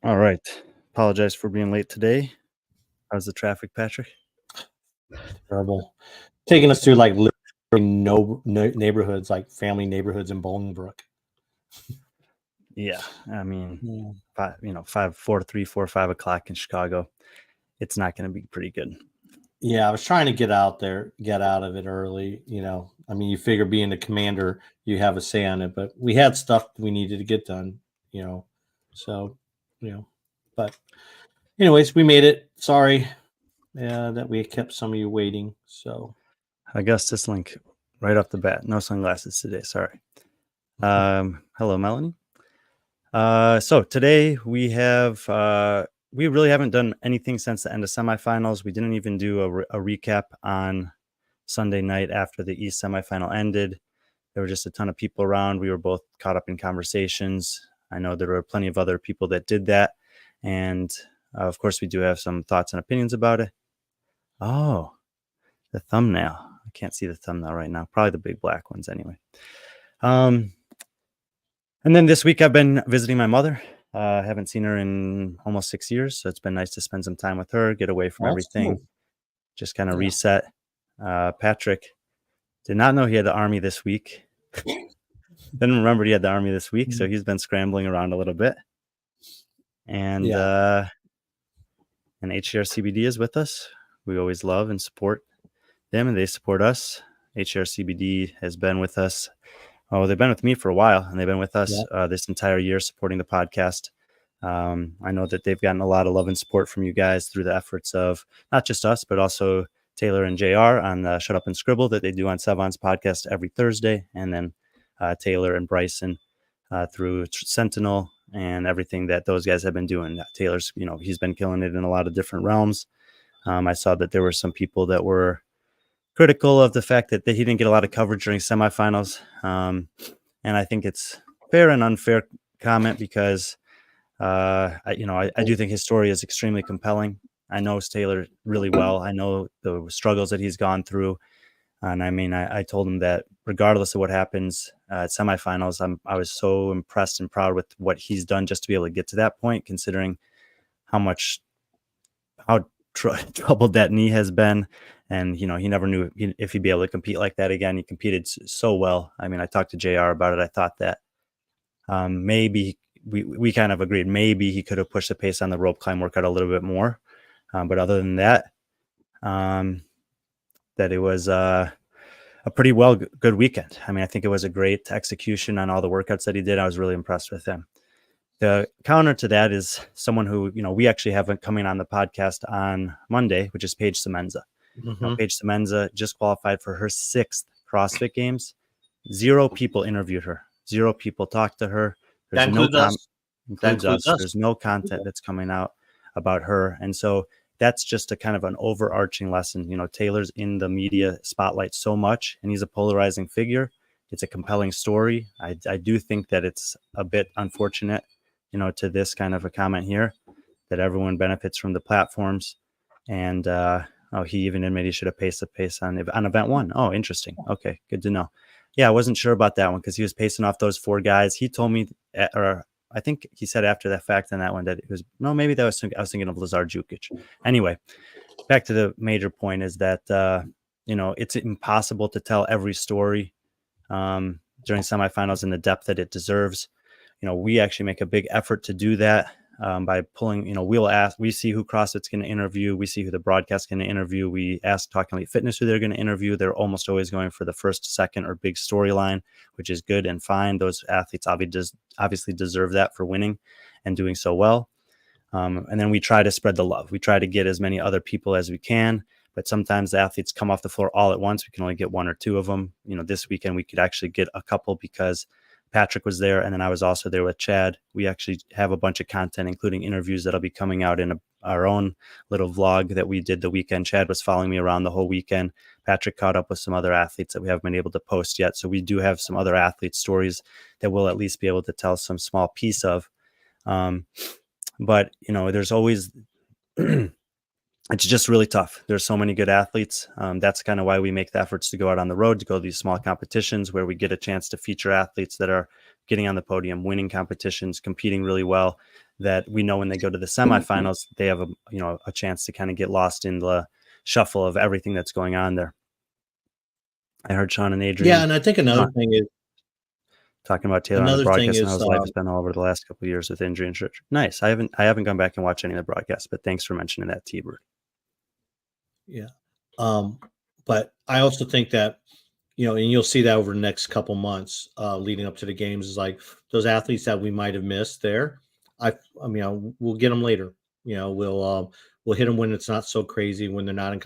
All right. Apologize for being late today. How's the traffic, Patrick? Terrible. Taking us through like literally no neighborhoods, like family neighborhoods in Bolingbrook. Yeah, I mean, Yeah. 5 o'clock in Chicago. It's not going to be pretty good. Yeah, I was trying to get out of it early. I mean, you figure being the commander, you have a say on it, but we had stuff we needed to get done. So, but anyways, we made it. Sorry, that we kept some of you waiting. So, Augustus Link, right off the bat. No sunglasses today. Sorry. Hello, Melanie. So today we have we really haven't done anything since the end of semifinals. We didn't even do a recap on Sunday night after the East semifinal ended. There were just a ton of people around. We were both caught up in conversations. I know there were plenty of other people that did that. And of course, we do have some thoughts and opinions about it. Oh, the thumbnail. I can't see the thumbnail right now. Probably the big black ones anyway. And then this week I've been visiting my mother. I haven't seen her in almost 6 years. So it's been nice to spend some time with her, get away from everything, cool. just kind of reset. Patrick did not know he had the Army this week. Didn't remember he had the Army this week, so he's been scrambling around a little bit. And HCRCBD is with us. We always love and support them, and they support us. HCRCBD has been with us. Oh, they've been with me for a while, and they've been with us this entire year supporting the podcast. I know that they've gotten a lot of love and support from you guys through the efforts of not just us, but also Taylor and JR on the Shut Up and Scribble that they do on Sevon's podcast every Thursday, and then Taylor and Bryson through Sentinel and everything that those guys have been doing. Taylor's, he's been killing it in a lot of different realms. I saw that there were some people that were critical of the fact that he didn't get a lot of coverage during semifinals. And I think it's fair and unfair comment because, I do think his story is extremely compelling. I know Taylor really well. I know the struggles that he's gone through. And I mean, I told him that regardless of what happens at semifinals, I was so impressed and proud with what he's done just to be able to get to that point, considering how troubled that knee has been. And, he never knew if he'd be able to compete like that again. He competed so well. I mean, I talked to JR about it. I thought that maybe we kind of agreed. Maybe he could have pushed the pace on the rope climb workout a little bit more. But other than that, that it was a pretty good weekend. I mean, I think it was a great execution on all the workouts that he did. I was really impressed with him. The counter to that is someone who, we actually have coming on the podcast on Monday, which is Paige Semenza. Now, Paige Semenza just qualified for her 6th CrossFit Games. 0 people interviewed her. 0 people talked to her. There's includes us. There's no content that's coming out about her. And so that's just a kind of an overarching lesson. Taylor's in the media spotlight so much, and he's a polarizing figure. It's a compelling story. I do think that it's a bit unfortunate, to this kind of a comment here, that everyone benefits from the platforms. And he even admitted he should have paced the pace on event 1. Oh, interesting. Okay, good to know. Yeah, I wasn't sure about that one because he was pacing off those 4 guys. He told me, or I think he said after that fact on that one that it was, no, maybe I was thinking of Lazar Jukic. Anyway, back to the major point is that, it's impossible to tell every story during semifinals in the depth that it deserves. We actually make a big effort to do that by pulling, we see who CrossFit's going to interview. We see who the broadcast's going to interview. We ask Talking Elite Fitness who they're going to interview. They're almost always going for the first, second, or big storyline, which is good and fine. Those athletes obviously deserve that for winning and doing so well. And then we try to spread the love. We try to get as many other people as we can, but sometimes the athletes come off the floor all at once. We can only get 1 or 2 of them. This weekend we could actually get a couple because Patrick was there, and then I was also there with Chad. We actually have a bunch of content, including interviews that'll be coming out in our own little vlog that we did the weekend. Chad was following me around the whole weekend. Patrick caught up with some other athletes that we haven't been able to post yet. So we do have some other athlete stories that we'll at least be able to tell some small piece of. But, there's always... It's just really tough. There's so many good athletes. That's kind of why we make the efforts to go out on the road, to go to these small competitions where we get a chance to feature athletes that are getting on the podium, winning competitions, competing really well. that we know when they go to the semifinals, they have a chance to kind of get lost in the shuffle of everything that's going on there. I heard Sean and Adrian. Yeah, and I think another thing is talking about Taylor on the broadcast and how his life has been all over the last couple of years with injury and church. Nice. I haven't gone back and watched any of the broadcasts, but thanks for mentioning that, T-Bird. Yeah. But I also think that, and you'll see that over the next couple months leading up to the games, is like those athletes that we might have missed there. We'll get them later. We'll hit them when it's not so crazy, when they're not in.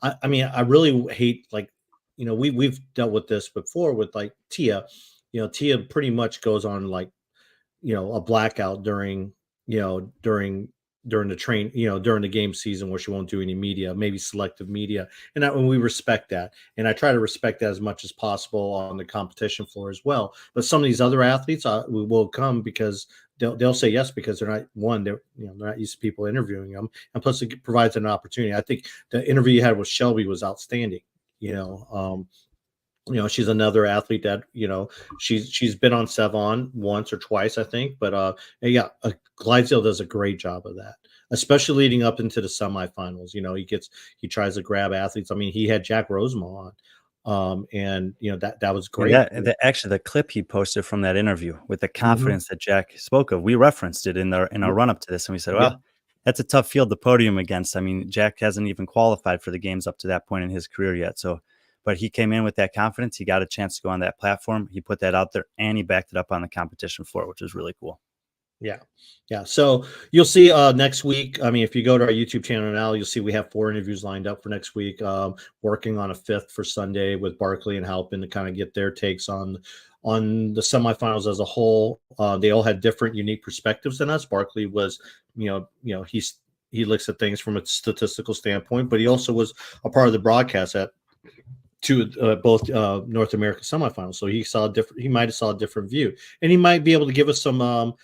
I really hate, like, we've dealt with this before with like Tia. Tia pretty much goes on like, a blackout during the during the game season, where she won't do any media, maybe selective media. And we respect that. And I try to respect that as much as possible on the competition floor as well. But some of these other athletes will come because they'll say yes, because they're not used to people interviewing them. And plus it provides an opportunity. I think the interview you had with Shelby was outstanding. She's another athlete that, she's been on Sevon once or twice, I think. But Clydesdale does a great job of that, especially leading up into the semifinals. He tries to grab athletes. I mean, he had Jack Rosemo on, and that was great. Actually, the clip he posted from that interview with the confidence that Jack spoke of, we referenced it in our run up to this, and we said, well, that's a tough field to podium against. I mean, Jack hasn't even qualified for the games up to that point in his career yet, so. But he came in with that confidence. He got a chance to go on that platform. He put that out there, and he backed it up on the competition floor, which is really cool. Yeah. So you'll see next week. I mean, if you go to our YouTube channel now, you'll see we have 4 interviews lined up for next week. Working on a 5th for Sunday with Barkley and Halpin to kind of get their takes on the semifinals as a whole. They all had different, unique perspectives than us. Barkley was, he looks at things from a statistical standpoint, but he also was a part of the broadcast to both North American semifinals, so he might have saw a different view, and he might be able to give us some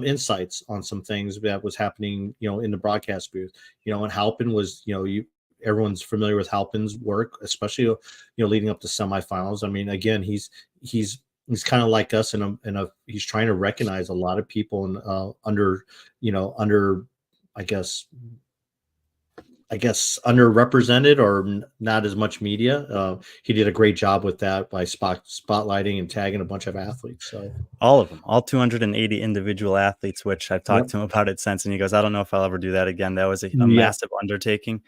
insights on some things that was happening, in the broadcast booth. And Halpin was, everyone's familiar with Halpin's work, especially leading up to semifinals. I mean, again, he's kind of like us, and he's trying to recognize a lot of people under I guess underrepresented or not as much media. He did a great job with that by spotlighting and tagging a bunch of athletes. So all of them, all 280 individual athletes, which I've talked to him about it since, and he goes, I don't know if I'll ever do that again. That was a massive undertaking.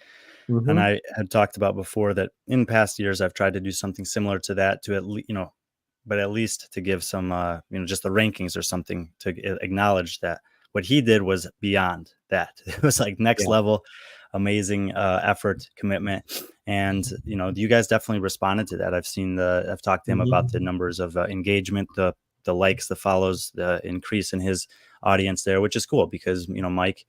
And I had talked about before that in past years, I've tried to do something similar to that, to at least, but at least to give some, just the rankings or something to acknowledge that what he did was beyond that. It was like next level. Amazing effort, commitment, and you guys definitely responded to that. I've talked to him about the numbers of engagement, the likes, the follows, the increase in his audience there, which is cool because Mike,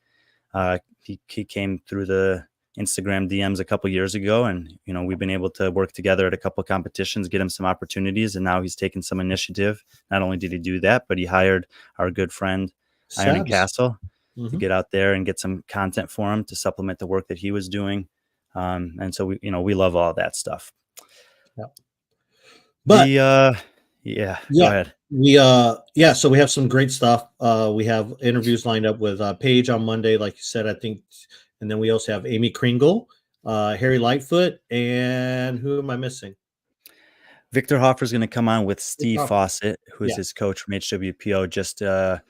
he came through the Instagram DMs a couple years ago, and we've been able to work together at a couple competitions, get him some opportunities, and now he's taken some initiative. Not only did he do that, but he hired our good friend Iron Castle to get out there and get some content for him to supplement the work that he was doing. And so we love all that stuff. Yeah. But go ahead. So we have some great stuff. We have interviews lined up with Paige on Monday, like you said, I think. And then we also have Amy Kringle, Harry Lightfoot, and who am I missing? Victor Hoffer's going to come on with Steve Fawcett, who is his coach from HWPO, just to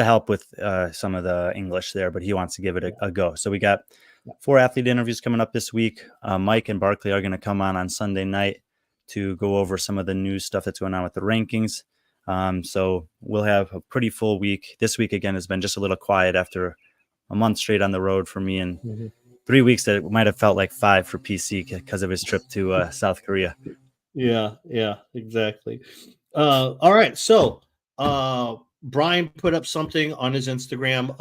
help with some of the English there, but he wants to give it a go. So we got 4 athlete interviews coming up this week. Mike and Barkley are going to come on Sunday night to go over some of the new stuff that's going on with the rankings. So we'll have a pretty full week. This week, again, has been just a little quiet after a month straight on the road for me, and 3 weeks that it might have felt like 5 for PC because of his trip to South Korea. Yeah, exactly. All right. So Brian put up something on his Instagram.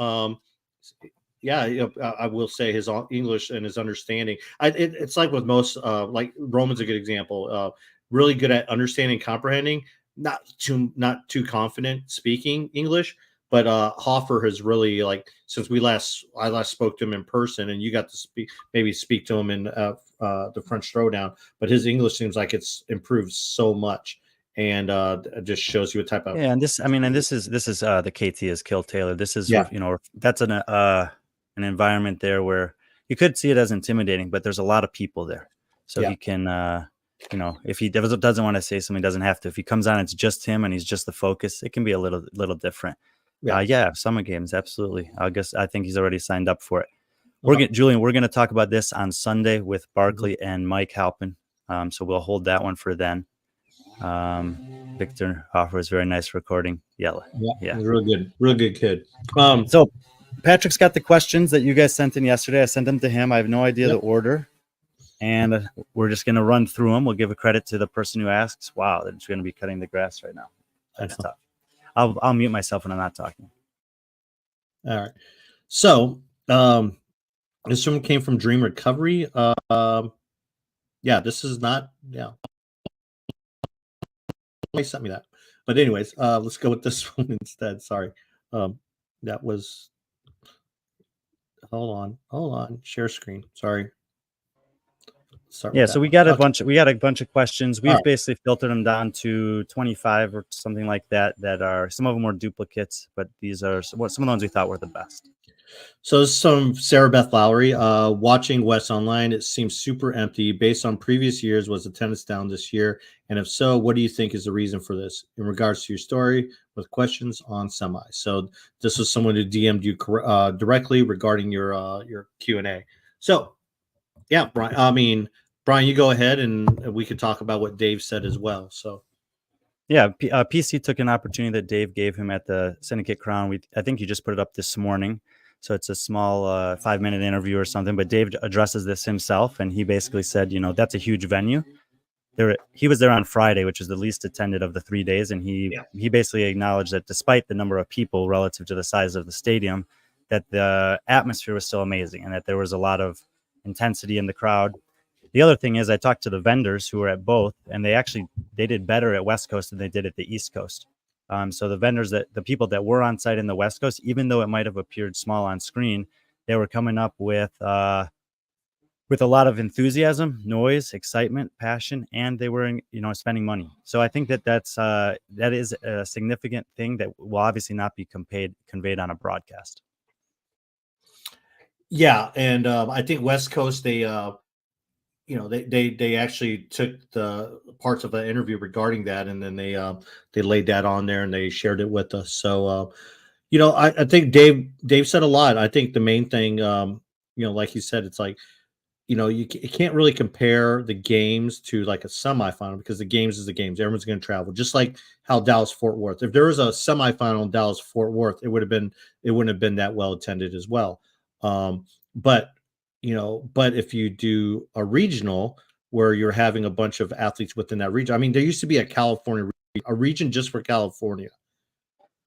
I will say his English and his understanding. It's like with most, like Roman's a good example. Really good at understanding, comprehending, not too confident speaking English. But Hoffer has really, like, since I last spoke to him in person, and you got to speak to him in the French Throwdown, but his English seems like it's improved so much. and it just shows you what type of. Yeah, and this, I mean, and this is the KT is Kill Taylor. This is, Yeah. that's an environment there where you could see it as intimidating, but there's a lot of people there, so Yeah. he can, if he doesn't want to say something, he doesn't have to. If he comes on, it's just him, and he's just the focus. It can be a little different. Yeah. Yeah, Summer Games, absolutely. I think he's already signed up for it. Okay. Julian, we're gonna talk about this on Sunday with Barkley and Mike Halpin. So we'll hold that one for then. Victor offers very nice recording. Yeah. Real good kid. So Patrick's got the questions that you guys sent in yesterday. I sent them to him. I have no idea the order, and we're just going to run through them. We'll give a credit to the person who asks. Wow, they're just going to be cutting the grass right now. That's tough. I'll mute myself when I'm not talking. All right. So this one came from Dream Recovery. This is not. Yeah. He sent me that. But anyways, let's go with this one instead. Sorry. That was. Hold on. Share screen. Sorry. So we got a bunch of questions. We've basically filtered them down to 25 or something like that. That are, some of them were duplicates, but these are some of the ones we thought were the best. So this is some Sarah Beth Lowry. Watching West online, it seems super empty. Based on previous years, was attendance down this year? And if so, what do you think is the reason for this? In regards to your story, with questions on semi. So this was someone who DM'd you directly regarding your Q&A. So yeah, Brian. Brian, you go ahead, and we could talk about what Dave said as well. So. Yeah, PC took an opportunity that Dave gave him at the Syndicate Crown. I think you just put it up this morning. So it's a small 5-minute interview or something, but Dave addresses this himself, and he basically said, that's a huge venue. He was there on Friday, which is the least attended of the 3 days, and he basically acknowledged that despite the number of people relative to the size of the stadium, that the atmosphere was still amazing and that there was a lot of intensity in the crowd. The other thing is, I talked to the vendors who were at both, and they did better at West Coast than they did at the East Coast. So the people that were on site in the West Coast, even though it might have appeared small on screen, they were coming up with a lot of enthusiasm, noise, excitement, passion, and they were, spending money. So I think that is a significant thing that will obviously not be conveyed on a broadcast. Yeah, and I think West Coast, they actually took the parts of the interview regarding that, and then they laid that on there and they shared it with us. So, I think Dave said a lot. I think the main thing, like he said, it's like, you can't really compare the games to like a semifinal, because the games is the games. Everyone's going to travel, just like how Dallas Fort Worth. If there was a semifinal in Dallas Fort Worth, it wouldn't have been that well attended as well. But if you do a regional where you're having a bunch of athletes within that region, I mean, there used to be a region just for California.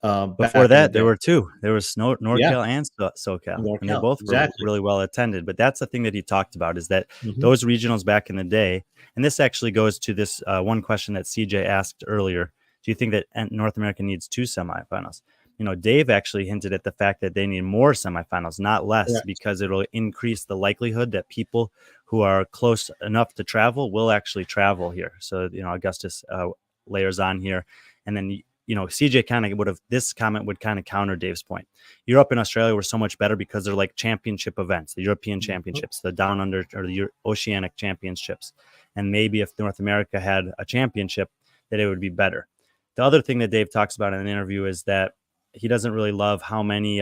Before that, there were two. There was NorCal and SoCal, and they both were really well attended. But that's the thing that he talked about, is that those regionals back in the day, and this actually goes to this one question that CJ asked earlier. Do you think that North America needs 2 semifinals? Dave actually hinted at the fact that they need more semifinals, not less, because it'll increase the likelihood that people who are close enough to travel will actually travel here. So, Augustus layers on here. And then, CJ this comment would kind of counter Dave's point. Europe and Australia were so much better because they're like championship events, the European championships, the Down Under or the Oceanic championships. And maybe if North America had a championship, that it would be better. The other thing that Dave talks about in an interview is that he doesn't really love how many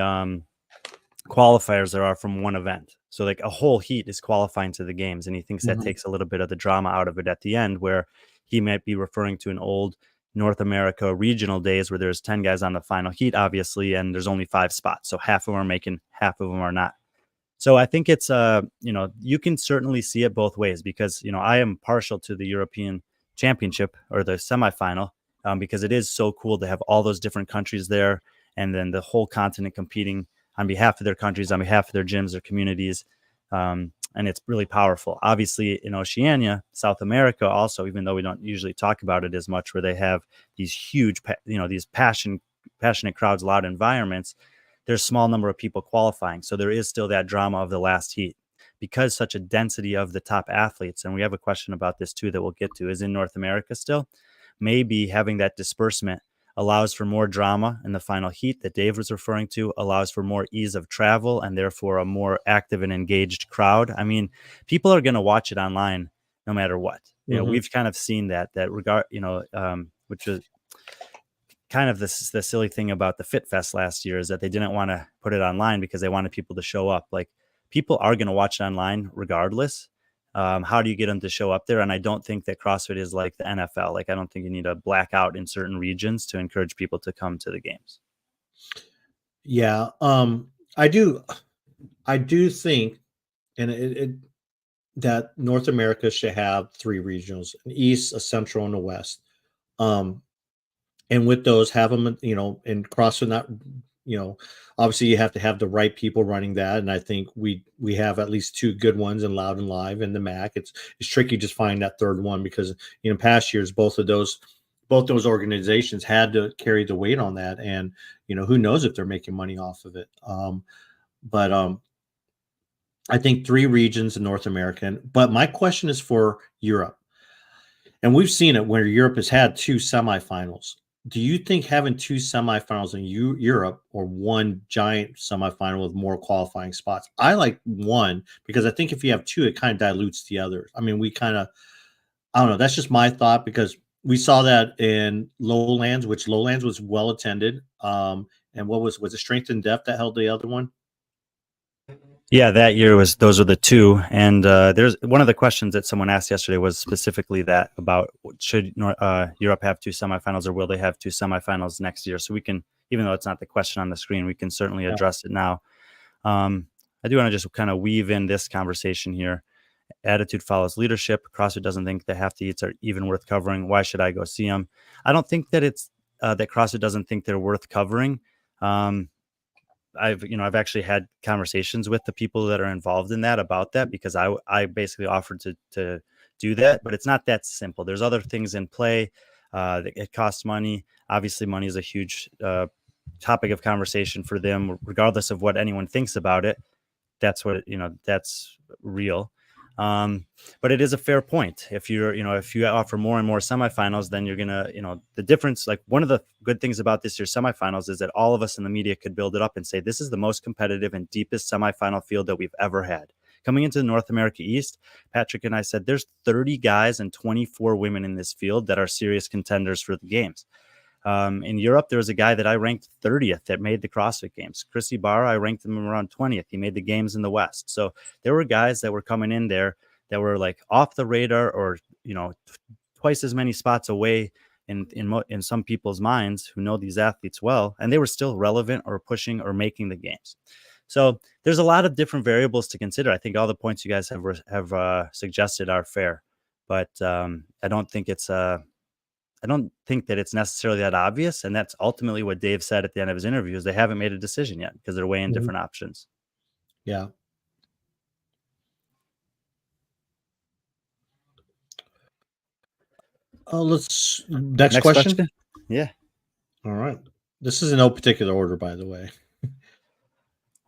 qualifiers there are from one event. So like a whole heat is qualifying to the games, and he thinks that takes a little bit of the drama out of it at the end, where he might be referring to an old North America regional days where there's 10 guys on the final heat, obviously, and there's only 5 spots. So half of them are making, half of them are not. So I think it's, you can certainly see it both ways, because, I am partial to the European Championship or the semifinal, because it is so cool to have all those different countries there, and then the whole continent competing on behalf of their countries, on behalf of their gyms, their communities. And it's really powerful. Obviously, in Oceania, South America also, even though we don't usually talk about it as much, where they have these huge, these passionate crowds, loud environments, there's a small number of people qualifying. So there is still that drama of the last heat, because such a density of the top athletes. And we have a question about this too that we'll get to, is in North America still. maybe having that disbursement allows for more drama in the final heat that Dave was referring to, allows for more ease of travel and therefore a more active and engaged crowd. I mean, people are going to watch it online no matter what. You know, we've kind of seen that regard, which is kind of the silly thing about the Fit Fest last year, is that they didn't want to put it online because they wanted people to show up. Like, people are going to watch it online regardless. How do you get them to show up there? And I don't think that CrossFit is like the NFL. Like, I don't think you need a blackout in certain regions to encourage people to come to the games. Yeah. I do think, and that North America should have 3 regionals: an East, a Central, and a West. And with those, have them, in CrossFit, not, obviously you have to have the right people running that. And I think we have at least 2 good ones in Loud and Live and the MAC. It's tricky just finding that third one because in past years, both those organizations had to carry the weight on that. And, who knows if they're making money off of it. But I think 3 regions in North America. But my question is for Europe. And we've seen it where Europe has had 2 semifinals. Do you think having 2 semifinals in Europe, or 1 giant semifinal with more qualifying spots? I like 1 because I think if you have 2, it kind of dilutes the others. I mean, I don't know. That's just my thought, because we saw that in Lowlands, which Lowlands was well attended. And what was it Strength and Depth that held the other one? Yeah, that year those were the 2. And there's one of the questions that someone asked yesterday was specifically that about should Europe have 2 semifinals, or will they have 2 semifinals next year? So we can, even though it's not the question on the screen, we can certainly address it now. I do want to just kind of weave in this conversation here. Attitude follows leadership. CrossFit doesn't think the half the eats are even worth covering. Why should I go see them? I don't think that it's that CrossFit doesn't think they're worth covering. I've actually had conversations with the people that are involved in that about that, because I basically offered to do that, but it's not that simple. There's other things in play. It costs money. Obviously, money is a huge topic of conversation for them, regardless of what anyone thinks about it. That's that's real. But it is a fair point. If you offer more and more semifinals, then you're gonna, the difference. Like, one of the good things about this year's semifinals is that all of us in the media could build it up and say this is the most competitive and deepest semifinal field that we've ever had. Coming into the North America East, Patrick and I said there's 30 guys and 24 women in this field that are serious contenders for the games. In Europe, there was a guy that I ranked 30th that made the CrossFit Games. Chris Ibarra, I ranked him around 20th. He made the games in the West. So there were guys that were coming in there that were like off the radar, or twice as many spots away in some people's minds who know these athletes well, and they were still relevant or pushing or making the games. So there's a lot of different variables to consider. I think all the points you guys have suggested are fair, but I don't think that it's necessarily that obvious. And that's ultimately what Dave said at the end of his interview, is they haven't made a decision yet because they're weighing different options. Yeah. Let's next question. Yeah. All right. This is in no particular order, by the way.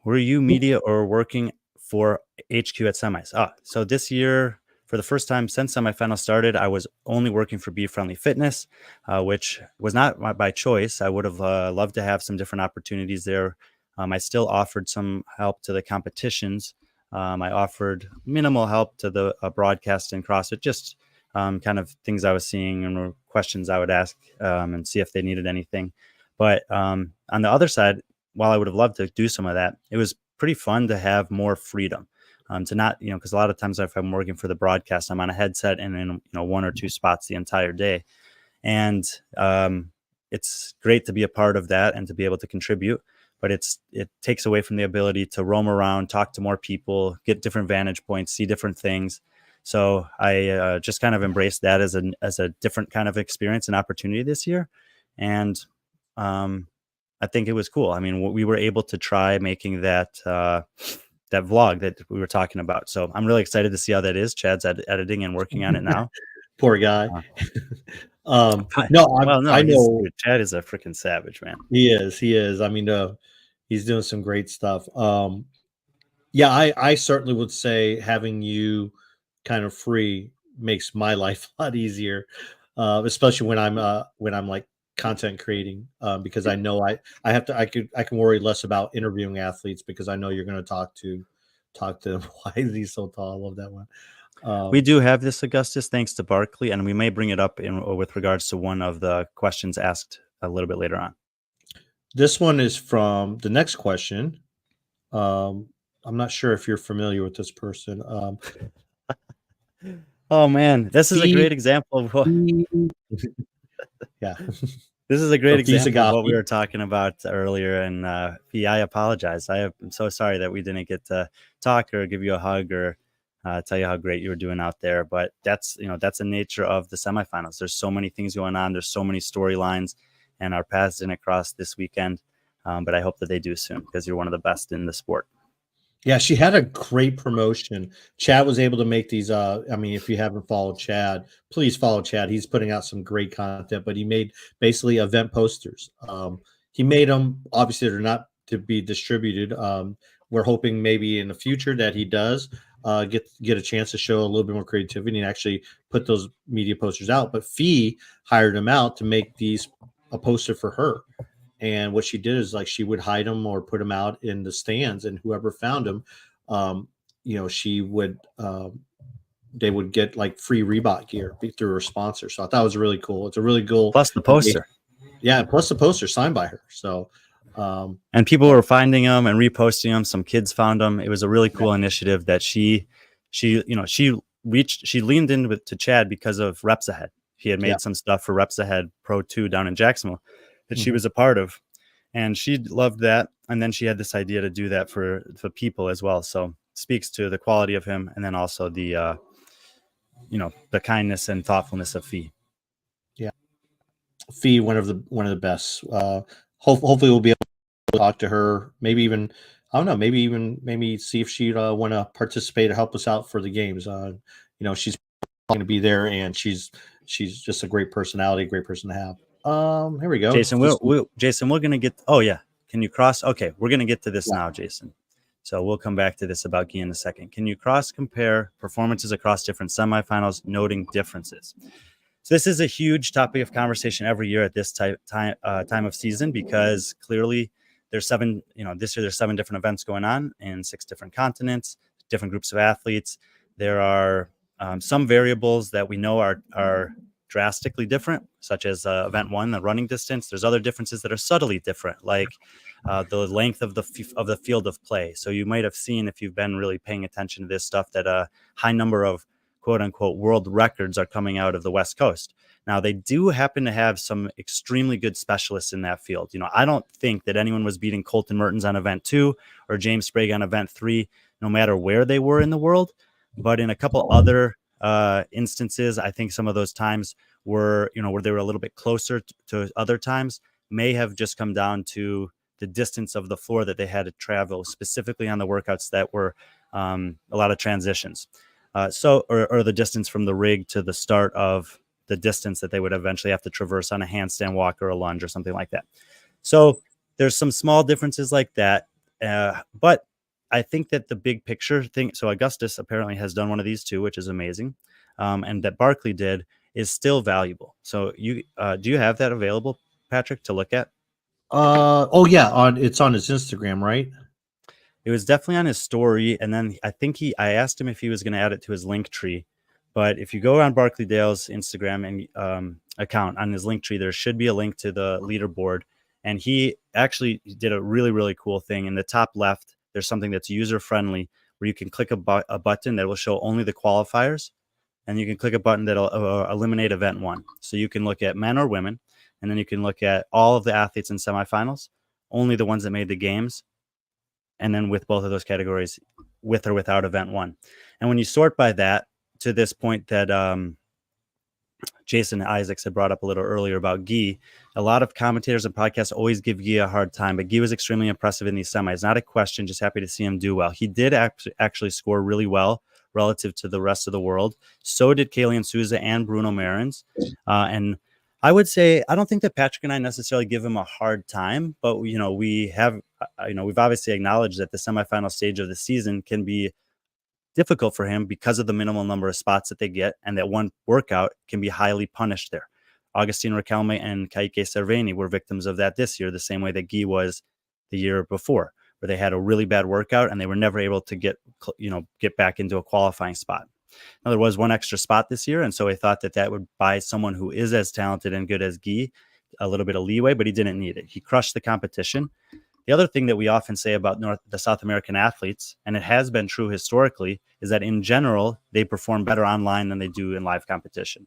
Were you media or working for HQ at semis? So this year, for the first time since semifinal started, I was only working for B.Friendly Fitness, which was not by choice. I would have loved to have some different opportunities there. I still offered some help to the competitions. I offered minimal help to the broadcast and CrossFit, just kind of things I was seeing and questions I would ask and see if they needed anything. But on the other side, while I would have loved to do some of that, it was pretty fun to have more freedom. To not, because a lot of times if I'm working for the broadcast, I'm on a headset and in 1 or 2 spots the entire day. And it's great to be a part of that and to be able to contribute, but it takes away from the ability to roam around, talk to more people, get different vantage points, see different things. So I just kind of embraced that as a different kind of experience and opportunity this year. And I think it was cool. I mean, we were able to try making that vlog that we were talking about. So I'm really excited to see how that is. Chad's editing and working on it now. Poor guy. I know Chad is a freaking savage, man. He is. I mean, he's doing some great stuff. Yeah, I certainly would say having you kind of free makes my life a lot easier. especially when I'm like content creating, because I know I can worry less about interviewing athletes because I know you're going to talk to them. Why is he so tall? I love that one. We do have this, Augustus, thanks to Barkley, and we may bring it up with regards to one of the questions asked a little bit later on. This one is from the next question. I'm not sure if you're familiar with this person. Oh man, this is a great example of what. Yeah. This is a great example of what we Gaffney. were talking about earlier. And I apologize. I'm so sorry that we didn't get to talk or give you a hug or tell you how great you were doing out there. But that's the nature of the semifinals. There's so many things going on. There's so many storylines, and our paths didn't cross this weekend. But I hope that they do soon because you're one of the best in the sport. Yeah, she had a great promotion. Chad was able to make these. I mean, if you haven't followed Chad, please follow Chad. He's putting out some great content, but he made basically event posters. He made them. Obviously, they're not to be distributed. We're hoping maybe in the future that he does get a chance to show a little bit more creativity and actually put those media posters out. But Fee hired him out to make a poster for her. And what she did is like she would hide them or put them out in the stands, and whoever found them, she would they would get like free Reebok gear through her sponsor. So I thought it was really cool. It's a really cool. Plus the poster. Yeah, plus the poster signed by her. So and people were finding them and reposting them. Some kids found them. It was a really cool initiative that she leaned in to Chad because of Reps Ahead. He had made some stuff for Reps Ahead Pro 2 down in Jacksonville that she was a part of, and she loved that. And then she had this idea to do that for people as well. So speaks to the quality of him, and then also the the kindness and thoughtfulness of Fee. Yeah, Fee, one of the best. Hopefully, we'll be able to talk to her. Maybe even I don't know. Maybe see if she'd want to participate or help us out for the games. She's going to be there, and she's just a great personality, great person to have. Here we go. Jason, we're going to get, oh yeah. Can you cross? Okay. We're going to get to this now, Jason. So we'll come back to this about Ghee in a second. Can you cross compare performances across different semifinals, noting differences? So this is a huge topic of conversation every year at this time of season, because clearly there's this year there's 7 different events going on in 6 different continents, different groups of athletes. There are some variables that we know are drastically different, such as event 1, the running distance. There's other differences that are subtly different, like the length of the field of play. So you might have seen, if you've been really paying attention to this stuff, that a high number of quote unquote world records are coming out of the West Coast. Now, they do happen to have some extremely good specialists in that field. I don't think that anyone was beating Colton Mertens on event 2 or James Sprague on event 3, no matter where they were in the world. But in a couple other instances, I think some of those times were, where they were a little bit closer to other times, may have just come down to the distance of the floor that they had to travel, specifically on the workouts that were a lot of transitions. Or the distance from the rig to the start of the distance that they would eventually have to traverse on a handstand walk or a lunge or something like that. So there's some small differences like that. But I think that the big picture thing, so Augustus apparently has done one of these too, which is amazing. And that Barkley did is still valuable. So do you have that available, Patrick, to look at? It's on his Instagram, right? It was definitely on his story, and then I asked him if he was going to add it to his link tree. But if you go on Barkley Dale's Instagram and account, on his link tree, there should be a link to the leaderboard. And he actually did a really, really cool thing. In the top left, there's something that's user friendly, where you can click a button that will show only the qualifiers, and you can click a button that'll eliminate event 1. So you can look at men or women, and then you can look at all of the athletes in semifinals, only the ones that made the games, and then with both of those categories, with or without event 1. And when you sort by that, to this point that Jason Isaacs had brought up a little earlier about Ghee, a lot of commentators and podcasts always give Ghee a hard time, but Ghee was extremely impressive in these semis. Not a question, just happy to see him do well. He did actually score really well relative to the rest of the world. So did Kalian Souza and Bruno Marins. And I would say, I don't think that Patrick and I necessarily give him a hard time, but we have, we've obviously acknowledged that the semifinal stage of the season can be difficult for him because of the minimal number of spots that they get, and that one workout can be highly punished there. Augustine Riquelme and Kayike Cerveni were victims of that this year, the same way that Ghee was the year before, where they had a really bad workout and they were never able to get back into a qualifying spot. Now, there was one extra spot this year, and so I thought that would buy someone who is as talented and good as Ghee a little bit of leeway, but he didn't need it. He crushed the competition. The other thing that we often say about the South American athletes, and it has been true historically, is that in general, they perform better online than they do in live competition.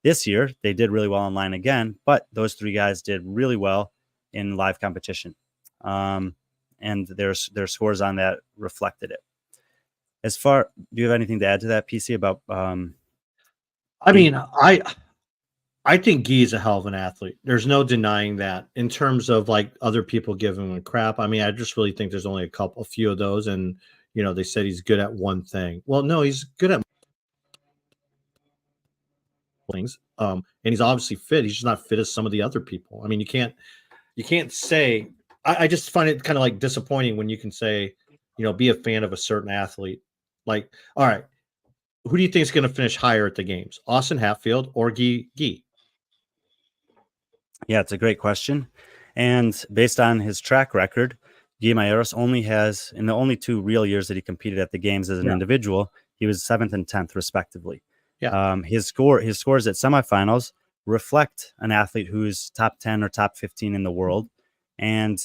This year, they did really well online again, but those three guys did really well in live competition. And their scores on that reflected it. Do you have anything to add to that, PC, about? I mean, I think Ghee is a hell of an athlete. There's no denying that. In terms of like other people giving him crap, I mean, I just really think there's only a few of those, and they said he's good at one thing. Well, no, he's good at things. And he's obviously fit. He's just not fit as some of the other people. I mean, you can't say. I just find it kind of like disappointing when you can say, be a fan of a certain athlete. Like, all right, who do you think is going to finish higher at the games, Austin Hatfield or Ghee? Yeah, it's a great question. And based on his track record, Ghee Maieros only has, in the only 2 real years that he competed at the games as an individual, he was 7th and 10th respectively. Yeah. His scores at semifinals reflect an athlete who's top 10 or top 15 in the world. And,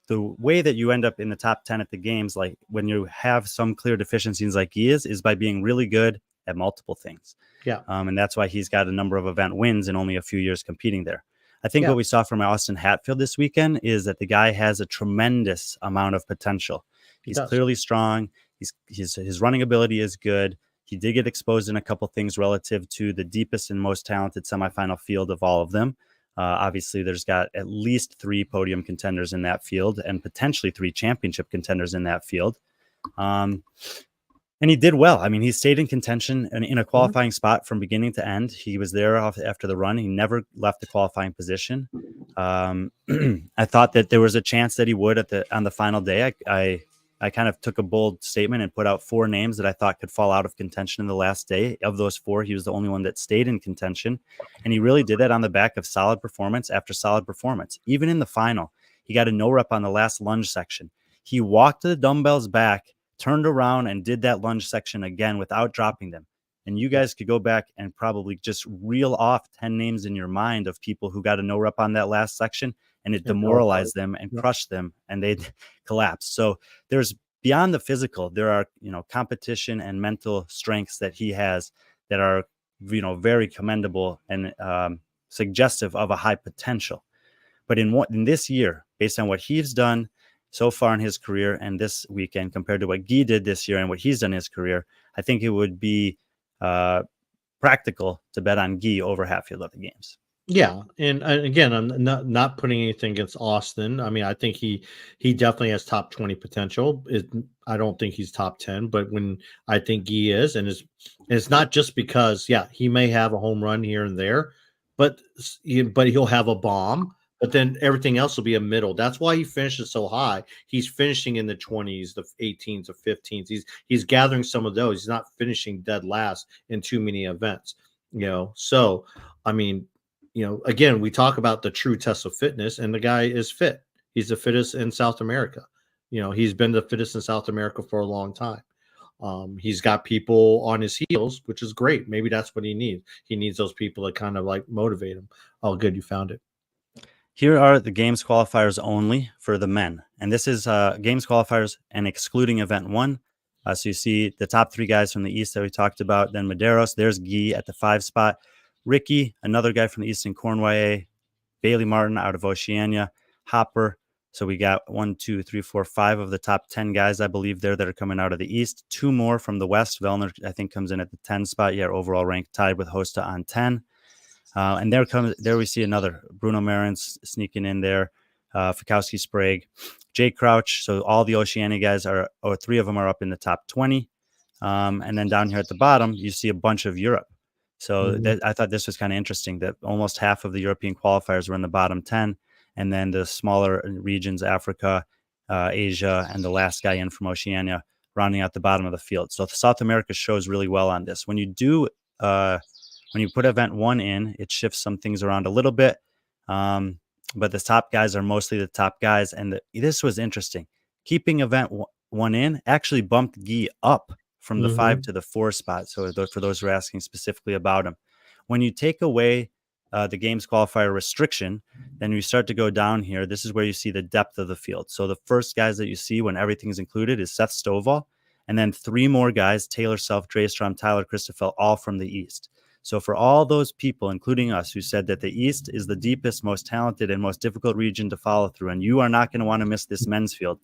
the way that you end up in the top 10 at the games, like when you have some clear deficiencies like he is by being really good at multiple things. Yeah. And that's why he's got a number of event wins in only a few years competing there. I think what we saw from Austin Hatfield this weekend is that the guy has a tremendous amount of potential. He's clearly strong. His running ability is good. He did get exposed in a couple things relative to the deepest and most talented semifinal field of all of them. Obviously, there's got at least 3 podium contenders in that field and potentially 3 championship contenders in that field. And he did well. I mean, he stayed in contention and in a qualifying spot from beginning to end. He was there after the run. He never left the qualifying position. I thought that there was a chance that he would on the final day. I kind of took a bold statement and put out 4 names that I thought could fall out of contention in the last day. Of those 4, he was the only one that stayed in contention. And he really did that on the back of solid performance after solid performance. Even in the final, he got a no rep on the last lunge section. He walked the dumbbells back, turned around, and did that lunge section again without dropping them. And you guys could go back and probably just reel off 10 names in your mind of people who got a no rep on that last section, and it demoralized them and crushed them, and they collapsed. So there's beyond the physical, there are, competition and mental strengths that he has that are, very commendable and suggestive of a high potential. But in this year, based on what he's done so far in his career and this weekend compared to what Ghee did this year and what he's done in his career, I think it would be practical to bet on Ghee over Hatfield at the games. Yeah, and again, I'm not putting anything against Austin. I mean, I think he definitely has top 20 potential. I don't think he's top 10, but when I think Ghee is, and it's not just because, he may have a home run here and there, but he'll have a bomb. But then everything else will be a middle. That's why he finishes so high. He's finishing in the 20s, the 18s, the 15s. He's gathering some of those. He's not finishing dead last in too many events. So I mean, again, we talk about the true test of fitness, and the guy is fit. He's the fittest in South America. He's been the fittest in South America for a long time. He's got people on his heels, which is great. Maybe that's what he needs. He needs those people to kind of like motivate him. Oh, good. You found it. Here are the games qualifiers only for the men. And this is games qualifiers and excluding event 1. So you see the top 3 guys from the East that we talked about. Then Medeiros, there's Ghee at the 5 spot. Ricky, another guy from the East in Cornwall. Bailey Martin out of Oceania. Hopper. So we got 1, 2, 3, 4, 5 of the top 10 guys, I believe, that are coming out of the East. 2 more from the West. Vellner, I think, comes in at the 10 spot. Yeah, overall rank tied with Hosta on 10. And there we see another Bruno Marins sneaking in there, Fikowski Sprague, Jay Crouch. So all the Oceania guys 3 of them are up in the top 20. And then down here at the bottom, you see a bunch of Europe. So I thought this was kind of interesting that almost half of the European qualifiers were in the bottom 10. And then the smaller regions, Africa, Asia, and the last guy in from Oceania rounding out the bottom of the field. So South America shows really well on this. When you do, when you put event 1 in, it shifts some things around a little bit. But the top guys are mostly the top guys. And this was interesting. Keeping event 1 in actually bumped Ghee up from the 5 to the 4 spot. So for those who are asking specifically about him, when you take away the games qualifier restriction, then you start to go down here. This is where you see the depth of the field. So the first guys that you see when everything's included is Seth Stovall, and then 3 more guys, Taylor Self, Drastrom, Tyler Christoffel, all from the East. So for all those people, including us, who said that the East is the deepest, most talented, and most difficult region to follow through, and you are not going to want to miss this men's field,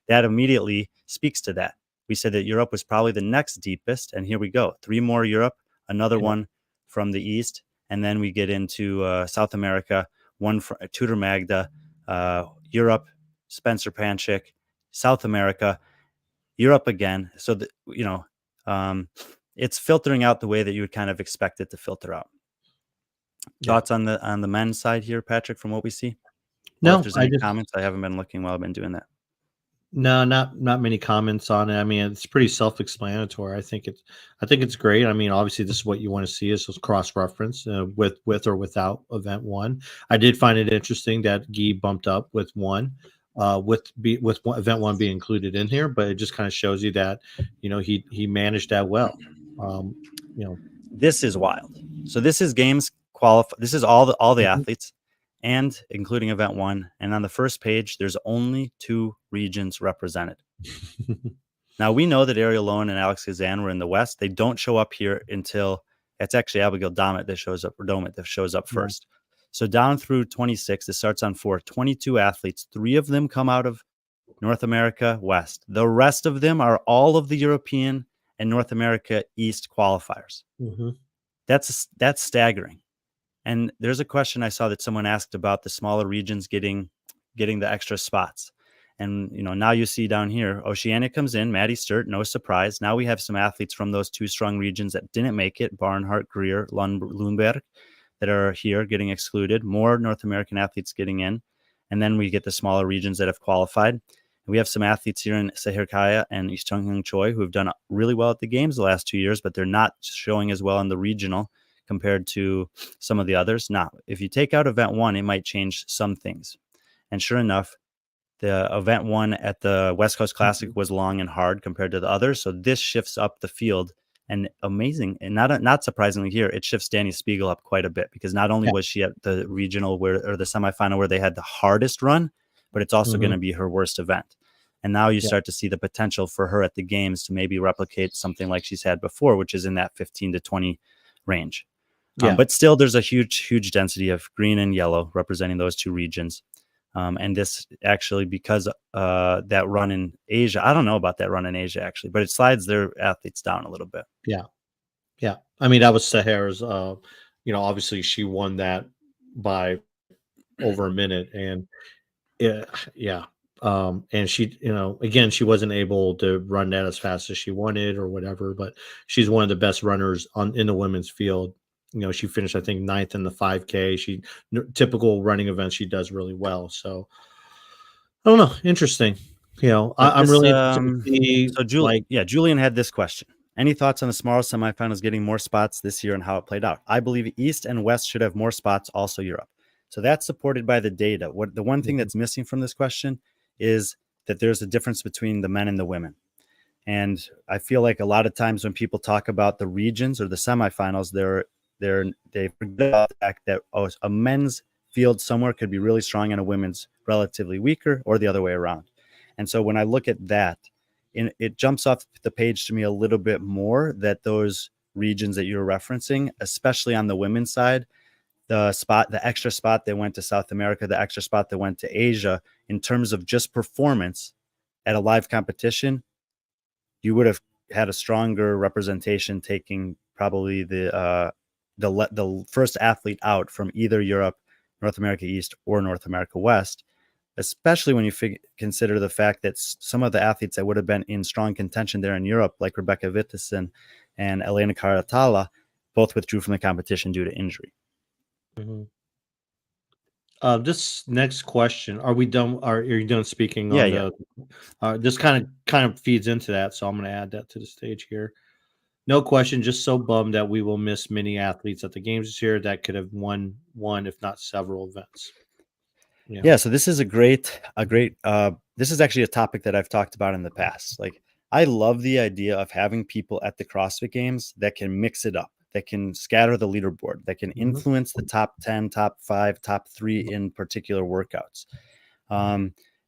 that immediately speaks to that. We said that Europe was probably the next deepest, and here we go. 3 more Europe, another one from the East, and then we get into South America, 1 from Tudor Magda, Europe, Spencer Panchik, South America, Europe again. So, it's filtering out the way that you would kind of expect it to filter out. Thoughts on the men's side here, Patrick, from what we see? No, if there's any comments. I haven't been looking while I've been doing that. No, not many comments on it. I mean, it's pretty self-explanatory. I think it's great. I mean, obviously, this is what you want to see is cross-reference with or without event 1. I did find it interesting that Ghee bumped up with 1, with event 1 being included in here, but it just kind of shows you that he managed that well. This is wild. So this is games qualify. This is all the athletes, and including event 1. And on the first page, there's only 2 regions represented. Now, we know that Ariel Lowen and Alex Kazan were in the West. They don't show up here until it's actually Abigail Domit that shows up first. So down through 26, it starts on 4, 22 athletes. 3 of them come out of North America West. The rest of them are all of the European and North America East qualifiers. That's staggering. And there's a question I saw that someone asked about the smaller regions getting the extra spots. And, now you see down here, Oceania comes in, Maddie Sturt, no surprise. Now we have some athletes from those 2 strong regions that didn't make it, Barnhart, Greer, Lundberg, that are here getting excluded. More North American athletes getting in. And then we get the smaller regions that have qualified. And we have some athletes here in Sehir Kaya and East Chung Choi who have done really well at the games the last 2 years, but they're not showing as well in the regional compared to some of the others. Now, if you take out event 1, it might change some things. And sure enough, the event 1 at the West Coast Classic was long and hard compared to the others. So this shifts up the field, and amazing. And not surprisingly here, it shifts Danny Spiegel up quite a bit, because not only was she at the regional or the semifinal where they had the hardest run, but it's also going to be her worst event. And now you start to see the potential for her at the games to maybe replicate something like she's had before, which is in that 15 to 20 range. But still, there's a huge density of green and yellow representing those 2 regions. And this actually, because that run in Asia, I don't know about that run in Asia actually, but it slides their athletes down a little bit. Yeah. I mean, that was Sahara's, obviously she won that by over a minute, and and she, again, she wasn't able to run that as fast as she wanted or whatever, but she's one of the best runners in the women's field. She finished, I think, 9th in the 5K. Typical running events, she does really well. So I don't know. Interesting. I'm really interested to see. So Julian had this question. Any thoughts on the smaller semifinals getting more spots this year and how it played out? I believe East and West should have more spots, also Europe. So that's supported by the data. The one thing that's missing from this question is that there's a difference between the men and the women. And I feel like a lot of times when people talk about the regions or the semifinals, they forget about the fact that a men's field somewhere could be really strong and a women's relatively weaker, or the other way around. And so when I look at that, it jumps off the page to me a little bit more that those regions that you're referencing, especially on the women's side, the extra spot that went to South America, the extra spot that went to Asia, in terms of just performance at a live competition, you would have had a stronger representation taking probably the first athlete out from either Europe, North America East, or North America West, especially when you consider the fact that some of the athletes that would have been in strong contention there in Europe, like Rebecca Wittesen and Elena Karatala, both withdrew from the competition due to injury. This next question, are we done? Are you done speaking on the This kind of feeds into that, so I'm going to add that to the stage here. No question, just so bummed that we will miss many athletes at the games this year that could have won one, if not several events. Yeah, so this is a great this is actually a topic that I've talked about in the past. Like, I love the idea of having people at the CrossFit Games that can mix it up, that can scatter the leaderboard, that can influence the top 10, top 5, top 3 in particular workouts.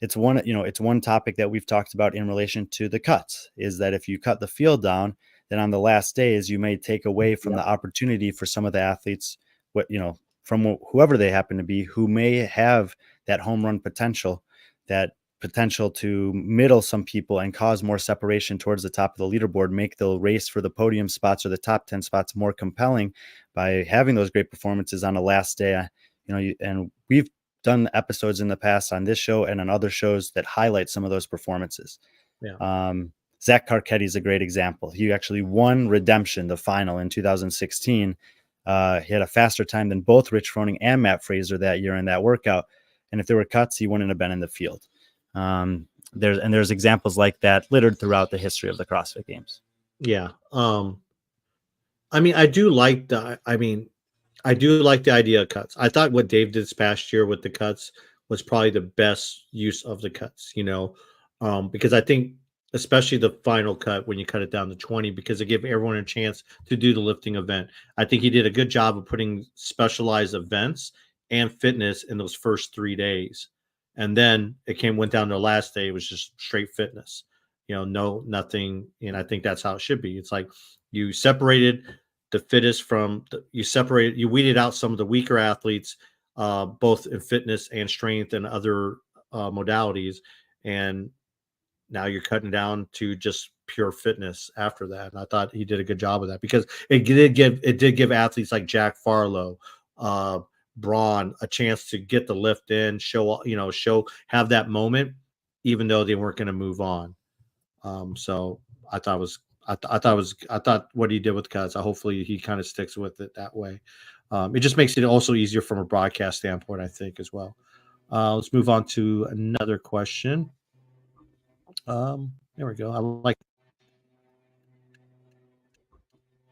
It's one topic that we've talked about in relation to the cuts, is that if you cut the field down, then on the last days you may take away from the opportunity for some of the athletes, from whoever they happen to be, who may have that home run potential, that potential to middle some people and cause more separation towards the top of the leaderboard, make the race for the podium spots or the top 10 spots more compelling by having those great performances on the last day. And we've done episodes in the past on this show and on other shows that highlight some of those performances. Zach Carcetti is a great example. He actually won Redemption, the final, in 2016. He had a faster time than both Rich Froning and Matt Fraser that year in that workout. And if there were cuts, he wouldn't have been in the field. There's examples like that littered throughout the history of the CrossFit Games. Yeah. I do like the idea of cuts. I thought what Dave did this past year with the cuts was probably the best use of the cuts, because I think especially the final cut, when you cut it down to 20, because it gave everyone a chance to do the lifting event. I think he did a good job of putting specialized events and fitness in those first 3 days. And then went down to the last day. It was just straight fitness, nothing. And I think that's how it should be. It's like you separated the fittest you weeded out some of the weaker athletes, both in fitness and strength and other modalities. And now you're cutting down to just pure fitness after that. And I thought he did a good job of that, because it did give athletes like Jack Farlow, Braun, a chance to get the lift in, have that moment, even though they weren't going to move on. So I thought what he did with cuts, hopefully he kind of sticks with it that way. It just makes it also easier from a broadcast standpoint, I think, as well. Let's move on to another question. There we go. I like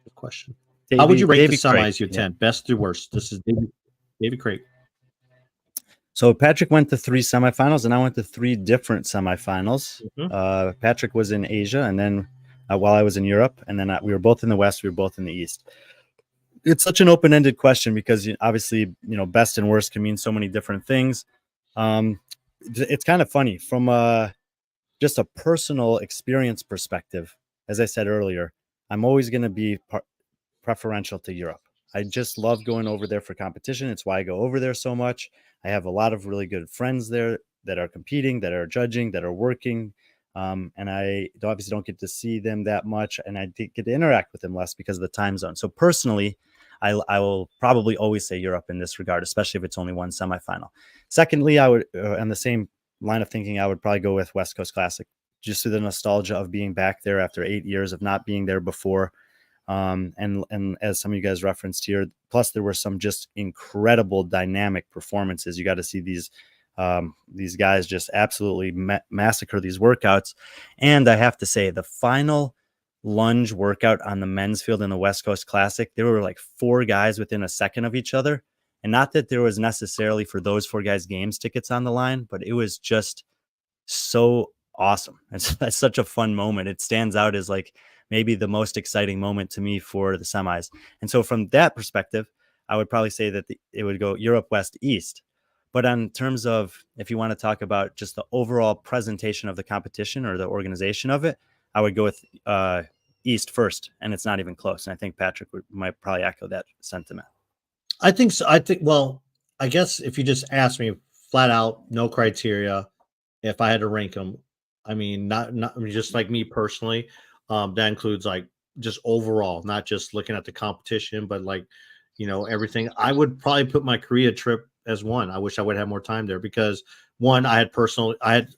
the question. How would you rate the semis you attend? Best through worst? This is David Craig. So Patrick went to 3 semifinals, and I went to 3 different semifinals. Patrick was in Asia, and then while I was in Europe, and then we were both in the West. We were both in the East. It's such an open-ended question, because obviously, best and worst can mean so many different things. It's kind of funny from just a personal experience perspective. As I said earlier, I'm always going to be preferential to Europe. I just love going over there for competition. It's why I go over there so much. I have a lot of really good friends there that are competing, that are judging, that are working. And I obviously don't get to see them that much, and I get to interact with them less because of the time zone. So personally, I will probably always say Europe in this regard, especially if it's only one semifinal. Secondly, I would, on the same line of thinking, I would probably go with West Coast Classic, just through the nostalgia of being back there after 8 years of not being there before. And as some of you guys referenced here, plus there were some just incredible dynamic performances. You got to see these guys just absolutely massacre these workouts. And I have to say, the final lunge workout on the men's field in the West Coast Classic, there were like 4 guys within a second of each other. And not that there was necessarily for those 4 guys games tickets on the line, but it was just so awesome. That's such a fun moment. It stands out as like maybe the most exciting moment to me for the semis. And so from that perspective, I would probably say that it would go Europe, West, East. But in terms of, if you want to talk about just the overall presentation of the competition or the organization of it, I would go with East first, and it's not even close. And I think Patrick might probably echo that sentiment. I think so. Well, I guess if you just ask me flat out, no criteria, if I had to rank them, I mean, not just like me personally, that includes like just overall, not just looking at the competition, but like, everything. I would probably put my Korea trip as one. I wish I would have more time there, because one, I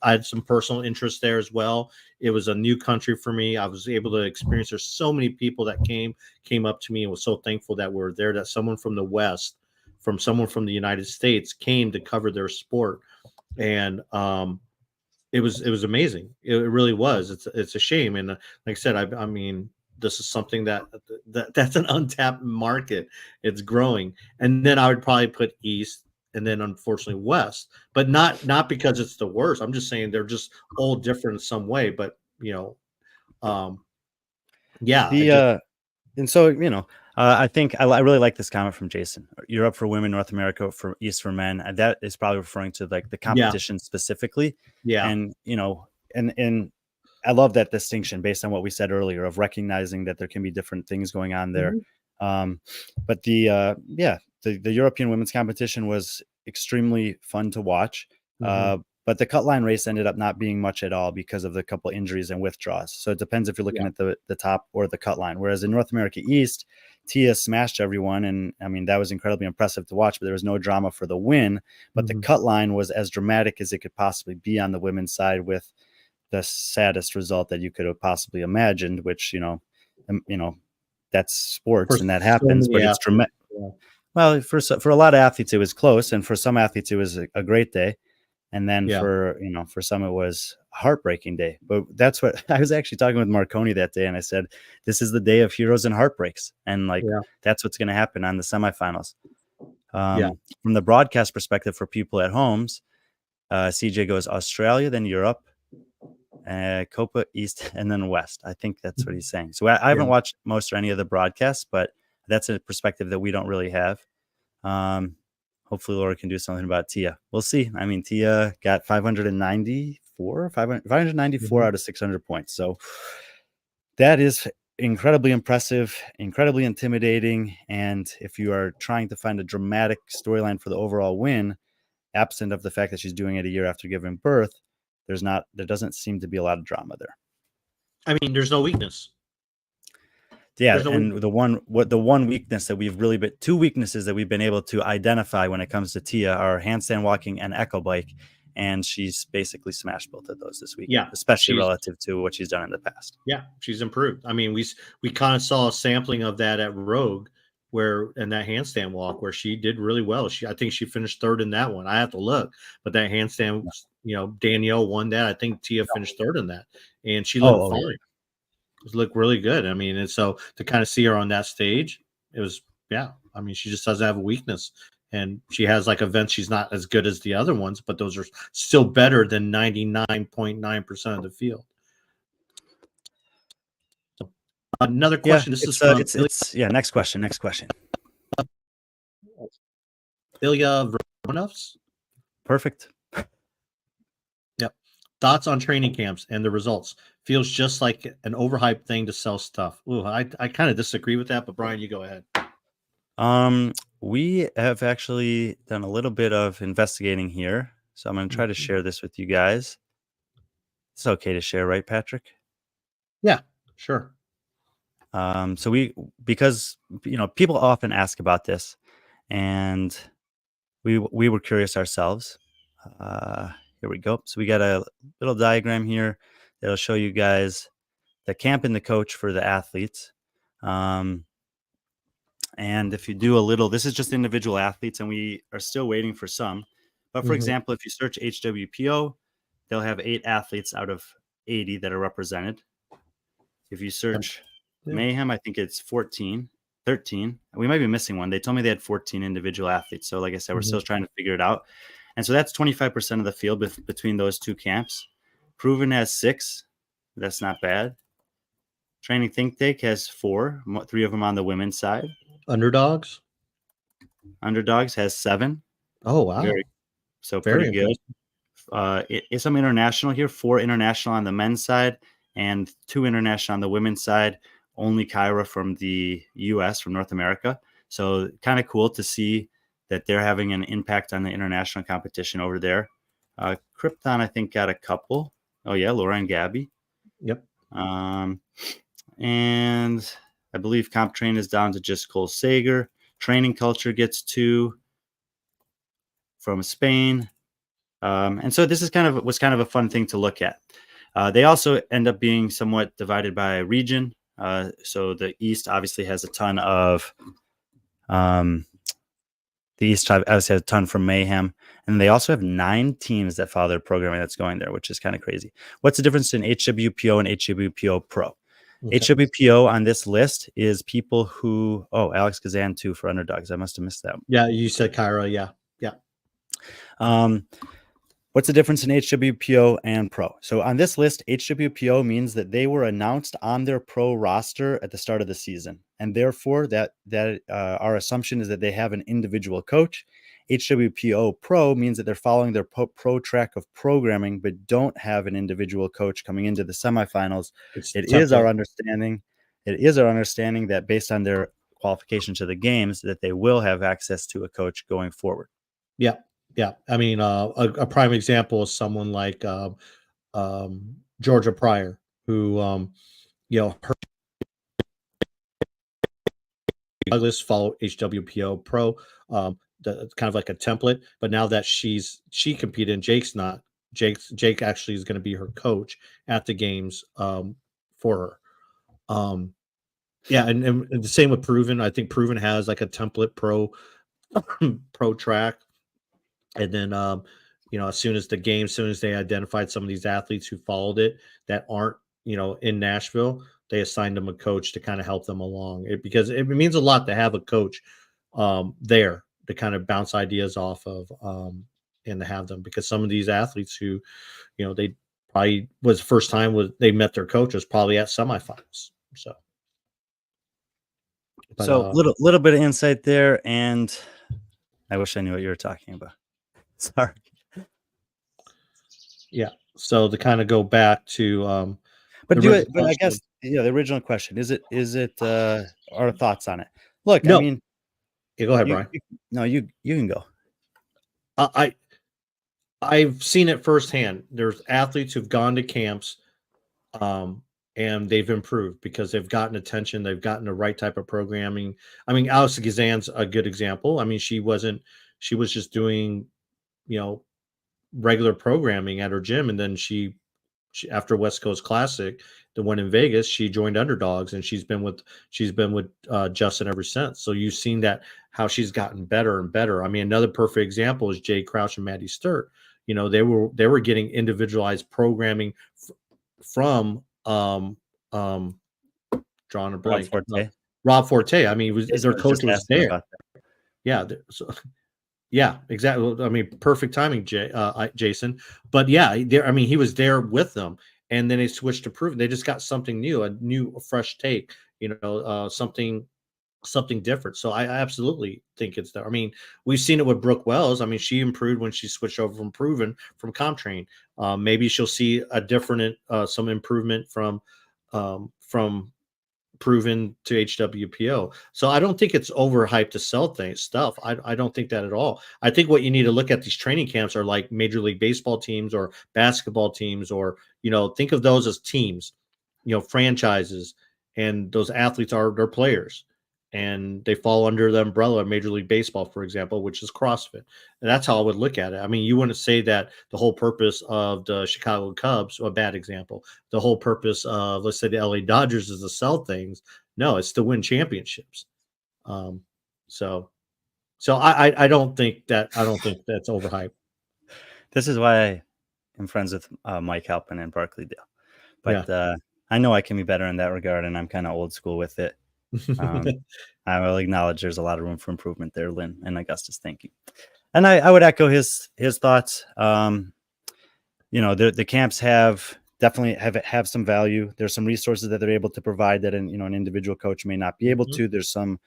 had some personal interest there as well. It was a new country for me. I was able to experience, there's so many people that came up to me and was so thankful that we're there, that someone from the West, someone from the United States came to cover their sport. And it was amazing. It really was. It's a shame, and like I said, I mean, this is something that's an untapped market. It's growing, and then I would probably put East, and then unfortunately West, but not because it's the worst. I'm just saying they're just all different in some way. But um, yeah, I just And so, I think I really like this comment from Jason. Europe for women, North America for East for men. And that is probably referring to like the yeah, competition specifically. yeah, And, and I love that distinction based on what we said earlier of recognizing that there can be different things going on there. mhm, But the European women's competition was extremely fun to watch. mhm, But the cut line race ended up not being much at all because of the couple injuries and withdrawals. So it depends if you're looking yeah, at the top or the cut line. Whereas in North America East, Tia smashed everyone. And I mean, that was incredibly impressive to watch, but there was no drama for the win. But the mhm. cut line was as dramatic as it could possibly be on the women's side with the saddest result that you could have possibly imagined, which, that's For sports and that so happens, many but it's athletes. dramatic. Yeah, Well, for a lot of athletes, it was close. And for some athletes, it was a great day. And then yeah, for some, it was a heartbreaking day. But that's what I was actually talking with Marconi that day. And I said, this is the day of heroes and heartbreaks. And like, yeah, that's what's going to happen on the semifinals. yeah. From the broadcast perspective for people at homes, CJ goes Australia, then Europe, Copa East, and then West. I think that's what he's saying. So I Yeah. haven't watched most or any of the broadcasts, but that's a perspective that we don't really have. Hopefully Laura can do something about Tia. We'll see. I mean, Tia got 594 Mhm. out of 600 points. So that is incredibly impressive, incredibly intimidating. And if you are trying to find a dramatic storyline for the overall win, absent of the fact that she's doing it a year after giving birth, there doesn't seem to be a lot of drama there. I mean, there's no weakness. Yeah, There's no and weakness. the one weakness that we've really been two weaknesses that we've been able to identify when it comes to Tia are handstand walking and echo bike, and she's basically smashed both of those this weekend, Yeah, especially relative to what she's done in the past. she's improved. I mean, we kind of saw a sampling of that at Rogue, where in that handstand walk where she did really well. I think she finished third in that one. I have to look, but that handstand, Danielle won that. I think Tia finished third in that, and she looked Yeah. fine. It looked really good. I mean, and so to kind of see her on that stage, it was I mean, she just doesn't have a weakness. And she has like events she's not as good as the other ones, but those are still better than 99.9% of the field. So, another Yeah, question. This is from it's yeah. Next question. Ilya Vronovs. Perfect. Yep. Thoughts on training camps and the results. Feels just like an overhyped thing to sell stuff. Ooh, I kind of disagree with that, but Brian, you go ahead. We have actually done a little bit of investigating here, so I'm going to try to share this with you guys. It's okay to share, right, Patrick? Yeah, sure. So because people often ask about this, and we were curious ourselves. Here we go. So we got a little diagram here that'll show you guys the camp and the coach for the athletes. And if you do this is just individual athletes, and we are still waiting for some. But for example, if you search HWPO, they'll have 8 athletes out of 80 that are represented. If you search Mayhem, I think it's 13. We might be missing one. They told me they had 14 individual athletes. So like I said, we're still trying to figure it out. And so that's 25% of the field between those two camps. Proven has 6. That's not bad. Training Think Tank has 4, 3 of them on the women's side. Underdogs has 7. Oh, wow. Pretty good. Impressive. It's some international here, 4 international on the men's side and 2 international on the women's side. Only Kyra from the US, from North America. So kind of cool to see that they're having an impact on the international competition over there. Krypton, I think, got a couple. Oh yeah, Laura and Gabby. Yep. And I believe Comp Train is down to just Cole Sager. Training Culture gets 2 from Spain. And so this was kind of a fun thing to look at. They also end up being somewhat divided by region. So the East obviously has a ton of The East obviously has a ton from Mayhem, and they also have 9 teams that follow their programming that's going there, which is kind of crazy. What's the difference in HWPO and HWPO Pro? Okay. HWPO on this list is people who, Alex Kazan too for underdogs. I must have missed that. Yeah, you said Kyra. Yeah. What's the difference in HWPO and Pro? So on this list, HWPO means that they were announced on their Pro roster at the start of the season, and therefore that our assumption is that they have an individual coach. HWPO Pro means that they're following their pro track of programming, but don't have an individual coach coming into the semifinals. It is our understanding that based on their qualification to the games, that they will have access to a coach going forward. Yeah. Yeah. I mean, a prime example is someone like Georgia Pryor, who, her Douglas follow HWPO Pro, kind of like a template. But now that she competed and Jake's not, Jake actually is going to be her coach at the games for her. Yeah, and the same with Proven. I think Proven has like a template pro track. And then, as soon as they identified some of these athletes who followed it that aren't, in Nashville, they assigned them a coach to kind of help them along. Because it means a lot to have a coach there to kind of bounce ideas off of and to have them. Because some of these athletes who, they probably was the first time they met their coach was probably at semifinals. So, little bit of insight there, and I wish I knew what you were talking about. Sorry. Yeah. So to kind of go back to, but I guess the original question is it our thoughts on it? Look, no. I mean, go ahead, Brian. You can go. I've seen it firsthand. There's athletes who've gone to camps, and they've improved because they've gotten attention. They've gotten the right type of programming. I mean, Alex Gazan's a good example. I mean, she was just doing, regular programming at her gym. And then she after West Coast Classic, the one in Vegas, she joined Underdogs, and she's been with Justin ever since. So you've seen how she's gotten better and better. I mean, another perfect example is Jay Crouch and Maddie Sturt. They were getting individualized programming from drawing a blank. Rob Forte. I mean, their coach was there. Yeah. So, yeah, exactly. I mean, perfect timing, Jason. But yeah, I mean, he was there with them, and then they switched to Proven. They just got something new, a fresh take, something different. So I absolutely think it's there. I mean, we've seen it with Brooke Wells. I mean, she improved when she switched over from Proven from ComTrain. Maybe she'll see a different, some improvement from Proven to HWPO. So I don't think it's overhyped to sell stuff. I don't think that at all. I think what you need to look at, these training camps are like Major League Baseball teams or basketball teams, or, think of those as teams, franchises, and those athletes are their players, and they fall under the umbrella of Major League Baseball, for example, which is CrossFit. And that's how I would look at it. I mean, you wouldn't say that the whole purpose of the Chicago Cubs, a bad example, the whole purpose of, let's say, the LA Dodgers is to sell things. No, it's to win championships. So I don't think that's overhyped. This is why I am friends with Mike Halpin and Barkley Dale. But I know I can be better in that regard, and I'm kind of old school with it. I will acknowledge there's a lot of room for improvement there, Lynn and Augustus. Thank you. And I would echo his thoughts. The camps definitely have some value. There's some resources that they're able to provide that an individual coach may not be able to. There's some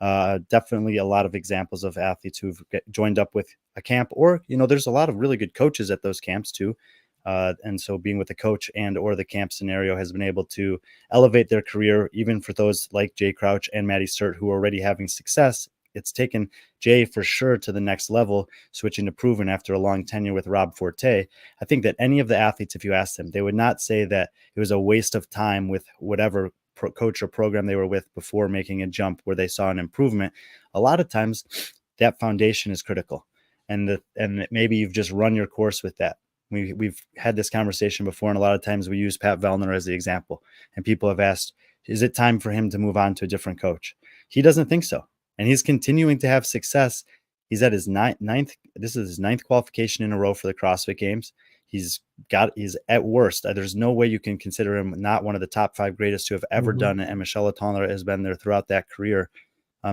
definitely a lot of examples of athletes who've joined up with a camp, or there's a lot of really good coaches at those camps too. And so being with the coach and or the camp scenario has been able to elevate their career, even for those like Jay Crouch and Maddie Sturt who are already having success. It's taken Jay for sure to the next level, switching to Proven after a long tenure with Rob Forte. I think that any of the athletes, if you ask them, they would not say that it was a waste of time with whatever coach or program they were with before making a jump where they saw an improvement. A lot of times that foundation is critical, and maybe you've just run your course with that. We've had this conversation before, and a lot of times we use Pat Vellner as the example, and people have asked, is it time for him to move on to a different coach? He doesn't think so. And he's continuing to have success He's at his ninth. This is his ninth qualification in a row for the CrossFit Games. He's at worst. There's no way you can consider him not one of the top 5 greatest to have ever done it. And Michelle Latondra has been there throughout that career.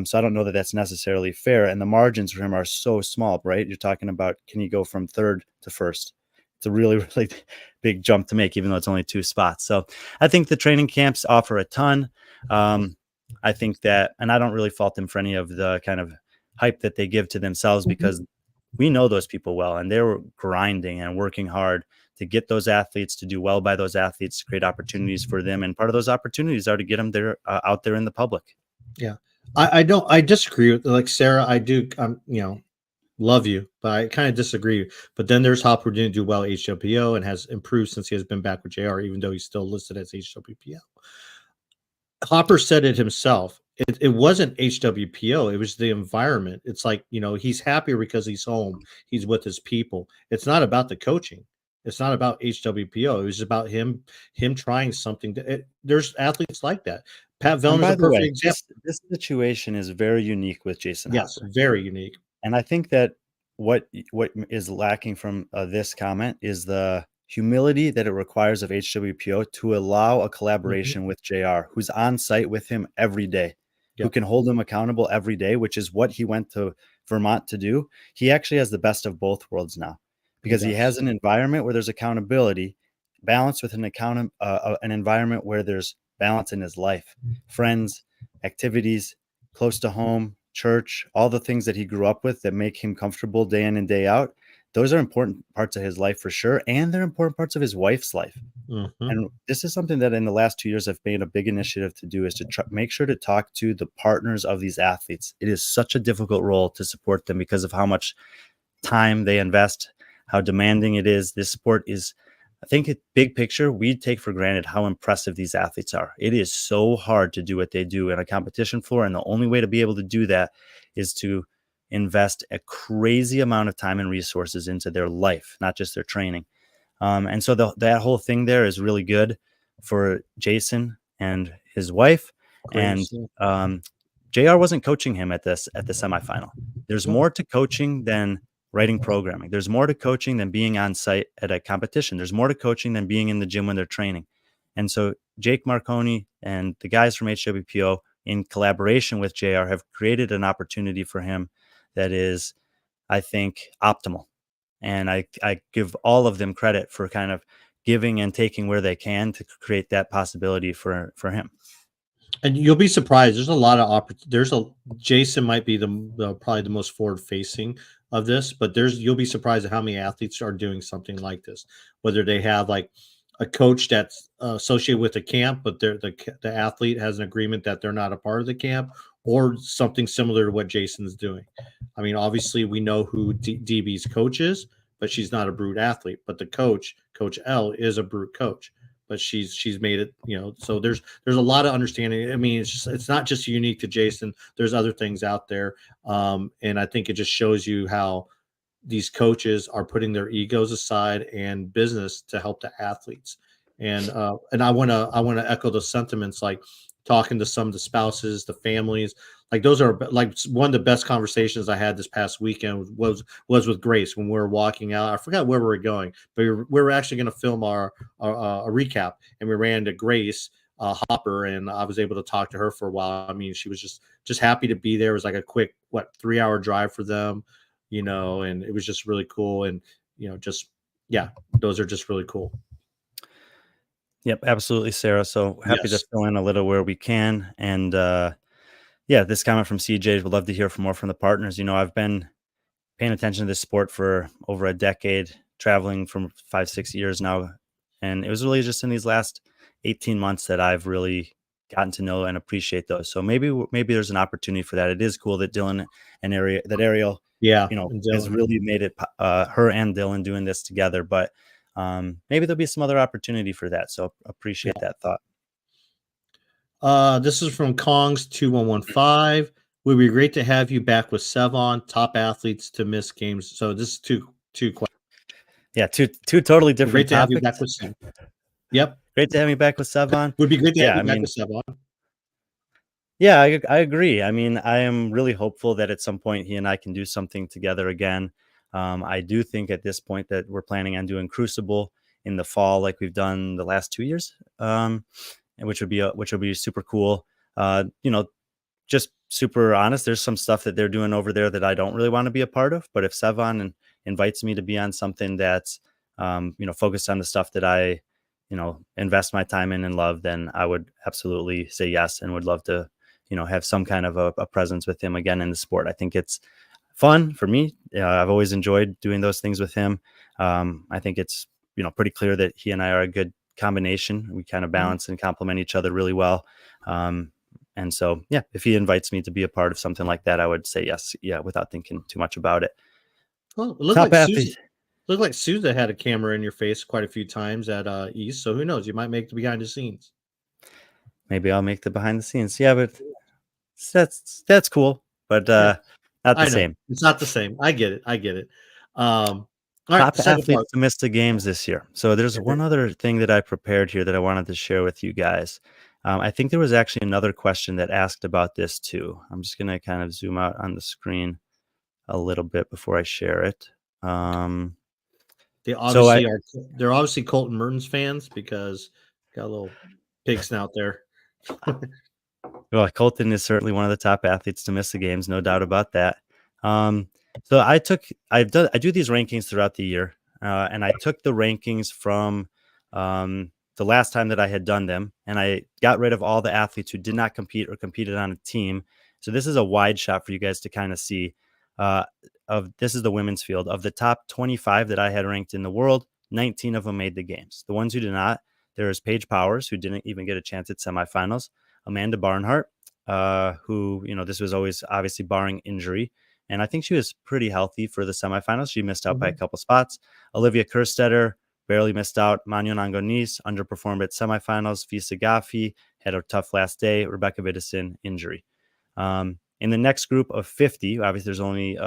So I don't know that that's necessarily fair. And the margins for him are so small, right? You're talking about, can he go from 3rd to 1st? It's a really, really big jump to make, even though it's only 2 spots. So I think the training camps offer a ton. I think that, and I don't really fault them for any of the kind of hype that they give to themselves, because we know those people well, and they were grinding and working hard to get those athletes, to do well by those athletes, to create opportunities for them. And part of those opportunities are to get them there out there in the public. Yeah. I disagree with, like, Sarah. I do, love you, but I kind of disagree. But then there's Hopper, who didn't do well at HWPO and has improved since he has been back with JR, even though he's still listed as HWPO. Hopper said it himself. It wasn't HWPO. It was the environment. It's like, he's happier because he's home. He's with his people. It's not about the coaching. It's not about HWPO. It was about him trying something. There's athletes like that. Pat Vellner is a perfect example. This situation is very unique with Jason Yes, Hopper. very unique. And I think that what is lacking from this comment is the humility that it requires of HWPO to allow a collaboration with JR, who's on site with him every day, who can hold him accountable every day, which is what he went to Vermont to do. He actually has the best of both worlds now, because he has an environment where there's accountability balanced with an environment where there's balance in his life, friends, activities, close to home, church, all the things that he grew up with that make him comfortable day in and day out. Those are important parts of his life for sure. And they're important parts of his wife's life. And this is something that in the last 2 years I've made a big initiative to do, is to make sure to talk to the partners of these athletes. It is such a difficult role to support them because of how much time they invest, how demanding it is. This sport is, I think, big picture, we take for granted how impressive these athletes are. It is so hard to do what they do in a competition floor. And the only way to be able to do that is to invest a crazy amount of time and resources into their life, not just their training. And so that whole thing there is really good for Jason and his wife. And JR wasn't coaching him at the semifinal. There's more to coaching than writing programming. There's more to coaching than being on site at a competition. There's more to coaching than being in the gym when they're training. And so Jake Marconi and the guys from HWPO, in collaboration with JR, have created an opportunity for him that is, I think, optimal. And I give all of them credit for kind of giving and taking where they can to create that possibility for him. And you'll be surprised. There's a lot of Jason might be probably the most forward facing of this, but you'll be surprised at how many athletes are doing something like this. Whether they have like a coach that's associated with the camp, but the athlete has an agreement that they're not a part of the camp, or something similar to what Jason's doing. I mean, obviously we know who DB's coach is, but she's not a brute athlete. But the coach, Coach L, is a brute coach. But she's made it, so there's a lot of understanding. I mean, it's not just unique to Jason. There's other things out there. And I think it just shows you how these coaches are putting their egos aside and business to help the athletes. And I want to echo the sentiments, like talking to some of the spouses, the families. Like, those are like one of the best conversations I had this past weekend was with Grace when we were walking out. I forgot where we were going, but we were actually going to film a recap, and we ran into Grace Hopper, and I was able to talk to her for a while. I mean, she was just happy to be there. It was like a quick 3-hour drive for them, and it was just really cool. And those are just really cool. Yep, absolutely, Sarah. So happy to fill in a little where we can. And this comment from CJ, would love to hear more from the partners. I've been paying attention to this sport for over a decade, traveling from 5-6 years now. And it was really just in these last 18 months that I've really gotten to know and appreciate those. So maybe there's an opportunity for that. It is cool that Dylan and Ariel, has really made it, her and Dylan doing this together. But maybe there'll be some other opportunity for that. So appreciate that thought. This is from Kongs 2115. Would be great to have you back with Sevon, top athletes to miss games. So this is two questions. Yeah, two totally different great to topics. Have you back with Sevon. Yep. Great to have me back with Sevon. Would be great to have you back with Sevon. Yeah, I agree. I mean, I am really hopeful that at some point he and I can do something together again. I do think at this point that we're planning on doing Crucible in the fall, like we've done the last 2 years, and which would be super cool. You know, just super honest. There's some stuff that they're doing over there that I don't really want to be a part of. But if Sevan invites me to be on something that's focused on the stuff that I invest my time in and love, then I would absolutely say yes and would love to have some kind of a presence with him again in the sport. I think it's fun for me. I've always enjoyed doing those things with him. I think it's pretty clear that he and I are a good combination. We kind of balance and complement each other really well. And so, yeah, if he invites me to be a part of something like that, I would say yes, without thinking too much about it. Well, it looked Top like athlete. Sousa had a camera in your face quite a few times at East. So who knows? You might make the behind the scenes. Maybe I'll make the behind the scenes. Yeah, but that's cool, but not the I know same. it's not the same. I get it. All right, Top the second part. athletes to miss the games this year. So there's one other thing that I prepared here that I wanted to share with you guys. I think there was actually another question that asked about this too. I'm just going to kind of zoom out on the screen a little bit before I share it. They're obviously Colton Mertens fans because got a little pig snout there. Well, Colton is certainly one of the top athletes to miss the games, no doubt about that. So I do these rankings throughout the year, and I took the rankings from the last time that I had done them, and I got rid of all the athletes who did not compete or competed on a team. So this is a wide shot for you guys to kind of see. This is the women's field. Of the top 25 that I had ranked in the world, 19 of them made the games. The ones who did not, there is Paige Powers, who didn't even get a chance at semifinals. Amanda Barnhart, who, this was always obviously barring injury. And I think she was pretty healthy for the semifinals. She missed out by a couple spots. Olivia Kerstetter barely missed out. Manu Nangonis underperformed at semifinals. Visa Gaffi had a tough last day. Rebecca Vidison, injury. In the next group of 50, obviously there's only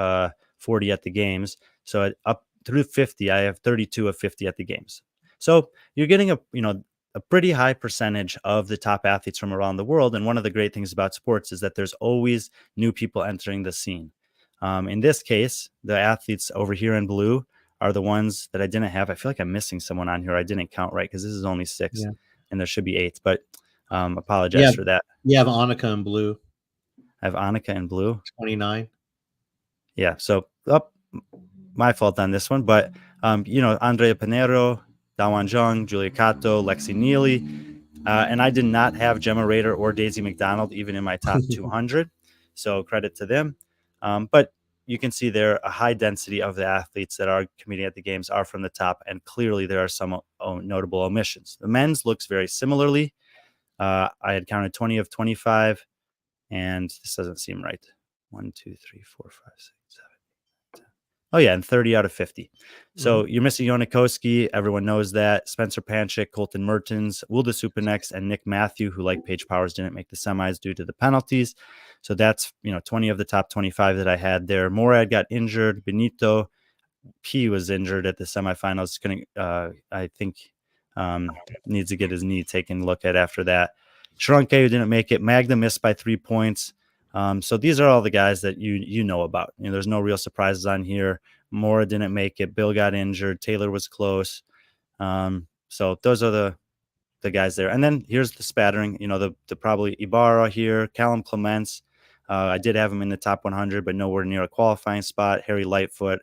40 at the games. So up through 50, I have 32 of 50 at the games. So you're getting a pretty high percentage of the top athletes from around the world. And one of the great things about sports is that there's always new people entering the scene. In this case, the athletes over here in blue are the ones that I didn't have. I feel like I'm missing someone on here. I didn't count right because this is only 6 and there should be 8, but apologize for that. You have Annika in blue. I have Annika in blue. 29. Yeah. So my fault on this one, but Andrea Pinero, Dawan Zhang, Julia Cato, Lexi Neely, and I did not have Gemma Rader or Daisy McDonald even in my top 200. So credit to them. But you can see there a high density of the athletes that are competing at the games are from the top, and clearly there are some notable omissions. The men's looks very similarly. I had counted 20 of 25, and this doesn't seem right. 1, 2, 3, 4, 5, 6, 7, 8, 10. Oh yeah, and 30 out of 50. So you're missing Yonakoski. Everyone knows that. Spencer Panchik, Colton Mertens, Wilda Supanex, and Nick Matthew, who like Paige Powers didn't make the semis due to the penalties. So that's 20 of the top 25 that I had there. Morad got injured. Benito P was injured at the semifinals. I think needs to get his knee taken a look at after that. Sharonke, who didn't make it. Magda missed by 3 points. So these are all the guys that you know about. There's no real surprises on here. Mora didn't make it. Bill got injured. Taylor was close. So those are the guys there. And then here's the spattering. The probably Ibarra here. Callum Clements. I did have him in the top 100, but nowhere near a qualifying spot. Harry Lightfoot,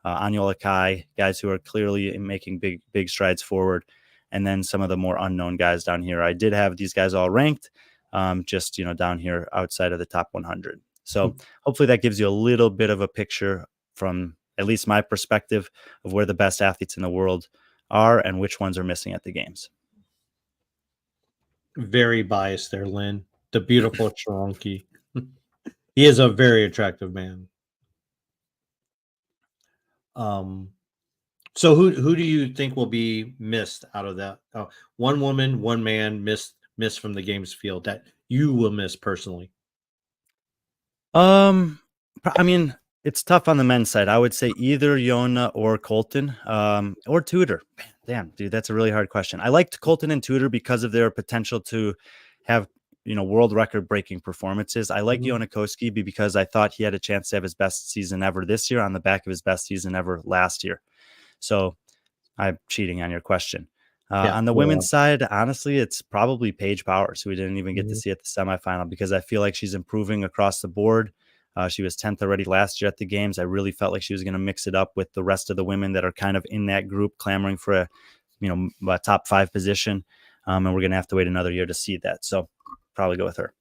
Anyola Kai, guys who are clearly making big strides forward. And then some of the more unknown guys down here. I did have these guys all ranked, just down here outside of the top 100. So hopefully that gives you a little bit of a picture from at least my perspective of where the best athletes in the world are and which ones are missing at the games. Very biased there, Lynn. The beautiful Sharonke. He is a very attractive man. So who do you think will be missed out of that? One woman, one man missed from the games field that you will miss personally. I mean, it's tough on the men's side. I would say either Yona or Colton, or Tudor. Damn, dude, that's a really hard question. I liked Colton and Tudor because of their potential to have world record breaking performances. I like Mhm. Ioannikowski because I thought he had a chance to have his best season ever this year on the back of his best season ever last year. So I'm cheating on your question. Yeah. On the Well, women's side, honestly, it's probably Paige Powers, who we didn't even get to mhm. see at the semifinal, because I feel like she's improving across the board. She was 10th already last year at the games. I really felt like she was going to mix it up with the rest of the women that are kind of in that group clamoring for a top 5 position. And we're going to have to wait another year to see that. So probably go with her.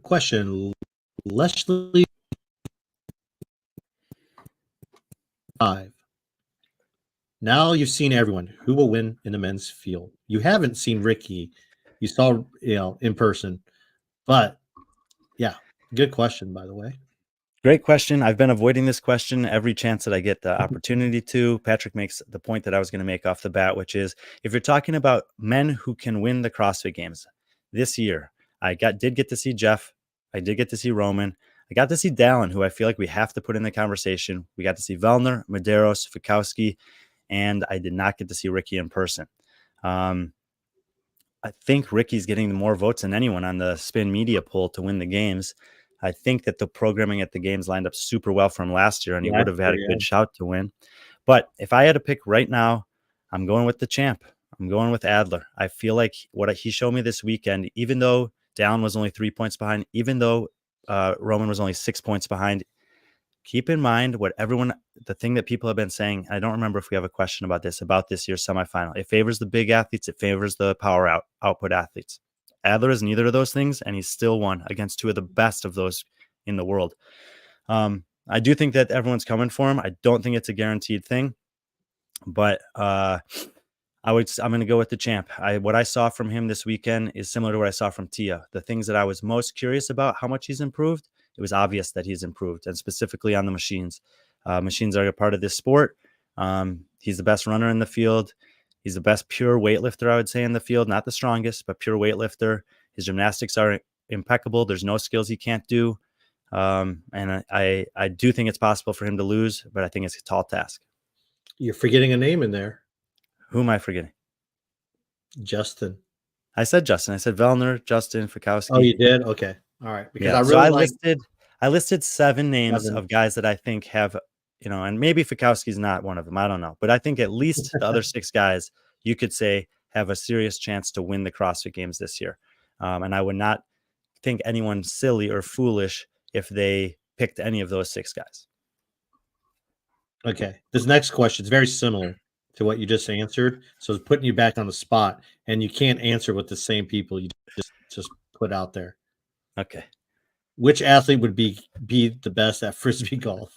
Question. Leslie 5. Now you've seen everyone. Who will win in the men's field? You haven't seen Ricky. You saw, in person. But yeah, good question, by the way. Great question. I've been avoiding this question every chance that I get the opportunity to. Patrick makes the point that I was going to make off the bat, which is if you're talking about men who can win the CrossFit Games this year, I did get to see Jeff. I did get to see Roman. I got to see Dallin, who I feel like we have to put in the conversation. We got to see Vellner, Medeiros, Fikowski, and I did not get to see Ricky in person. I think Ricky's getting more votes than anyone on the Spin Media poll to win the games. I think that the programming at the games lined up super well from last year, and he would have had a good shout to win. But if I had to pick right now, I'm going with the champ. I'm going with Adler. I feel like what he showed me this weekend, even though Dallin was only 3 points behind, even though Roman was only 6 points behind, keep in mind the thing that people have been saying. I don't remember if we have a question about this year's semifinal. It favors the big athletes. It favors the power output athletes. Adler is neither of those things, and he's still won against two of the best of those in the world. I do think that everyone's coming for him. I don't think it's a guaranteed thing, but I'm going to go with the champ. What I saw from him this weekend is similar to what I saw from Tia. The things that I was most curious about, how much he's improved, it was obvious that he's improved, and specifically on the machines. Machines are a part of this sport. He's the best runner in the field. He's the best pure weightlifter, I would say, in the field. Not the strongest, but pure weightlifter. His gymnastics are impeccable. There's no skills he can't do. And I do think it's possible for him to lose, but I think it's a tall task. You're forgetting a name in there. Who am I forgetting? Justin. I said Justin. I said Vellner, Justin, Fikowski. Oh, you did? Okay. All right. Because I really I listed 7 names 7. of guys that I think have, and maybe Fikowski's not one of them. I don't know. But I think at least the other 6 guys you could say have a serious chance to win the CrossFit Games this year. And I would not think anyone silly or foolish if they picked any of those 6 guys. Okay. This next question is very similar to what you just answered. So it's putting you back on the spot, and you can't answer with the same people you just put out there. Okay. Which athlete would be the best at Frisbee golf?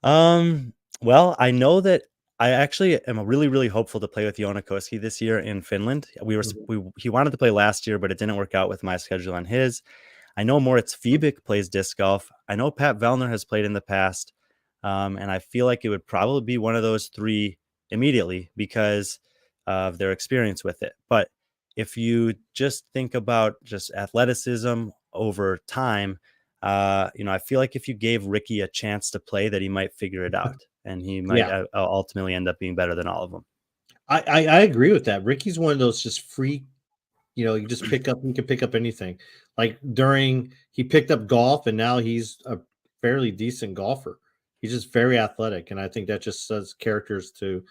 Well, I know that I actually am really, really hopeful to play with Ioannikowski this year in Finland. He wanted to play last year, but it didn't work out with my schedule on his. I know Moritz Fiebig plays disc golf. I know Pat Vellner has played in the past. And I feel like it would probably be one of those 3 immediately because of their experience with it. But if you just think about just athleticism over time, I feel like if you gave Ricky a chance to play, that he might figure it out, and he might ultimately end up being better than all of them. I agree with that. Ricky's one of those just free, you just you can pick up anything. Like he picked up golf, and now he's a fairly decent golfer. He's just very athletic, and I think that just says characters to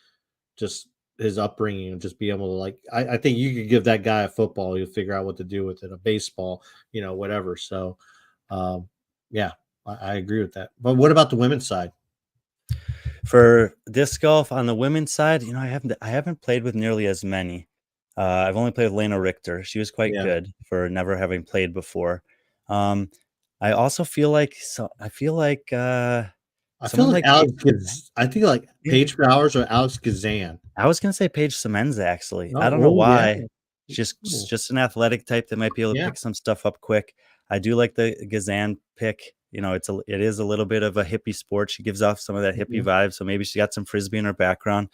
just his upbringing and just be able to I think you could give that guy a football, he'll figure out what to do with it, a baseball, whatever. So, yeah, I agree with that. But what about the women's side? For disc golf on the women's side, I haven't played with nearly as many. I've only played with Lena Richter. She was quite good for never having played before. I also feel like Alex I think like Paige Bowers or Alex Gazan. I was gonna say Paige Semenza, actually. Oh, I don't know why. Yeah. Just an athletic type that might be able to pick some stuff up quick. I do like the Gazan pick. It is a little bit of a hippie sport. She gives off some of that hippie vibe, so maybe she got some Frisbee in her background.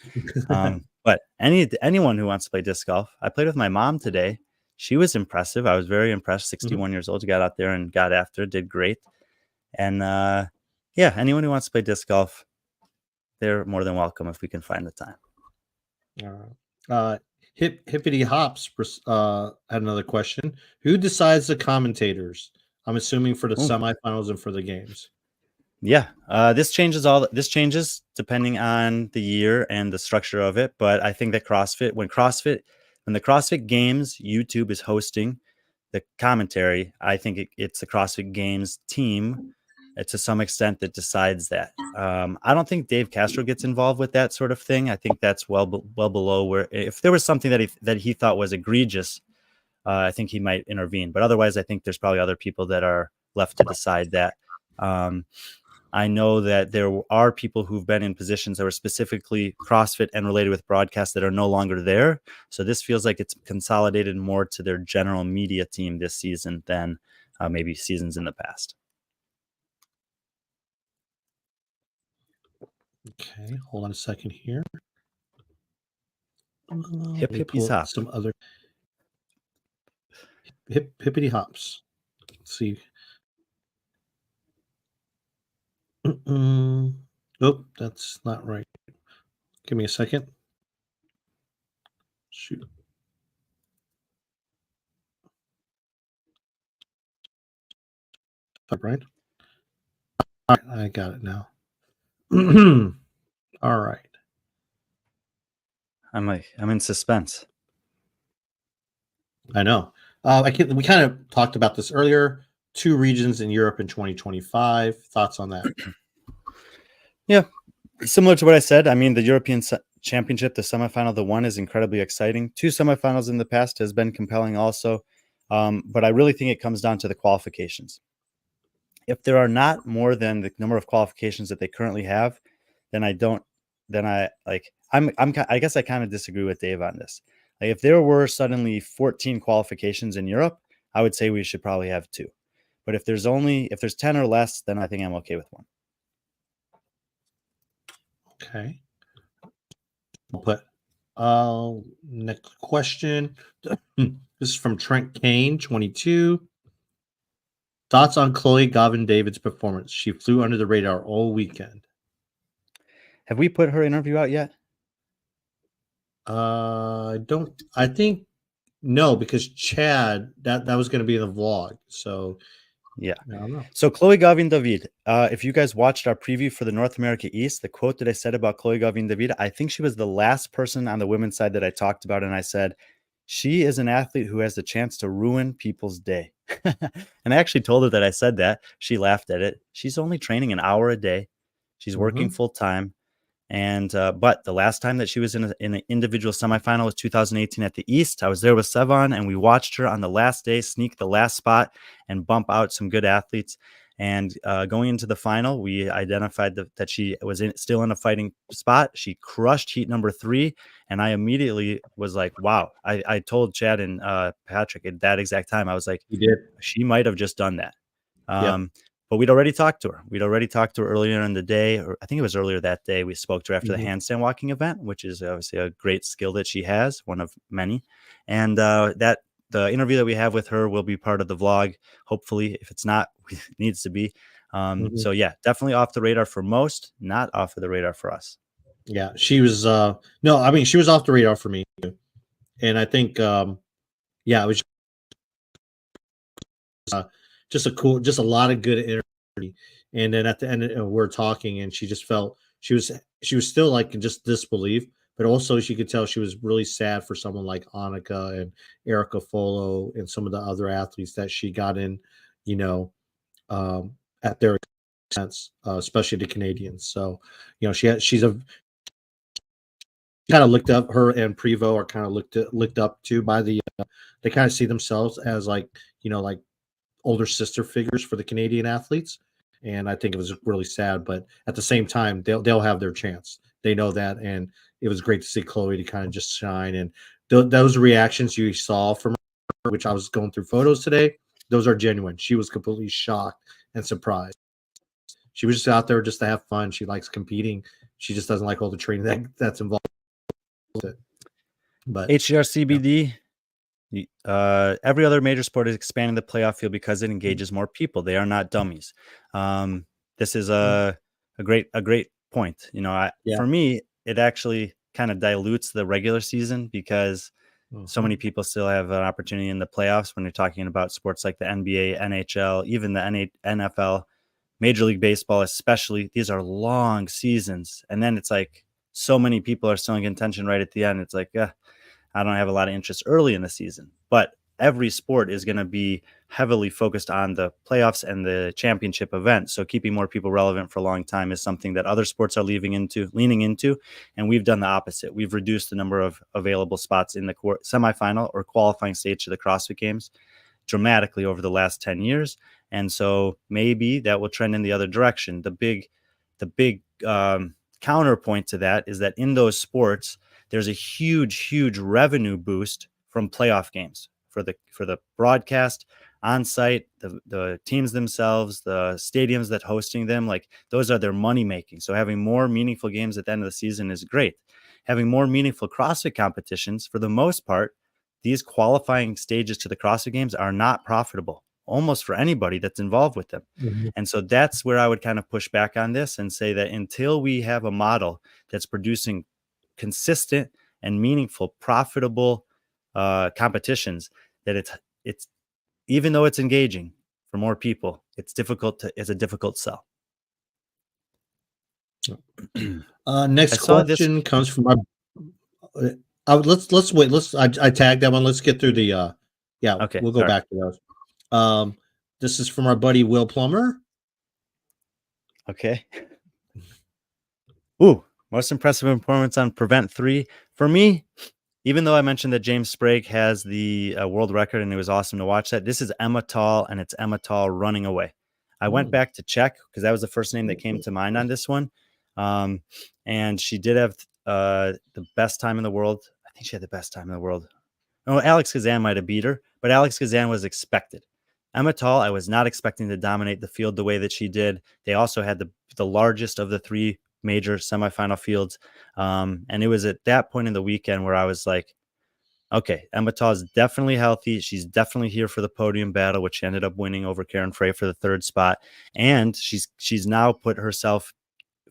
But anyone who wants to play disc golf, I played with my mom today. She was impressive. I was very impressed. 61 years old. She got out there and got after it, did great. And anyone who wants to play disc golf, they're more than welcome if we can find the time. All right. Hippity Hops had another question. Who decides the commentators? I'm assuming for the semifinals and for the games. Yeah, this changes depending on the year and the structure of it. But I think that when the CrossFit Games YouTube is hosting the commentary, I think it's the CrossFit Games team to some extent that decides that. I don't think Dave Castro gets involved with that sort of thing. I think that's well below where if there was something that he thought was egregious, I think he might intervene. But otherwise, I think there's probably other people that are left to decide that. I know that there are people who've been in positions that were specifically CrossFit and related with broadcast that are no longer there. So this feels like it's consolidated more to their general media team this season than maybe seasons in the past. Okay, hold on a second here. Hip hippies hop. Some other hippity hops. Let's see. Oh, that's not right. Give me a second. Shoot. Right. I got it now. All right. I'm in suspense. I know. We kind of talked about this earlier. 2 regions in Europe in 2025. Thoughts on that? Yeah, similar to what I said. I mean, the European Championship, the semifinal, the one is incredibly exciting. 2 semifinals in the past has been compelling also. But I really think it comes down to the qualifications. If there are not more than the number of qualifications that they currently have, then I guess I kind of disagree with Dave on this. Like if there were suddenly 14 qualifications in Europe, I would say we should probably have 2. But if there's 10 or less, then I think I'm okay with 1. Okay. But next question. This is from Trent Kane, 22. Thoughts on Khloe Gavin David's performance? She flew under the radar all weekend. Have we put her interview out yet? I think no, because Chad, that was going to be in the vlog. So yeah, I don't know. So Khloe Gavin David, if you guys watched our preview for the North America East, the quote that I said about Khloe Gavin David, I think she was the last person on the women's side that I talked about, and I said she is an athlete who has the chance to ruin people's day. And I actually told her that I said that. She laughed at it. She's only training an hour a day. She's working full time. And but the last time that she was in an individual semifinal was 2018 at the East. I was there with Sevon, and we watched her on the last day sneak the last spot and bump out some good athletes. And going into the final, we identified that she was still in a fighting spot. She crushed heat number 3, and I immediately was like, "Wow!" I told Chad and Patrick at that exact time, I was like, "You did. She might have just done that." But we'd already talked to her. Earlier in the day, or I think it was earlier that day. We spoke to her after the handstand walking event, which is obviously a great skill that she has, one of many. And the interview that we have with her will be part of the vlog. Hopefully, if it's not, it needs to be. So yeah, definitely off the radar for most, not off of the radar for us. Yeah, she was. She was off the radar for me, and I think, it was just a lot of good energy. And then at the end, we're talking, and she just felt she was still like in just disbelief, but also she could tell she was really sad for someone like Annika and Erica Folo and some of the other athletes that she got in, at their expense, especially the Canadians. So, she's kind of looked up, her and Prevo are kind of looked up to by the, they kind of see themselves as like older sister figures for the Canadian athletes. And I think it was really sad, but at the same time, they'll have their chance. They know that, and it was great to see Khloe to kind of just shine. And those reactions you saw from her, which I was going through photos today, those are genuine. She was completely shocked and surprised. She was just out there just to have fun. She likes competing. She just doesn't like all the training that's involved with it. But HGRCBD. Every other major sport is expanding the playoff field because it engages more people. They are not dummies. This is a great point. For me, it actually kind of dilutes the regular season because So many people still have an opportunity in the playoffs when you're talking about sports like the NBA, NHL, even the NFL, Major League Baseball, especially. These are long seasons. And then it's like so many people are still in contention right at the end. It's like, I don't have a lot of interest early in the season. But every sport is going to be heavily focused on the playoffs and the championship event. So keeping more people relevant for a long time is something that other sports are leaning into. And we've done the opposite. We've reduced the number of available spots in the semifinal or qualifying stage to the CrossFit Games dramatically over the last 10 years. And so maybe that will trend in the other direction. The big counterpoint to that is that in those sports, there's a huge revenue boost from playoff games for the broadcast on site, the teams themselves, the stadiums that hosting them, like those are their money making. So having more meaningful games at the end of the season is great. Having more meaningful CrossFit competitions, for the most part, these qualifying stages to the CrossFit Games are not profitable almost for anybody that's involved with them. And so that's where I would kind of push back on this and say that until we have a model that's producing consistent and meaningful, profitable competitions, that it's even though it's engaging for more people, it's a difficult sell. Next question comes from let's wait. I tagged that one. Let's get through the okay, we'll go back to those. This is from our buddy Will Plummer. Okay. Ooh, most impressive performance on Prevent 3. For me, even though I mentioned that James Sprague has the world record and it was awesome to watch that, this is Emma Tall, and it's Emma Tall running away. I went back to check because that was the first name that came to mind on this one. And she did have the best time in the world. I think she had the best time in the world. No, Alex Kazan might have beat her, but Alex Kazan was expected. Emma Tall, I was not expecting to dominate the field the way that she did. They also had the largest of the 3 major semifinal fields. And it was at that point in the weekend where I was like, okay, Emma Tall is definitely healthy. She's definitely here for the podium battle, which she ended up winning over Karen Frey for the 3rd spot. And she's now put herself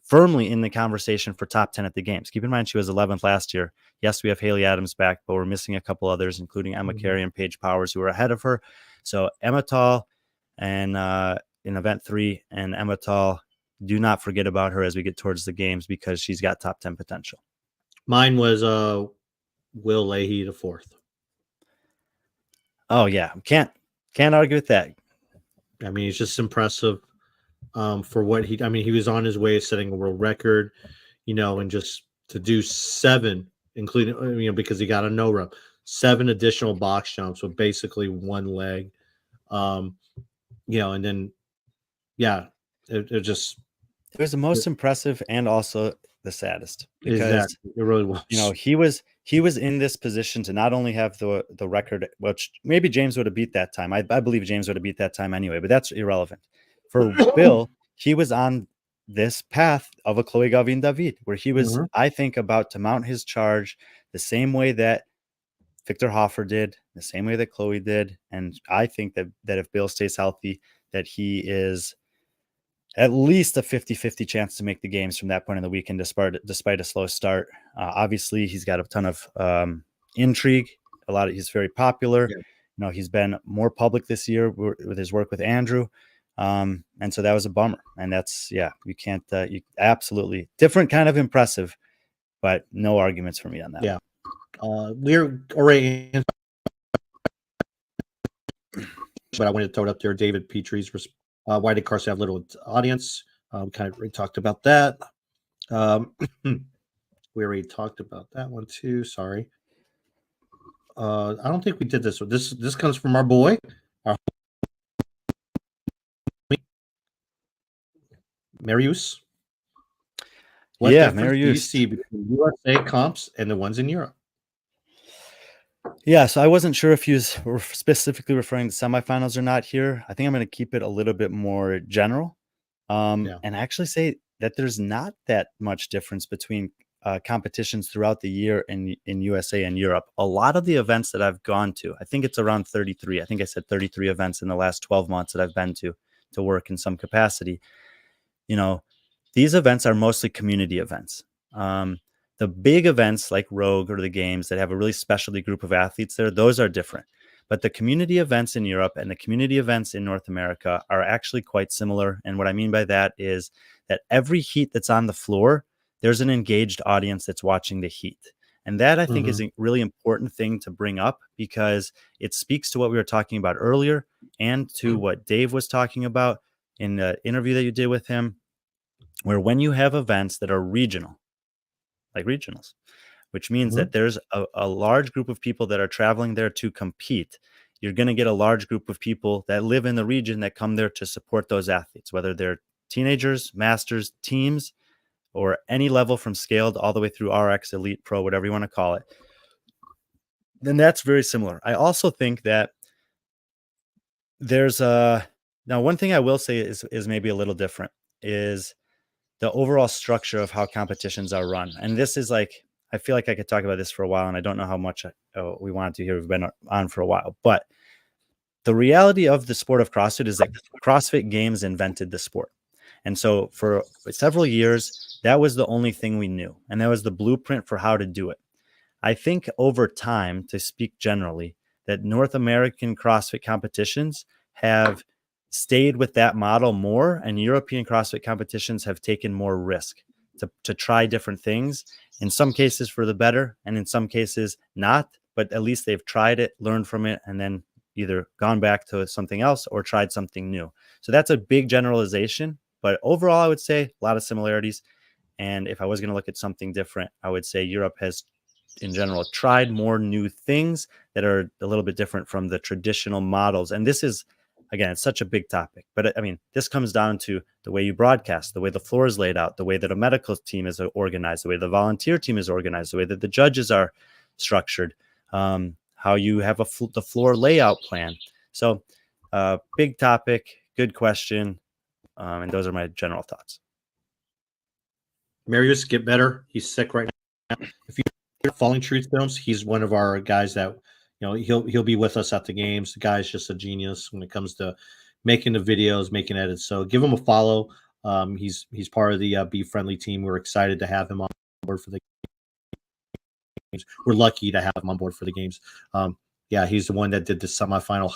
firmly in the conversation for top 10 at the games. Keep in mind, she was 11th last year. Yes, we have Haley Adams back, but we're missing a couple others, including Emma Carey and Paige Powers, who are ahead of her. So Emma Tall and in event 3, and Emma Tall, do not forget about her as we get towards the games because she's got top 10 potential. Mine was Will Leahy the 4th. Oh yeah, can't argue with that. I mean, he's just impressive for what he was on his way to setting a world record, and just to do 7, including because he got a no rep, 7 additional box jumps with basically 1 leg, and then it was the most impressive and also the saddest because exactly. It really was. He was in this position to not only have the record, which maybe James would have beat that time. I believe James would have beat that time anyway, but that's irrelevant. For Bill, he was on this path of a Khloe Gavin David, where he was, I think, about to mount his charge the same way that Victor Hoffer did, the same way that Khloe did. And I think that if Bill stays healthy, that he is at least a 50-50 chance to make the games from that point in the weekend, despite a slow start. Obviously, he's got a ton of intrigue. He's very popular. Yeah. He's been more public this year with his work with Andrew. And so that was a bummer. And that's, you can't, you absolutely different kind of impressive, but no arguments for me on that. Yeah. We're already in, but I wanted to throw it up there. David Petrie's why did Carson have little audience? We kind of already talked about that. We already talked about that one too. Sorry. I don't think we did this one. This comes from our boy. Marius. What difference do you see between USA comps and the ones in Europe? Yeah, so I wasn't sure if he was specifically referring to semifinals or not here. I think I'm going to keep it a little bit more general and actually say that there's not that much difference between competitions throughout the year in USA and Europe. A lot of the events that I've gone to, I think it's around 33. I think I said 33 events in the last 12 months that I've been to work in some capacity. These events are mostly community events. The big events like Rogue or the Games that have a really specialty group of athletes there, those are different. But the community events in Europe and the community events in North America are actually quite similar. And what I mean by that is that every heat that's on the floor, there's an engaged audience that's watching the heat. And that I think is a really important thing to bring up, because it speaks to what we were talking about earlier and to what Dave was talking about in the interview that you did with him, where when you have events that are regional, like regionals, which means that there's a large group of people that are traveling there to compete, you're going to get a large group of people that live in the region that come there to support those athletes, whether they're teenagers, masters, teams, or any level from scaled all the way through RX, Elite, Pro, whatever you want to call it. Then that's very similar. I also think that there's now one thing I will say is maybe a little different is the overall structure of how competitions are run. And this is like, I feel like I could talk about this for a while, and I don't know how much we wanted to hear. We've been on for a while, but the reality of the sport of CrossFit is that CrossFit Games invented the sport. And so for several years, that was the only thing we knew. And that was the blueprint for how to do it. I think over time, to speak generally, that North American CrossFit competitions have stayed with that model more, and European CrossFit competitions have taken more risk to try different things, in some cases for the better, and in some cases not, but at least they've tried it, learned from it, and then either gone back to something else or tried something new. So that's a big generalization, but overall, I would say a lot of similarities. And if I was going to look at something different, I would say Europe has, in general, tried more new things that are a little bit different from the traditional models. And this is, again, it's such a big topic, but I mean, this comes down to the way you broadcast, the way the floor is laid out, the way that a medical team is organized, the way the volunteer team is organized, the way that the judges are structured, how you have the floor layout plan. So big topic, good question. And those are my general thoughts. Marius, get better. He's sick right now. If you Falling Truth Films, he's one of our guys that, he'll be with us at the games. The guy's just a genius when it comes to making the videos, making edits. So give him a follow. He's part of the B.Friendly team. We're excited to have him on board for the games. We're lucky to have him on board for the games. Yeah, he's the one that did the semifinal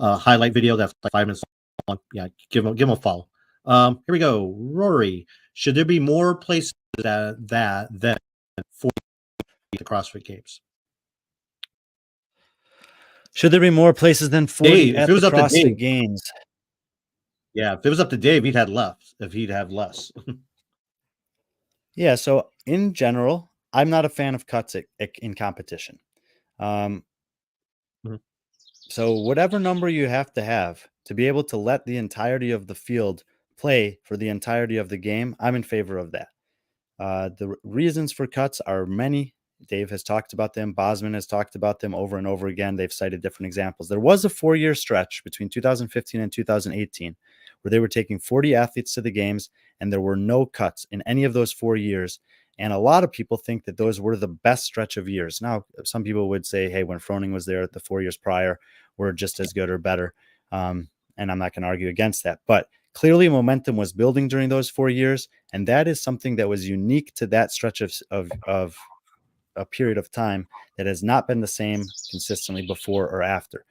highlight video that's like 5 minutes long. Yeah, give him a follow. Here we go. Rory, should there be more places than for the CrossFit Games? Should there be more places than 40 Dave, at if it was the up to CrossFit Dave, Games? Yeah, if it was up to Dave, he'd have less. Yeah, so in general, I'm not a fan of cuts in competition. So whatever number you have to be able to let the entirety of the field play for the entirety of the game, I'm in favor of that. The reasons for cuts are many. Dave has talked about them. Bosman has talked about them over and over again. They've cited different examples. There was a 4-year stretch between 2015 and 2018 where they were taking 40 athletes to the games, and there were no cuts in any of those 4 years. And a lot of people think that those were the best stretch of years. Now, some people would say, hey, when Froning was there the 4 years prior, we're just as good or better. And I'm not going to argue against that. But clearly momentum was building during those 4 years. And that is something that was unique to that stretch of a period of time that has not been the same consistently before or after.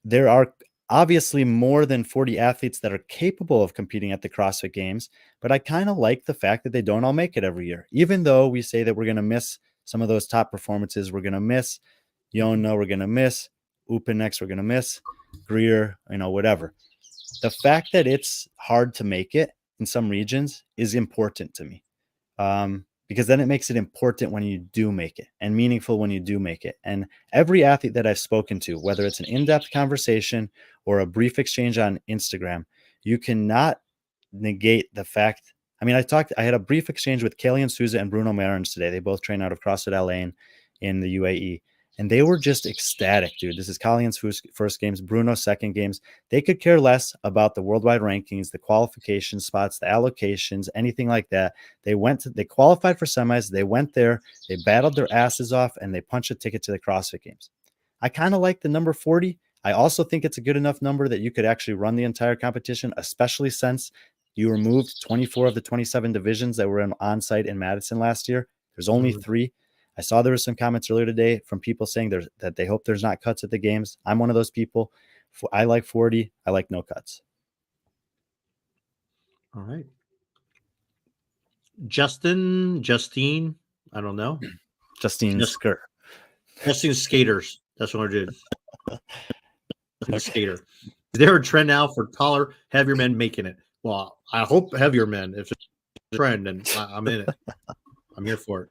There are obviously more than 40 athletes that are capable of competing at the CrossFit Games, but I kind of like the fact that they don't all make it every year. Even though we say that we're going to miss some of those top performances, we're going to miss Yona, we're going to miss Upenex, we're going to miss Greer, whatever. The fact that it's hard to make it in some regions is important to me. Because then it makes it important when you do make it and meaningful when you do make it. And every athlete that I've spoken to, whether it's an in-depth conversation or a brief exchange on Instagram, you cannot negate the fact. I mean, I had a brief exchange with Kalian Souza and Bruno Marins today. They both train out of CrossFit LA in the UAE. And they were just ecstatic, dude. This is Kalian's first games, Bruno's second games. They could care less about the worldwide rankings, the qualification spots, the allocations, anything like that. They qualified for semis. They went there, they battled their asses off, and they punched a ticket to the CrossFit Games. I kind of like the number 40. I also think it's a good enough number that you could actually run the entire competition, especially since, You removed 24 of the 27 divisions that were on site in Madison last year. There's only 3. I saw there were some comments earlier today from people saying that they hope there's not cuts at the games. I'm one of those people. I like 40. I like no cuts. All right. Justine, I don't know. Justine Sker. Justine Skaters. That's what it is. Okay. Skater. Is there a trend now for taller, heavier men making it? Well, I hope heavier men. If it's a trend, then I'm in it. I'm here for it.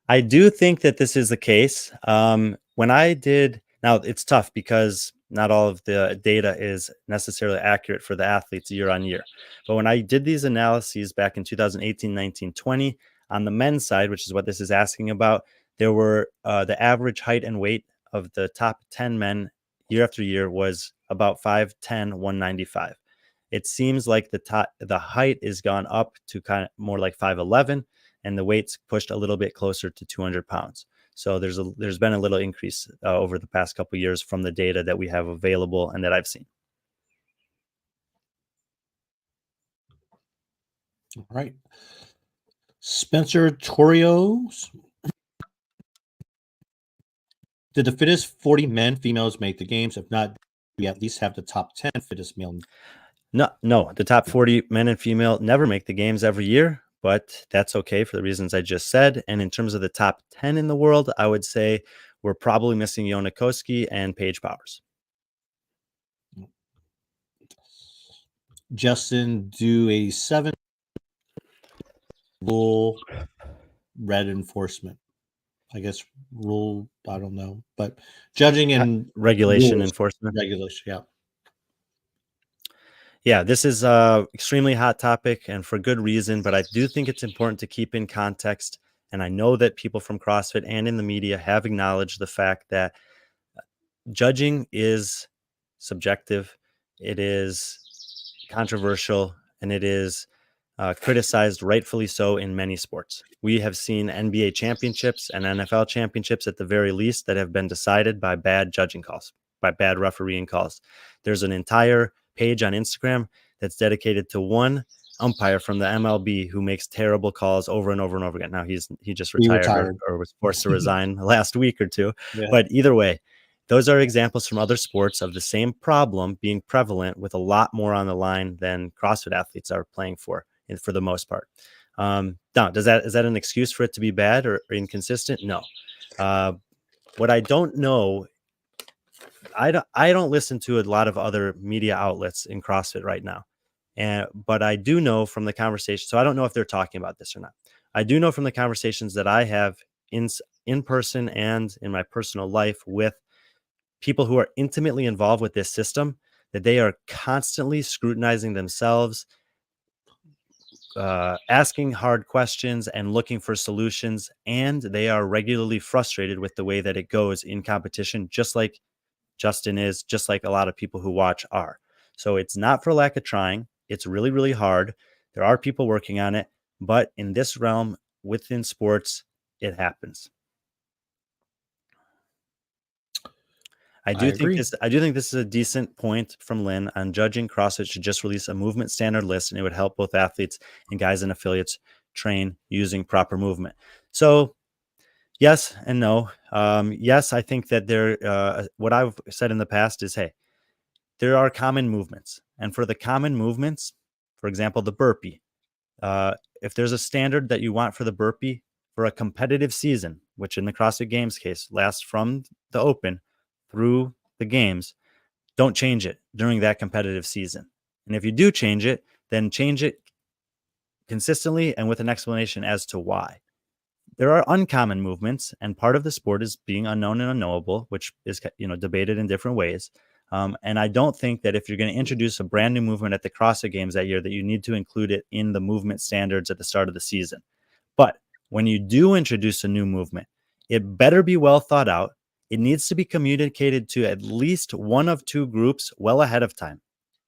I do think that this is the case. When I did, now it's tough because not all of the data is necessarily accurate for the athletes year on year. But when I did these analyses back in 2018, 19, 20, on the men's side, which is what this is asking about, there were the average height and weight of the top 10 men year after year was about 5'10", 195. It seems like the height is gone up to kind of more like 5'11", and the weight's pushed a little bit closer to 200 pounds. So there's been a little increase over the past couple of years from the data that we have available and that I've seen. All right. Spencer Torios. Did the fittest 40 men, females make the games? If not, we at least have the top 10 fittest male. No, the top 40 men and female never make the games every year, but that's okay for the reasons I just said. And in terms of the top 10 in the world, I would say we're probably missing Yona Koski and Paige Powers. Justin, do a 7 rule red enforcement. I guess rule, I don't know, but judging and regulation enforcement. Regulation, yeah. Yeah, this is extremely hot topic and for good reason, but I do think it's important to keep in context. And I know that people from CrossFit and in the media have acknowledged the fact that judging is subjective, it is controversial, and it is criticized, rightfully so, in many sports. We have seen NBA championships and NFL championships at the very least that have been decided by bad judging calls, by bad refereeing calls. There's an entire page on Instagram that's dedicated to one umpire from the MLB who makes terrible calls over and over and over again. Now he just retired. Or was forced to resign last week or two. Yeah. But either way, those are examples from other sports of the same problem being prevalent with a lot more on the line than CrossFit athletes are playing for the most part. Now, is that an excuse for it to be bad or inconsistent? No. What I don't know, I don't listen to a lot of other media outlets in CrossFit right now. But I do know from the conversation, so I don't know if they're talking about this or not. I do know from the conversations that I have in person and in my personal life with people who are intimately involved with this system, that they are constantly scrutinizing themselves, asking hard questions and looking for solutions. And they are regularly frustrated with the way that it goes in competition, just like Justin is, just like a lot of people who watch are. So it's not for lack of trying. It's really, really hard. There are people working on it, but in this realm within sports, it happens. I do think this is a decent point from Lynn on judging. CrossFit should just release a movement standard list, and it would help both athletes and guys and affiliates train using proper movement. So yes and no. Yes, I think that what I've said in the past is, hey, there are common movements. And for the common movements, for example, the burpee, if there's a standard that you want for the burpee for a competitive season, which in the CrossFit Games case lasts from the open through the games, don't change it during that competitive season. And if you do change it, then change it consistently and with an explanation as to why. There are uncommon movements, and part of the sport is being unknown and unknowable, which is debated in different ways. And I don't think that if you're going to introduce a brand new movement at the CrossFit Games that year, that you need to include it in the movement standards at the start of the season. But when you do introduce a new movement, it better be well thought out. It needs to be communicated to at least one of two groups well ahead of time,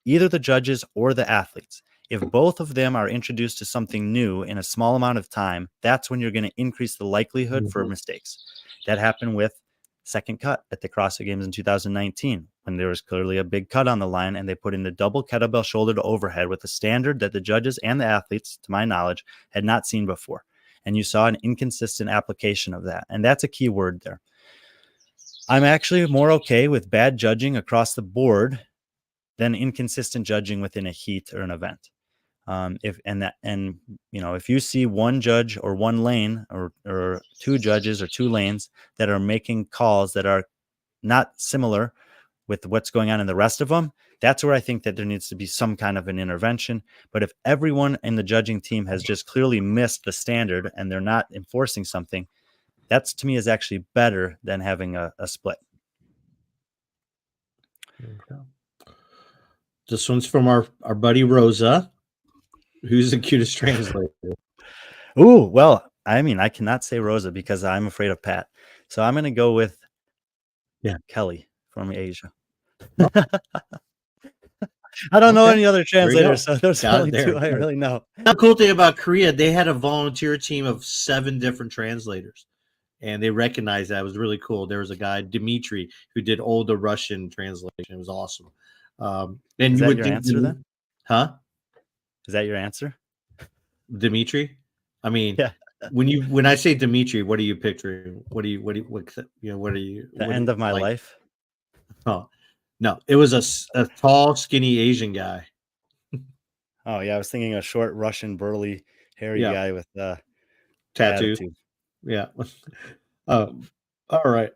either the judges or the athletes. If both of them are introduced to something new in a small amount of time, that's when you're going to increase the likelihood for mistakes. That happened with second cut at the CrossFit Games in 2019 when there was clearly a big cut on the line, and they put in the double kettlebell shoulder to overhead with a standard that the judges and the athletes, to my knowledge, had not seen before. And you saw an inconsistent application of that. And that's a key word there. I'm actually more okay with bad judging across the board than inconsistent judging within a heat or an event. If you see one judge or one lane or two judges or two lanes that are making calls that are not similar with what's going on in the rest of them, that's where I think that there needs to be some kind of an intervention. But if everyone in the judging team has just clearly missed the standard and they're not enforcing something, that's, to me, is actually better than having a split. This one's from our buddy Rosa. Who's the cutest translator? Ooh, well, I mean, I cannot say Rosa because I'm afraid of Pat. So I'm going to go with Kelly from Asia. I don't know any other translators, so those are only two I really know. The cool thing about Korea, they had a volunteer team of 7 different translators, and they recognized that. It was really cool. There was a guy, Dmitry, who did all the Russian translation. It was awesome. And is that your answer then? Huh? Is that your answer? Dmitry? I mean, when I say Dmitry, what are you picturing? What are you? The end of my life? Oh, no, it was a tall, skinny Asian guy. Oh yeah, I was thinking a short Russian, burly, hairy guy with tattoo. Yeah. All right.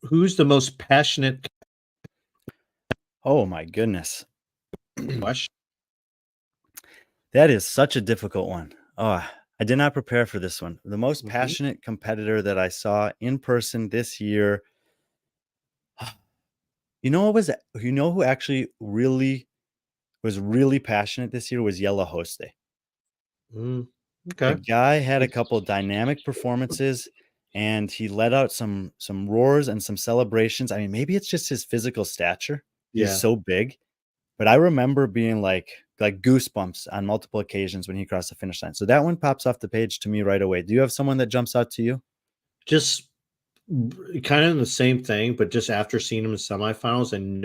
Who's the most passionate? Oh my goodness. Question. That is such a difficult one. Oh, I did not prepare for this one. The most passionate competitor that I saw in person this year. Who actually was really passionate this year was Yella Hoste. Okay. The guy had a couple dynamic performances, and he let out some roars and some celebrations. I mean, maybe it's just his physical stature. He's so big. But I remember being like goosebumps on multiple occasions when he crossed the finish line. So that one pops off the page to me right away. Do you have someone that jumps out to you? Just kind of the same thing, but just after seeing him in semifinals and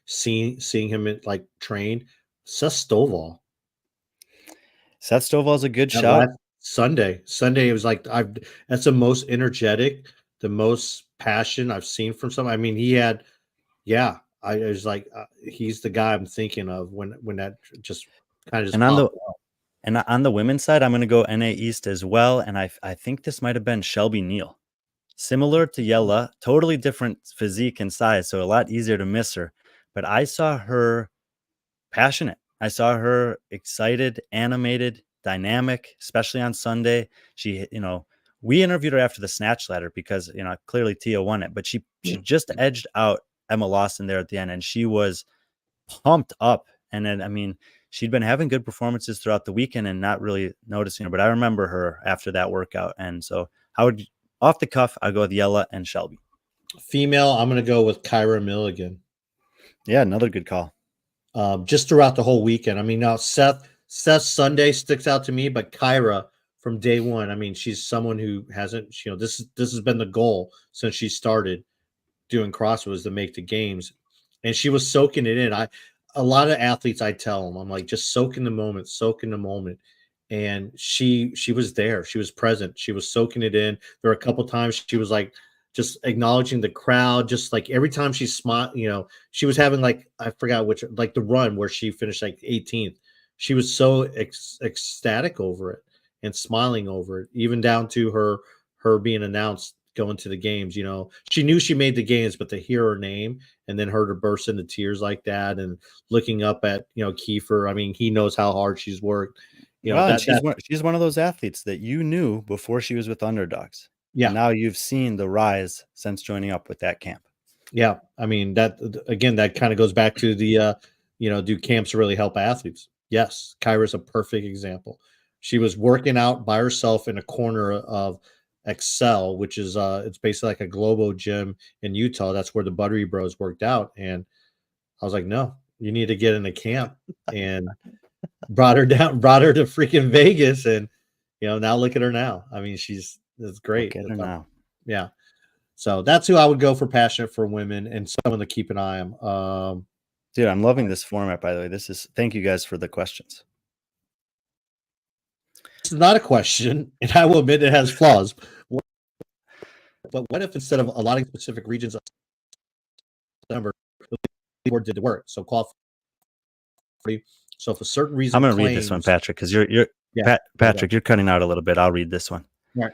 seeing him train, Seth Stovall. Seth Stovall is a good shot. Sunday, it was like that's the most energetic, the most passion I've seen from someone. I mean, he had, I was like, he's the guy I'm thinking of when that just kind of just. And on the women's side, I'm going to go NA East as well, and I think this might have been Shelby Neal, similar to Yella, totally different physique and size, so a lot easier to miss her. But I saw her passionate. I saw her excited, animated, dynamic, especially on Sunday. She, we interviewed her after the snatch ladder because, clearly Tia won it, but she just edged out Emma Lawson there at the end, and she was pumped up. And then, I mean, she'd been having good performances throughout the weekend and not really noticing her, but I remember her after that workout. And so off the cuff, I'll go with Yella and Shelby. Female, I'm going to go with Kyra Milligan. Yeah, another good call. Just throughout the whole weekend. I mean, now Seth's Sunday sticks out to me, but Kyra from day one, I mean, she's someone who hasn't, this has been the goal since she started doing CrossFit, was to make the games, and she was soaking it in. A lot of athletes, I tell them, I'm like, just soak in the moment. And she was there. She was present. She was soaking it in. There were a couple times she was like just acknowledging the crowd, just like every time she smiled, she was having I forgot which, the run where she finished 18th. She was so ecstatic over it and smiling over it, even down to her being announced going to the games. She knew she made the games, but to hear her name and then her to burst into tears like that and looking up at, Kiefer, I mean, he knows how hard she's worked. She's one of those athletes that you knew before she was with Underdogs. Yeah. And now you've seen the rise since joining up with that camp. Yeah. I mean, that kind of goes back to the, do camps really help athletes? Yes. Kyra's a perfect example. She was working out by herself in a corner of Excel, which is it's basically like a Globo gym in Utah. That's where the Buttery Bros worked out. And I was like, no, you need to get in a camp, and brought her to freaking Vegas. And, now look at her now. I mean, it's great. Look at her now. Yeah. So that's who I would go for passionate for women and someone to keep an eye on. Dude, I'm loving this format, by the way. Thank you guys for the questions. This is not a question, and I will admit it has flaws. But what if instead of allotting specific regions of number, the board did the work? So qualify. So if a certain reason I'm going to claims, read this one, Patrick, because you're Patrick, you're cutting out a little bit. I'll read this one. All right.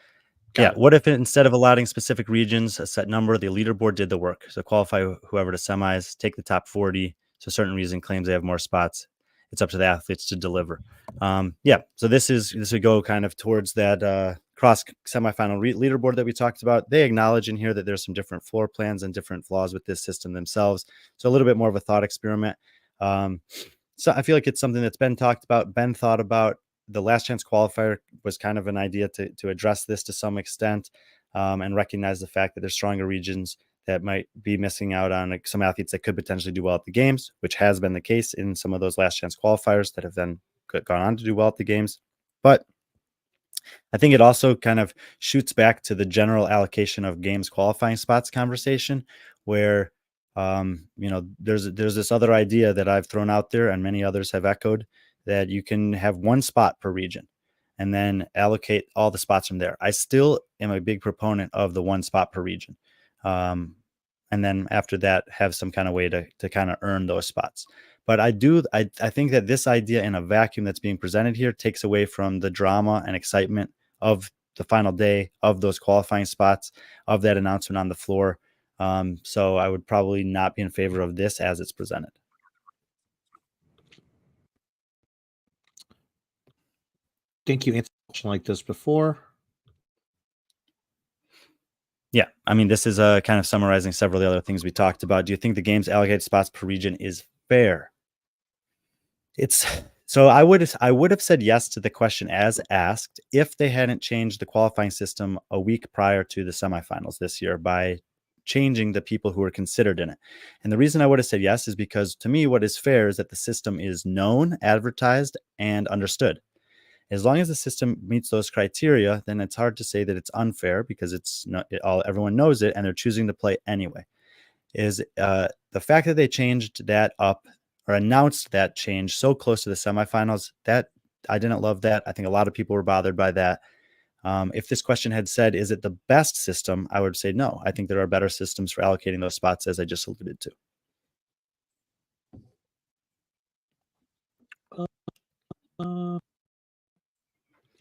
Yeah. What if instead of allotting specific regions, a set number, the leaderboard did the work? So qualify whoever to semis, take the top 40. So certain reason claims they have more spots. It's up to the athletes to deliver. So this would go kind of towards that cross semifinal leaderboard that we talked about. They acknowledge in here that there's some different floor plans and different flaws with this system themselves. So a little bit more of a thought experiment. So I feel like it's something that's been thought about. The last chance qualifier was kind of an idea to address this to some extent, and recognize the fact that there's stronger regions that might be missing out on some athletes that could potentially do well at the games, which has been the case in some of those last chance qualifiers that have then gone on to do well at the games. But I think it also kind of shoots back to the general allocation of games qualifying spots conversation, where there's this other idea that I've thrown out there and many others have echoed, that you can have one spot per region and then allocate all the spots from there. I still am a big proponent of the one spot per region. And then after that, have some kind of way to kind of earn those spots. But I think that this idea in a vacuum that's being presented here takes away from the drama and excitement of the final day, of those qualifying spots, of that announcement on the floor. So I would probably not be in favor of this as it's presented. I think you answered a question like this before. Yeah, I mean, this is kind of summarizing several of the other things we talked about. Do you think the game's allocated spots per region is fair? So I would have said yes to the question as asked if they hadn't changed the qualifying system a week prior to the semifinals this year by changing the people who were considered in it. And the reason I would have said yes is because to me, what is fair is that the system is known, advertised, and understood. As long as the system meets those criteria, then it's hard to say that it's unfair because everyone knows it and they're choosing to play anyway. Is the fact that they changed that up or announced that change so close to the semifinals, that I didn't love that. I think a lot of people were bothered by that. If this question had said, is it the best system? I would say no. I think there are better systems for allocating those spots, as I just alluded to.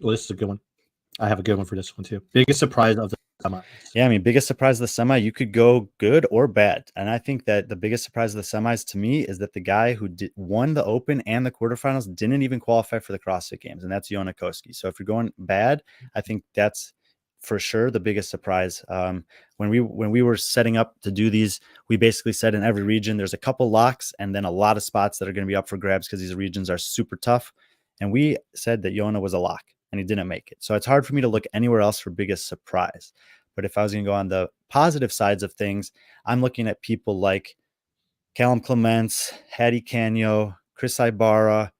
Well, this is a good one. I have a good one for this one too. Biggest surprise of the semis. Yeah, I mean, biggest surprise of the semi, you could go good or bad. And I think that the biggest surprise of the semis to me is that the guy who won the Open and the quarterfinals didn't even qualify for the CrossFit Games, and that's Jona Koski. So if you're going bad, I think that's for sure the biggest surprise. When we were setting up to do these, we basically said in every region there's a couple locks and then a lot of spots that are going to be up for grabs because these regions are super tough. And we said that Jona was a lock and he didn't make it. So it's hard for me to look anywhere else for biggest surprise. But if I was going to go on the positive sides of things, I'm looking at people like Callum Clements, Hattie Canyo, Chris Ibarra.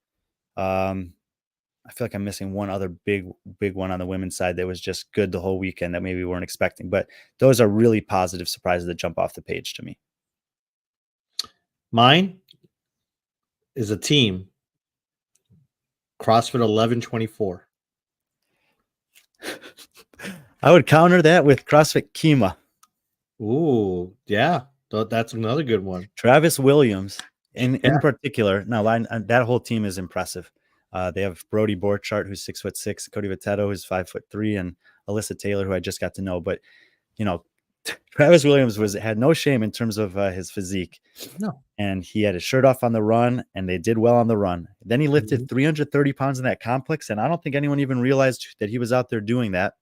I feel like I'm missing one other big one on the women's side that was just good the whole weekend that maybe we weren't expecting. But those are really positive surprises that jump off the page to me. Mine is a team. CrossFit 1124. I would counter that with CrossFit Kima. Ooh, yeah. That's another good one. Travis Williams in particular. Now, that whole team is impressive. They have Brody Borchardt, who's 6'6", Cody Vittetto, who's 5'3", and Alyssa Taylor, who I just got to know. But, Travis Williams had no shame in terms of his physique. No. And he had his shirt off on the run, and they did well on the run. Then he lifted 330 pounds in that complex, and I don't think anyone even realized that he was out there doing that.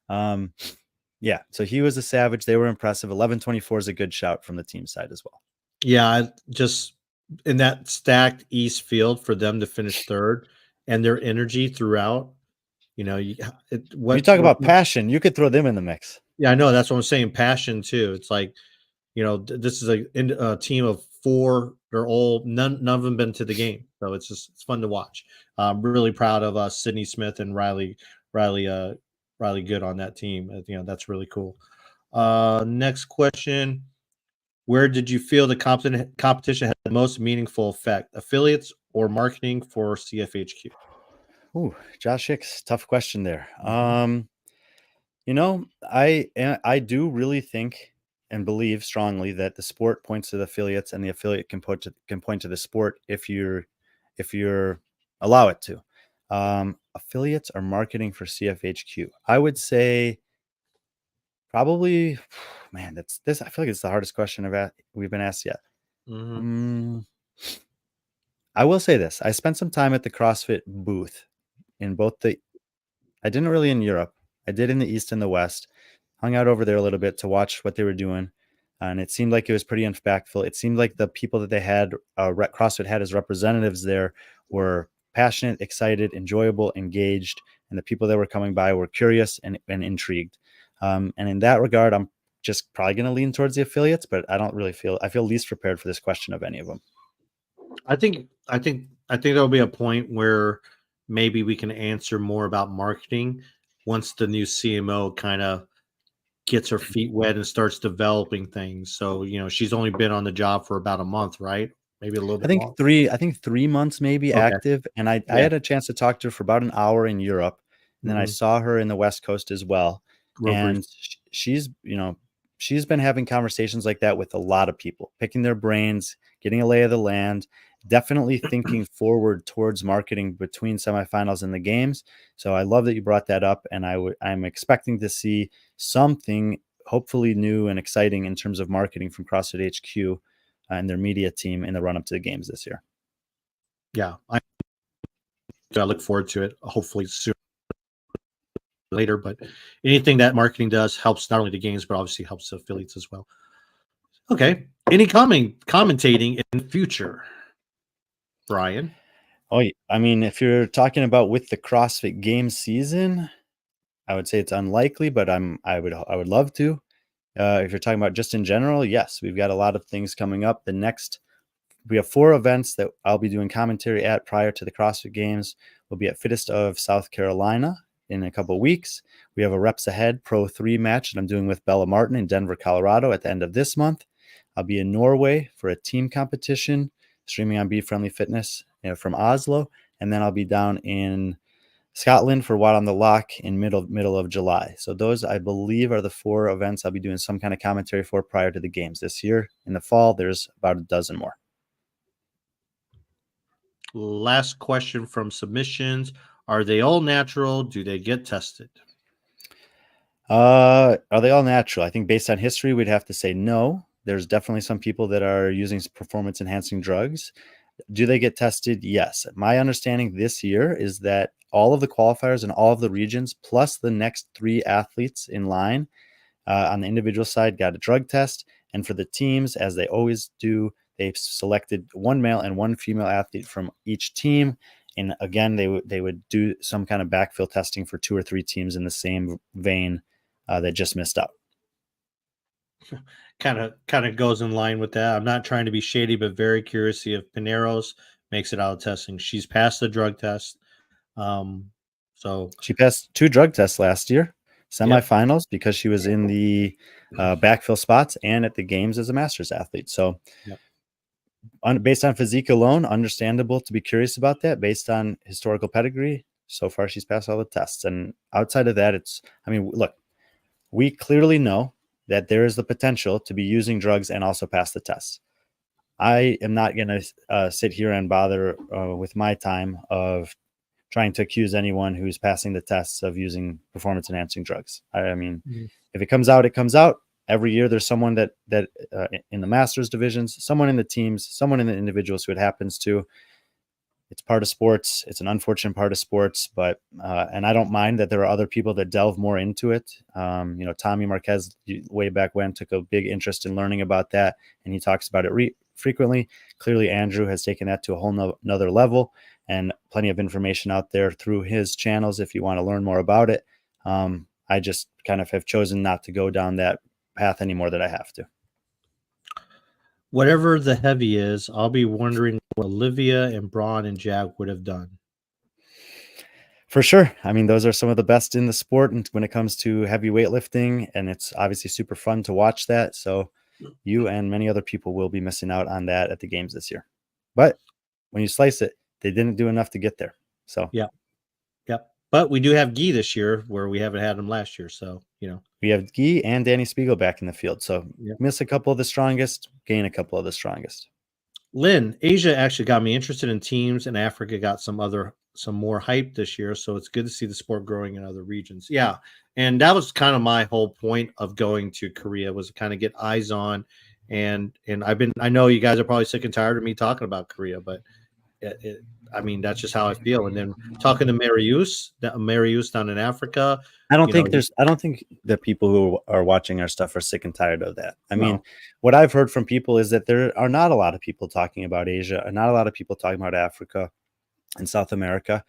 So he was a savage. They were impressive. 1124 is a good shout from the team side as well. Yeah, just in that stacked East field for them to finish third and their energy throughout. When you talk about passion, you could throw them in the mix. Yeah, I know. That's what I'm saying. Passion too. It's like, this is a team of four. They're all none of them been to the game, so it's fun to watch. I'm really proud of Sydney Smith and Riley good on that team. That's really cool. Next question. Where did you feel the competition had the most meaningful effect? Affiliates or marketing for CFHQ? Ooh, Josh Hicks, tough question there. Mhm. I do really think and believe strongly that the sport points to the affiliates, and the affiliate can point to the sport if you're allow it to. Affiliates are marketing for CFHQ. I would say probably, man, that's this. I feel like it's the hardest question we've been asked yet. Mhm. Mm, I will say this: I spent some time at the CrossFit booth in both the. I didn't really in Europe. I did in the East and the West. Hung out over there a little bit to watch what they were doing, and it seemed like it was pretty impactful. It seemed like the people that they had, CrossFit had as representatives there, were passionate, excited, enjoyable, engaged, and the people that were coming by were curious and intrigued. And in that regard, I'm just probably going to lean towards the affiliates, but I don't really feel I feel least prepared for this question of any of them. I think there'll be a point where maybe we can answer more about marketing once the new CMO kind of gets her feet wet and starts developing things. So, she's only been on the job for about a month, right? Maybe a little bit long. I think 3 months maybe Okay. active. And I Yeah. had a chance to talk to her for about an hour in Europe. And then I Mhm. saw her in the West Coast as well. Real brief. And she's been having conversations like that with a lot of people, picking their brains, getting a lay of the land, definitely thinking forward towards marketing between semifinals and the games. So I love that you brought that up. And I'm expecting to see something hopefully new and exciting in terms of marketing from CrossFit HQ and their media team in the run up to the games this year. Yeah. I look forward to it. Hopefully sooner or later, but anything that marketing does helps not only the games, but obviously helps the affiliates as well. Okay. Any commentating in the future, Brian? Oh, I mean, if you're talking about with the CrossFit Games season, I would say it's unlikely, but I would love to. If you're talking about just in general, yes, we've got a lot of things coming up. We have 4 events that I'll be doing commentary at prior to the CrossFit Games. We'll be at Fittest of South Carolina in a couple of weeks. We have a Reps Ahead Pro 3 match that I'm doing with Bella Martin in Denver, Colorado at the end of this month. I'll be in Norway for a team competition, streaming on B.Friendly Fitness from Oslo. And then I'll be down in Scotland for Watt on the Lock in middle of July. So those, I believe, are the 4 events I'll be doing some kind of commentary for prior to the games this year. In the fall, there's about a dozen more. Last question from submissions. Are they all natural? Do they get tested? Are they all natural? I think based on history, we'd have to say no. There's definitely some people that are using performance enhancing drugs. Do they get tested? Yes. My understanding this year is that all of the qualifiers in all of the regions, plus the next 3 athletes in line on the individual side, got a drug test. And for the teams, as they always do, they've selected 1 male and 1 female athlete from each team. And again, they would do some kind of backfill testing for 2 or 3 teams in the same vein that just missed out. Kind of goes in line with that. I'm not trying to be shady, but very curious if Pineros makes it out of testing. She's passed the drug test. So She passed 2 drug tests last year, yep. semifinals, because she was in the backfill spots and at the games as a master's athlete. So Yep. based on physique alone, understandable to be curious about that. Based on historical pedigree, so far she's passed all the tests. And outside of that, look, we clearly know that there is the potential to be using drugs and also pass the tests. I am not going to sit here and bother with my time of trying to accuse anyone who's passing the tests of using performance enhancing drugs. I mean, Mhm. if it comes out, it comes out. Every year there's someone that in the masters divisions, someone in the teams, someone in the individuals who it happens to. It's part of sports. It's an unfortunate part of sports, but and I don't mind that there are other people that delve more into it. Tommy Marquez way back when took a big interest in learning about that, and he talks about it frequently. Clearly, Andrew has taken that to a whole another level, and plenty of information out there through his channels if you want to learn more about it. I just kind of have chosen not to go down that path anymore that I have to. Whatever the heavy is, I'll be wondering what Olivia and Braun and Jag would have done. For sure. I mean, those are some of the best in the sport and when it comes to heavy weightlifting, and it's obviously super fun to watch that. So you and many other people will be missing out on that at the games this year. But when you slice it, they didn't do enough to get there. So Yeah. Yep. But we do have Ghee this year where we haven't had him last year. So, we have Ghee and Danny Spiegel back in the field. So Yep. miss a couple of the strongest, gain a couple of the strongest. Lynn, Asia actually got me interested in teams, and Africa got some more hype this year. So it's good to see the sport growing in other regions. Yeah. And that was kind of my whole point of going to Korea, was to kind of get eyes on. And I know you guys are probably sick and tired of me talking about Korea, but I mean, that's just how I feel. And then talking to Marius down in Africa. I don't think that people who are watching our stuff are sick and tired of that. I mean, No. what I've heard from people is that there are not a lot of people talking about Asia, and not a lot of people talking about Africa and South America.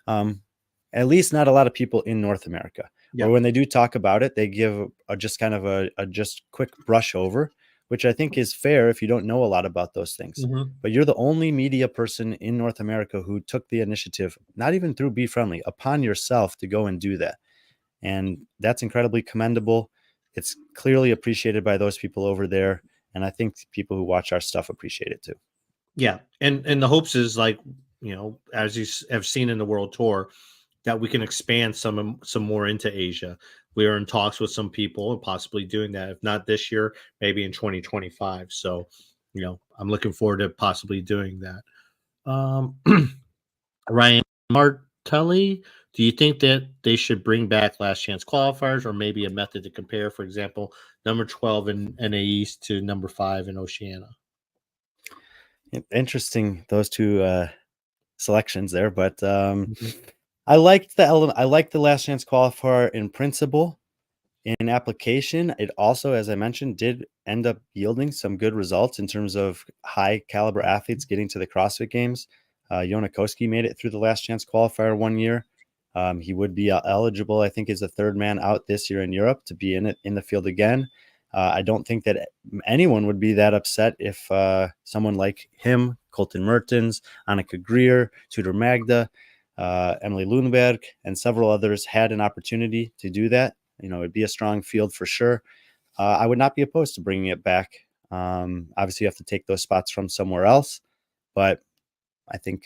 At least not a lot of people in North America. Yeah. Or when they do talk about it, they give just kind of a just quick brush over, which I think is fair if you don't know a lot about those things. Mm-hmm. But you're the only media person in North America who took the initiative, not even through B.Friendly, upon yourself to go and do that. And that's incredibly commendable. It's clearly appreciated by those people over there. And I think people who watch our stuff appreciate it too. Yeah. And the hopes is, like, as you have seen in the World Tour, that we can expand some more into Asia. We are in talks with some people and possibly doing that. If not this year, maybe in 2025. So, I'm looking forward to possibly doing that. Ryan Martelli, do you think that they should bring back last chance qualifiers, or maybe a method to compare, for example, number 12 in NA East to number 5 in Oceania? Interesting, those two selections there, but I liked the last chance qualifier in principle. In application, it also, as I mentioned, did end up yielding some good results in terms of high caliber athletes getting to the CrossFit Games. Yonakoski made it through the last chance qualifier 1 year. He would be eligible, I think, as the third man out this year in Europe to be in the field again. I don't think that anyone would be that upset if someone like him, Colton Mertens, Annika Greer, Tudor Magda, Emily Lundberg, and several others had an opportunity to do that. It'd be a strong field for sure. I would not be opposed to bringing it back. Obviously, you have to take those spots from somewhere else, but I think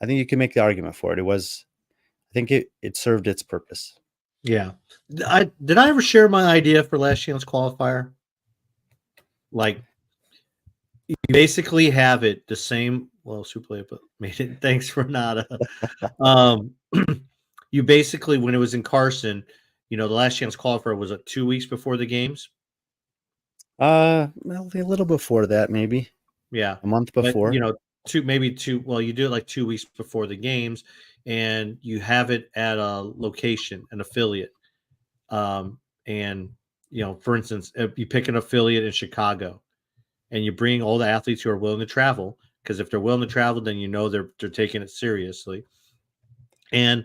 you can make the argument for it. I think it served its purpose. Yeah. Did I ever share my idea for last chance qualifier? Like, you basically have it the same. Well, Super made it. Thanks for not. You basically, when it was in Carson, the last chance qualifier was 2 weeks before the games. Well, a little before that, maybe. Yeah, a month but before. two. Well, you do it like 2 weeks before the games, and you have it at a location, an affiliate. And for instance, if you pick an affiliate in Chicago, and you bring all the athletes who are willing to travel, because if they're willing to travel, then they're taking it seriously. And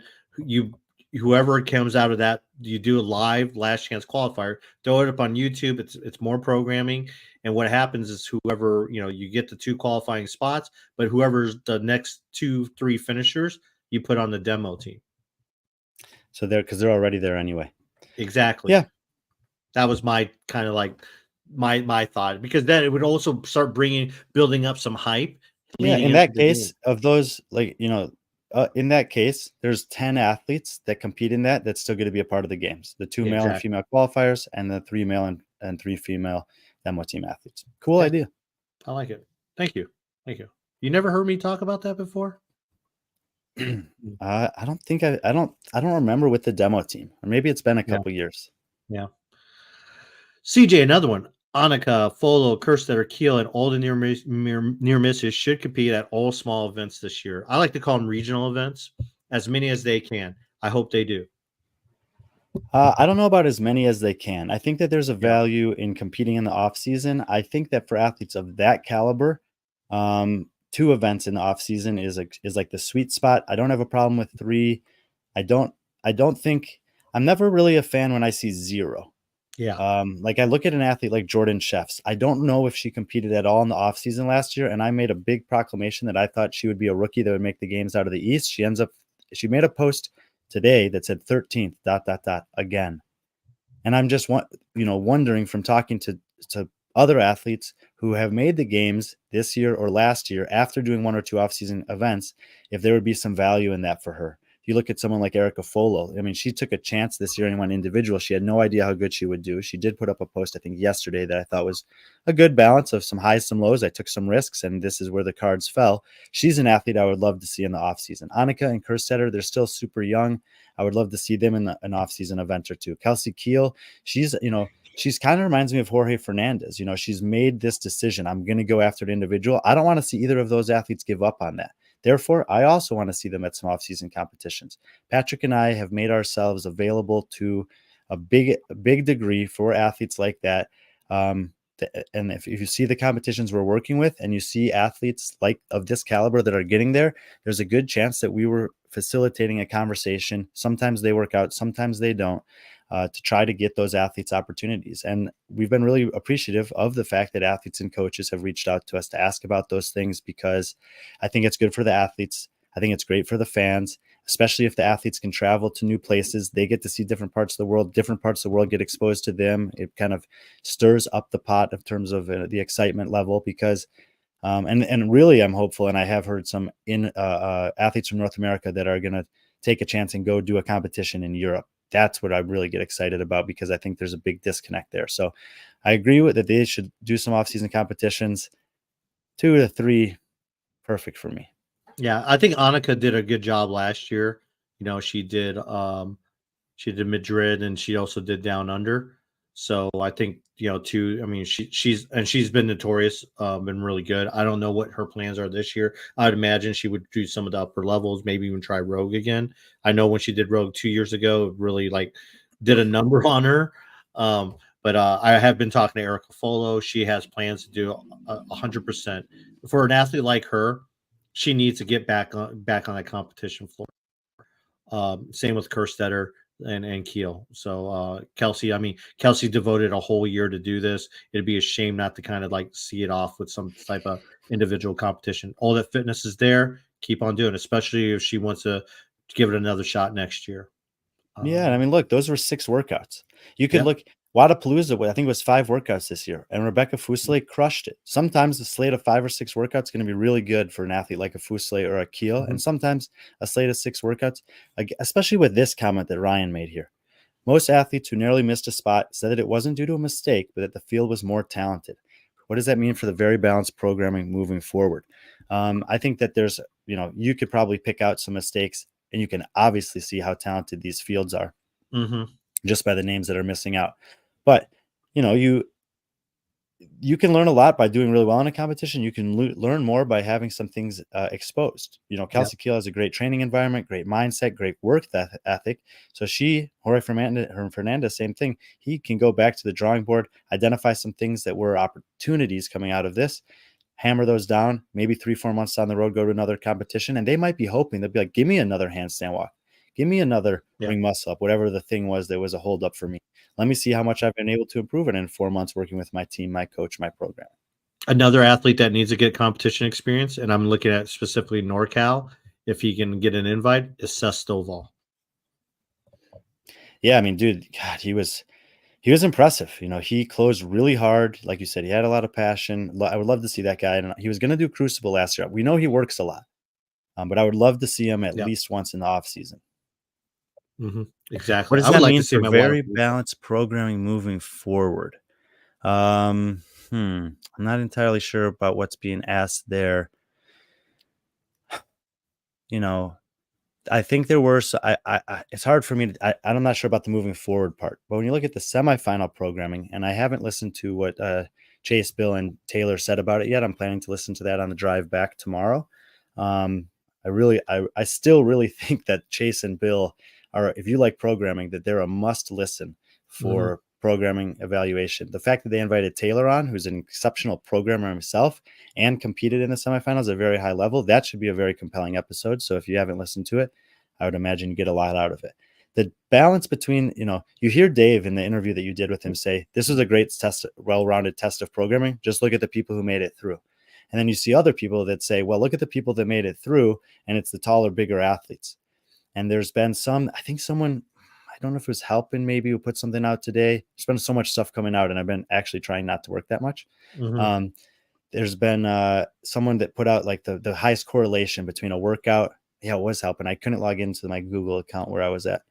whoever comes out of that, you do a live last chance qualifier, throw it up on YouTube. It's more programming, and what happens is whoever you get the 2 qualifying spots, but whoever's the next 2-3 finishers, you put on the demo team. So because they're already there anyway. Exactly. Yeah. That was my kind of like my thought, because then it would also start building up some hype. Yeah. In that case, of those, in that case, there's 10 athletes that compete in that's still going to be a part of the games. The 2 male and female qualifiers, and the 3 male and 3 female demo team athletes. Cool idea. I like it. Thank you. You never heard me talk about that before? I don't think I don't remember with the demo team, or maybe it's been a couple years. Yeah. CJ, another one. Annika, Folo, Kerstetter, Keel, and all the near misses should compete at all small events this year. I like to call them regional events, as many as they can. I hope they do. I don't know about as many as they can. I think that there's a value in competing in the off season. I think that for athletes of that caliber, 2 events in the off season is like the sweet spot. I don't have a problem with 3. I don't think, I'm never really a fan when I see 0. Yeah. Like, I look at an athlete like Jordan Sheffs. I don't know if she competed at all in the off season last year, and I made a big proclamation that I thought she would be a rookie that would make the games out of the East. She made a post today that said 13th again. And I'm just wondering from talking to other athletes who have made the games this year or last year after doing 1 or 2 off-season events, if there would be some value in that for her. You look at someone like Erica Folo. I mean, she took a chance this year and went individual. She had no idea how good she would do. She did put up a post, I think, yesterday that I thought was a good balance of some highs, some lows. I took some risks, and this is where the cards fell. She's an athlete I would love to see in the offseason. Annika and Kerstetter, they're still super young. I would love to see them in an off-season event or two. Kelsey Keel, she's kind of reminds me of Jorge Fernandez. She's made this decision. I'm going to go after an individual. I don't want to see either of those athletes give up on that. Therefore, I also want to see them at some off-season competitions. Patrick and I have made ourselves available to a big degree for athletes like that. And if you see the competitions we're working with and you see athletes like of this caliber that are getting there, there's a good chance that we were facilitating a conversation. Sometimes they work out, sometimes they don't, to try to get those athletes opportunities. And we've been really appreciative of the fact that athletes and coaches have reached out to us to ask about those things, because I think it's good for the athletes. I think it's great for the fans, especially if the athletes can travel to new places. They get to see different parts of the world. Different parts of the world get exposed to them. It kind of stirs up the pot in terms of the excitement level, because and really I'm hopeful, and I have heard some athletes from North America that are going to take a chance and go do a competition in Europe. That's what I really get excited about, because I think there's a big disconnect there. So I agree with that. They should do some off-season competitions. 2 to 3, perfect for me. Yeah, I think Annika did a good job last year. She did Madrid, and she also did Down Under. So I think, too, I mean, she's been notorious, been really good. I don't know what her plans are this year. I'd imagine she would do some of the upper levels, maybe even try Rogue again. I know when she did Rogue 2 years ago, it really did a number on her. But I have been talking to Erica Folo. She has plans to do 100%. For an athlete like her, she needs to get back on that competition floor. Same with Kerstetter and Keel. So Kelsey devoted a whole year to do this. It'd be a shame not to kind of see it off with some type of individual competition. All that fitness is there. Keep on doing, especially if she wants to give it another shot next year. Yeah, I mean, look, those were 6 workouts. You could look Wadapalooza, I think it was 5 workouts this year, and Rebecca Fuselier crushed it. Sometimes a slate of 5 or 6 workouts is going to be really good for an athlete like a Fuselier or a Keel, and sometimes a slate of 6 workouts, especially with this comment that Ryan made here. Most athletes who narrowly missed a spot said that it wasn't due to a mistake, but that the field was more talented. What does that mean for the very balanced programming moving forward? I think that there's, you could probably pick out some mistakes, and you can obviously see how talented these fields are just by the names that are missing out. But, you can learn a lot by doing really well in a competition. You can learn more by having some things exposed. Kelsey Keel has a great training environment, great mindset, great work ethic. So Jorge Fernandez, same thing. He can go back to the drawing board, identify some things that were opportunities coming out of this, hammer those down, maybe 3-4 months down the road, go to another competition. And they might be hoping, they'll be like, give me another handstand walk. Give me another ring muscle up, whatever the thing was that was a hold up for me. Let me see how much I've been able to improve it in 4 months working with my team, my coach, my program. Another athlete that needs to get competition experience, and I'm looking at specifically NorCal, if he can get an invite, is Seth Stovall. Yeah, I mean, dude, God, he was impressive. He closed really hard. Like you said, he had a lot of passion. I would love to see that guy. And he was going to do Crucible last year. We know he works a lot, but I would love to see him at least once in the off season. Exactly. What does that mean for very balanced programming moving forward? I'm not entirely sure about what's being asked there. I think there were. It's hard for me. I'm not sure about the moving forward part. But when you look at the semifinal programming, and I haven't listened to what Chase, Bill, and Taylor said about it yet. I'm planning to listen to that on the drive back tomorrow. I still really think that Chase and Bill are, if you like programming, that they're a must listen for programming evaluation. The fact that they invited Taylor on, who's an exceptional programmer himself and competed in the semifinals at a very high level, that should be a very compelling episode. So if you haven't listened to it, I would imagine you get a lot out of it. The balance between, you hear Dave in the interview that you did with him say, this was a great test, well-rounded test of programming. Just look at the people who made it through. And then you see other people that say, well, look at the people that made it through, and it's the taller, bigger athletes. And there's been some, I think someone, I don't know if it was Helping maybe, who put something out today. There's been so much stuff coming out, and I've been actually trying not to work that much. Mm-hmm. There's been someone that put out like the highest correlation between a workout. Yeah, it was Helping. I couldn't log into my Google account where I was at.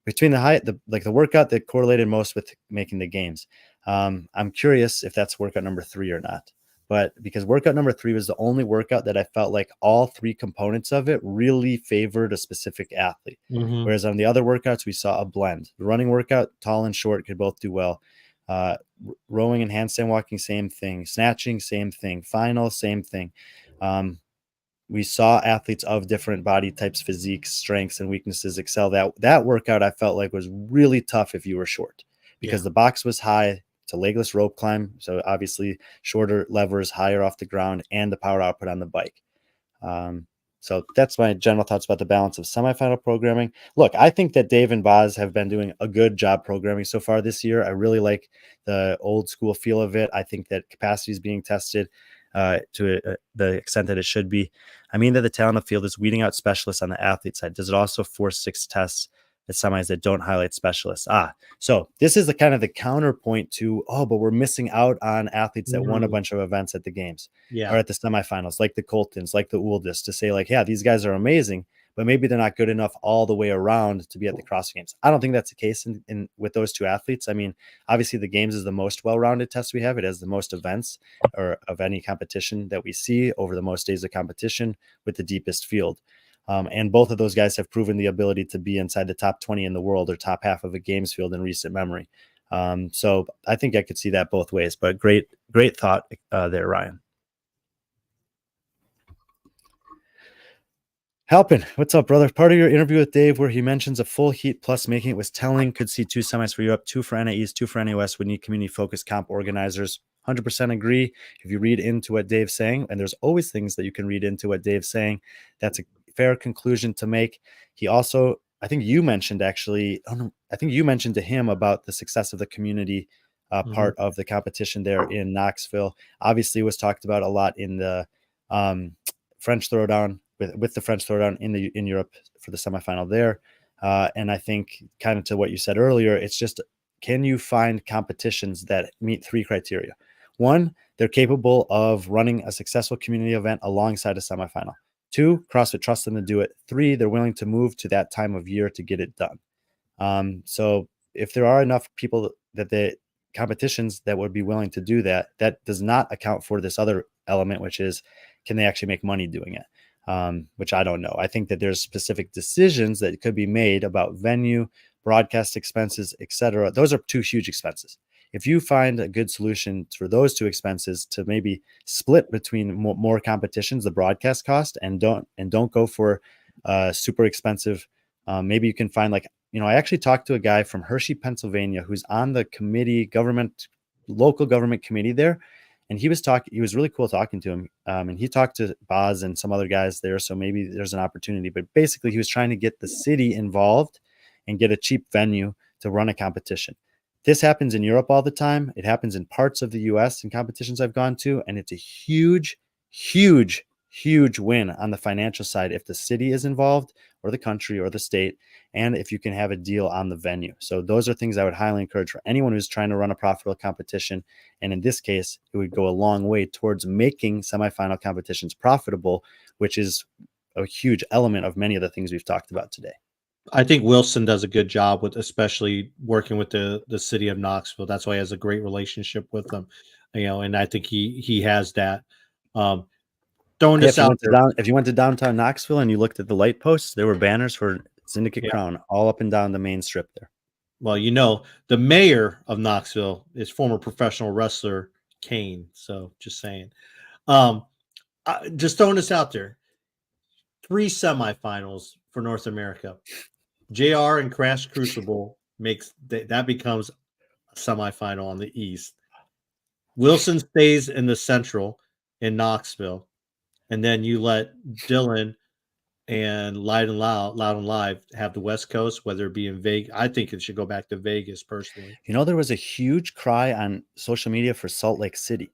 Between the workout that correlated most with making the games. I'm curious if that's workout number 3 or not. But because workout number 3 was the only workout that I felt like all 3 components of it really favored a specific athlete. Mm-hmm. Whereas on the other workouts, we saw a blend. The running workout, tall and short, could both do well. Rowing and handstand walking, same thing. Snatching, same thing. Final, same thing. We saw athletes of different body types, physiques, strengths, and weaknesses excel. That workout I felt like was really tough if you were short, because the box was high. It's a legless rope climb, so obviously shorter levers, higher off the ground, and the power output on the bike. So that's my general thoughts about the balance of semifinal programming. Look, I think that Dave and Boz have been doing a good job programming so far this year. I really like the old school feel of it. I think that capacity is being tested to the extent that it should be. I mean that the talent of the field is weeding out specialists on the athlete side. Does it also force 6 tests at semis that don't highlight specialists? So this is the kind of the counterpoint to, but we're missing out on athletes that won a bunch of events at the games or at the semifinals, like the Coltons, like the Uldis, to say like, yeah, these guys are amazing, but maybe they're not good enough all the way around to be at the CrossFit Games. I don't think that's the case in with those 2 athletes. I mean, obviously the games is the most well-rounded test we have. It has the most events or of any competition that we see over the most days of competition with the deepest field. And both of those guys have proven the ability to be inside the top 20 in the world or top half of a games field in recent memory. So I think I could see that both ways, but great thought there, Ryan. Helping, what's up, brother? Part of your interview with Dave where he mentions a full heat plus making it was telling. Could see 2 semis for Europe, 2 for NA East, 2 for NA West. Would need community-focused comp organizers. 100% agree. If you read into what Dave's saying, and there's always things that you can read into what Dave's saying, that's a fair conclusion to make. He also, I think you mentioned to him about the success of the community part of the competition there in Knoxville. Obviously, was talked about a lot in the French Throwdown with the French Throwdown in Europe for the semifinal there. And I think kind of to what you said earlier, it's just, can you find competitions that meet 3 criteria? 1, they're capable of running a successful community event alongside a semifinal. 2, CrossFit trusts them to do it. 3, they're willing to move to that time of year to get it done. So if there are enough people that the competitions that would be willing to do that, that does not account for this other element, which is, can they actually make money doing it? Which I don't know. I think that there's specific decisions that could be made about venue, broadcast expenses, etc. Those are 2 huge expenses. If you find a good solution for those 2 expenses to maybe split between more competitions, the broadcast cost, and don't go for super expensive, maybe you can find I actually talked to a guy from Hershey, Pennsylvania, who's on the local government committee there. And he was really cool talking to him. And he talked to Boz and some other guys there. So maybe there's an opportunity, but basically he was trying to get the city involved and get a cheap venue to run a competition. This happens in Europe all the time. It happens in parts of the US in competitions I've gone to. And it's a huge, huge, huge win on the financial side if the city is involved, or the country, or the state, and if you can have a deal on the venue. So those are things I would highly encourage for anyone who's trying to run a profitable competition. And in this case, it would go a long way towards making semifinal competitions profitable, which is a huge element of many of the things we've talked about today. I think Wilson does a good job with, especially working with the city of Knoxville. That's why he has a great relationship with them, and I think he has that. Throwing this out there. If you went to downtown Knoxville and you looked at the light posts, there were banners for Syndicate Crown all up and down the main strip there. Well, the mayor of Knoxville is former professional wrestler Kane. So just saying. Just throwing this out there. 3 semifinals for North America. JR and Crash Crucible that becomes a semifinal on the East. Wilson stays in the Central in Knoxville. And then you let Dylan and Loud and Live have the West Coast, whether it be in Vegas. I think it should go back to Vegas personally. There was a huge cry on social media for Salt Lake City.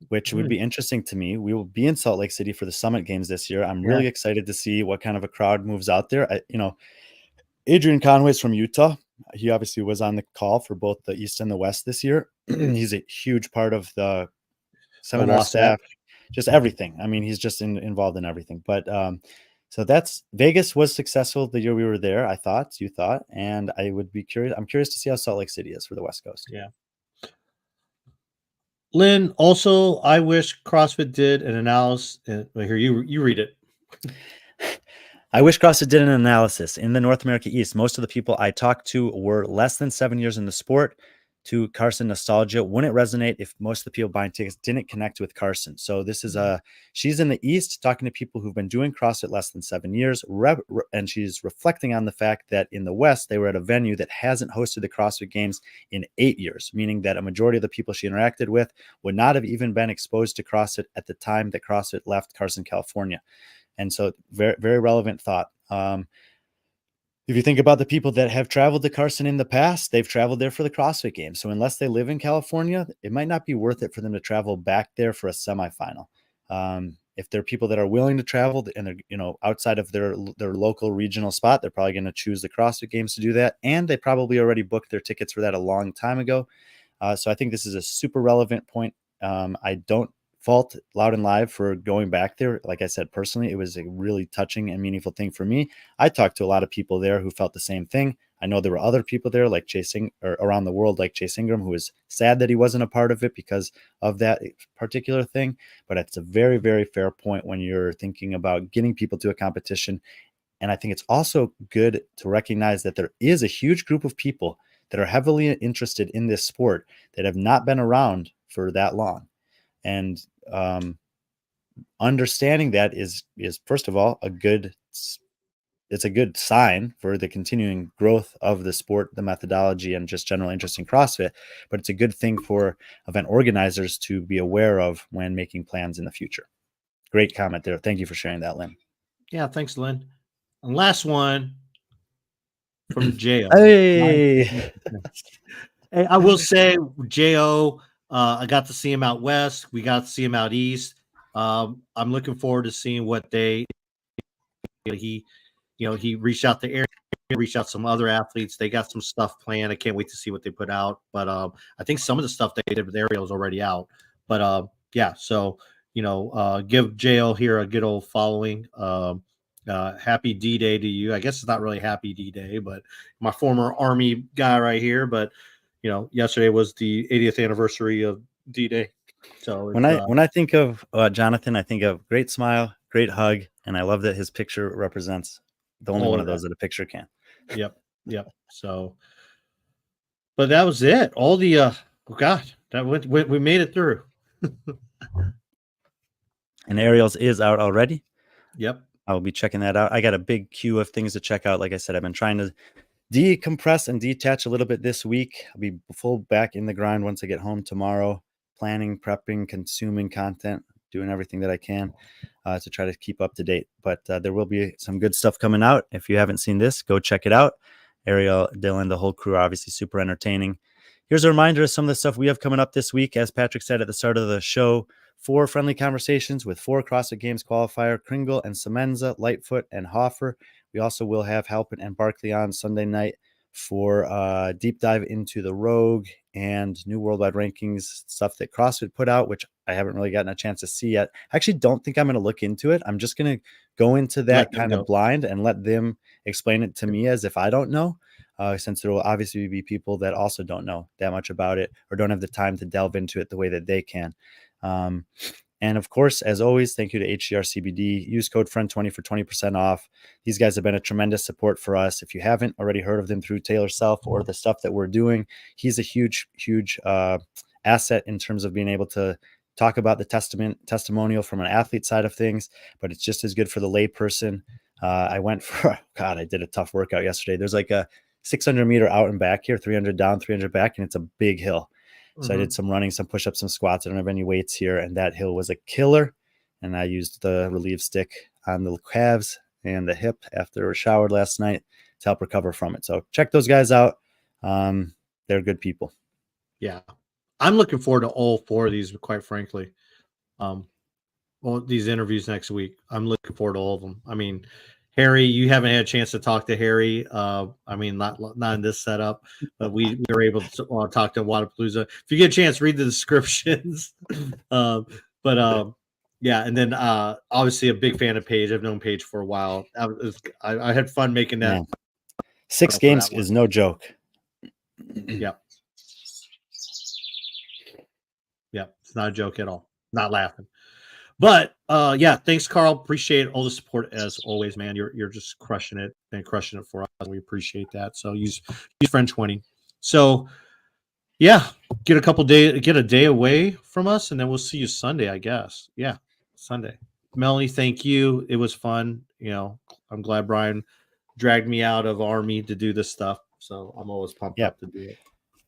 which would be interesting to me. We will be in Salt Lake City for the Summit Games this year. I'm really excited to see what kind of a crowd moves out there. Adrian Conway's from Utah. He obviously was on the call for both the East and the West this year. He's a huge part of the seminar staff, just everything. I mean, he's just involved in everything. But so Vegas was successful the year we were there. You thought, and I would be curious. I'm curious to see how Salt Lake City is for the West Coast. Yeah. Lynn, also, I wish CrossFit did an analysis. Here, you read it. I wish CrossFit did an analysis. In the North America East, most of the people I talked to were less than 7 years in the sport. To Carson nostalgia wouldn't resonate if most of the people buying tickets didn't connect with Carson. So this is she's in the East talking to people who've been doing CrossFit less than 7 years. And she's reflecting on the fact that in the West, they were at a venue that hasn't hosted the CrossFit Games in 8 years, meaning that a majority of the people she interacted with would not have even been exposed to CrossFit at the time that CrossFit left Carson, California. And so very, very relevant thought. If you think about the people that have traveled to Carson in the past, they've traveled there for the CrossFit Games. So unless they live in California, it might not be worth it for them to travel back there for a semifinal. If there are people that are willing to travel and they're, outside of their local regional spot, they're probably going to choose the CrossFit Games to do that. And they probably already booked their tickets for that a long time ago. So I think this is a super relevant point. I don't fault Loud and Live for going back there. Like I said, personally, it was a really touching and meaningful thing for me. I talked to a lot of people there who felt the same thing. I know there were other people there like around the world, like Chase Ingram, who was sad that he wasn't a part of it because of that particular thing. But it's a very, very fair point when you're thinking about getting people to a competition. And I think it's also good to recognize that there is a huge group of people that are heavily interested in this sport that have not been around for that long. And understanding that is first of all a good sign for the continuing growth of the sport, the methodology, and just general interest in CrossFit. But it's a good thing for event organizers to be aware of when making plans in the future. Great comment there. Thank you for sharing that, Lynn. Yeah, thanks, Lynn. And last one from J.O. Hey, I will say, J.O., I got to see him out west. We got to see him out east. I'm looking forward to seeing what he reached out to Aaron, reached out to some other athletes. They got some stuff planned. I can't wait to see what they put out. But I think some of the stuff they did with Ariel is already out. But yeah, so give J.O. here a good old following. Happy D-Day to you. I guess it's not really happy D-Day, but my former Army guy right here. But yesterday was the 80th anniversary of D-Day. So when I think of Jonathan, I think of great smile, great hug, and I love that his picture represents the only one of those that a picture can. Yep. So, but that was it. All the we made it through. And Ariel's is out already. Yep. I'll be checking that out. I got a big queue of things to check out. Like I said, I've been trying to decompress and detach a little bit this week. I'll be full back in the grind once I get home tomorrow, planning, prepping, consuming content, doing everything that I can to try to keep up to date. But there will be some good stuff coming out. If you haven't seen this, go check it out. Ariel, Dylan, the whole crew are obviously super entertaining. Here's a reminder of some of the stuff we have coming up this week. As Patrick said at the start of the show, 4 friendly conversations with 4 CrossFit Games qualifier, Kringle and Semenza, Lightfoot and Hoffer. We also will have Halpin and Barkley on Sunday night for a deep dive into the Rogue and new worldwide rankings stuff that CrossFit put out, which I haven't really gotten a chance to see yet. I actually don't think I'm going to look into it. I'm just going to go into that kind of blind and let them explain it to me as if I don't know. Since there will obviously be people that also don't know that much about it or don't have the time to delve into it the way that they can. And of course, as always, thank you to HCR CBD. Use code FRIEND20 for 20% off. These guys have been a tremendous support for us. If you haven't already heard of them through Taylor Self or the stuff that we're doing, he's a huge asset in terms of being able to talk about the testimonial from an athlete side of things, but it's just as good for the layperson. I went for, I did a tough workout yesterday. There's like a 600-meter out and back here, 300 down, 300 back, and it's a big hill. So I did some running, some push-ups, some squats. I don't have any weights here, and that hill was a killer. And I used the relief stick on the calves and the hip after I showered last night to help recover from it. So check those guys out. They're good people. Yeah. I'm looking forward to all 4 of these, quite frankly. Well, these interviews next week. I'm looking forward to all of them. I mean, Harry, you haven't had a chance to talk to Harry. I mean, not in this setup, but we were able to talk to Wadapalooza. If you get a chance, read the descriptions. Yeah, and then obviously a big fan of Paige. I've known Paige for a while. I had fun making that. Man. 6 games is no joke. Yeah. Yeah, it's not a joke at all. Not laughing. But yeah, thanks, Carl. Appreciate all the support as always, man. You're just crushing it and crushing it for us. We appreciate that. So use friend 20. So yeah, get a day away from us, and then we'll see you Sunday, I guess. Yeah, Sunday. Melanie, thank you. It was fun. You know, I'm glad Brian dragged me out of Army to do this stuff. So I'm always pumped up to do it.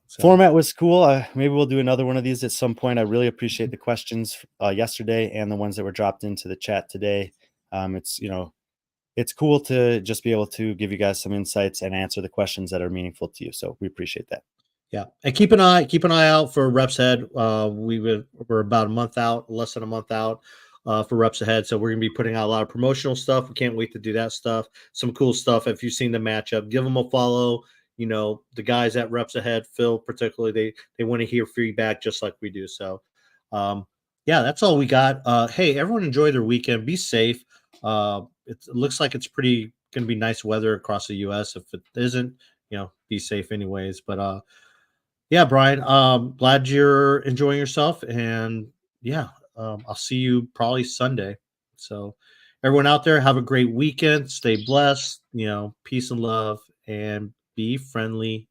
So. Format was cool. Maybe we'll do another one of these at some point. I really appreciate the questions yesterday and the ones that were dropped into the chat today. It's, you know, it's cool to just be able to give you guys some insights and answer the questions that are meaningful to you. So we appreciate that. Yeah, and keep an eye out for Reps Ahead. We're about a month out, less than a month out for Reps Ahead. So we're gonna be putting out a lot of promotional stuff. We can't wait to do that stuff. Some cool stuff. If you've seen the matchup, give them a follow. You know, the guys at Reps Ahead, Phil particularly, they want to hear feedback just like we do. So yeah, that's all we got. Hey, everyone enjoy their weekend. Be safe. It looks like it's pretty gonna be nice weather across the US. If it isn't, you know, be safe anyways. But yeah, Brian, glad you're enjoying yourself. And yeah, I'll see you probably Sunday. So everyone out there, have a great weekend. Stay blessed, you know, peace and love, and be friendly.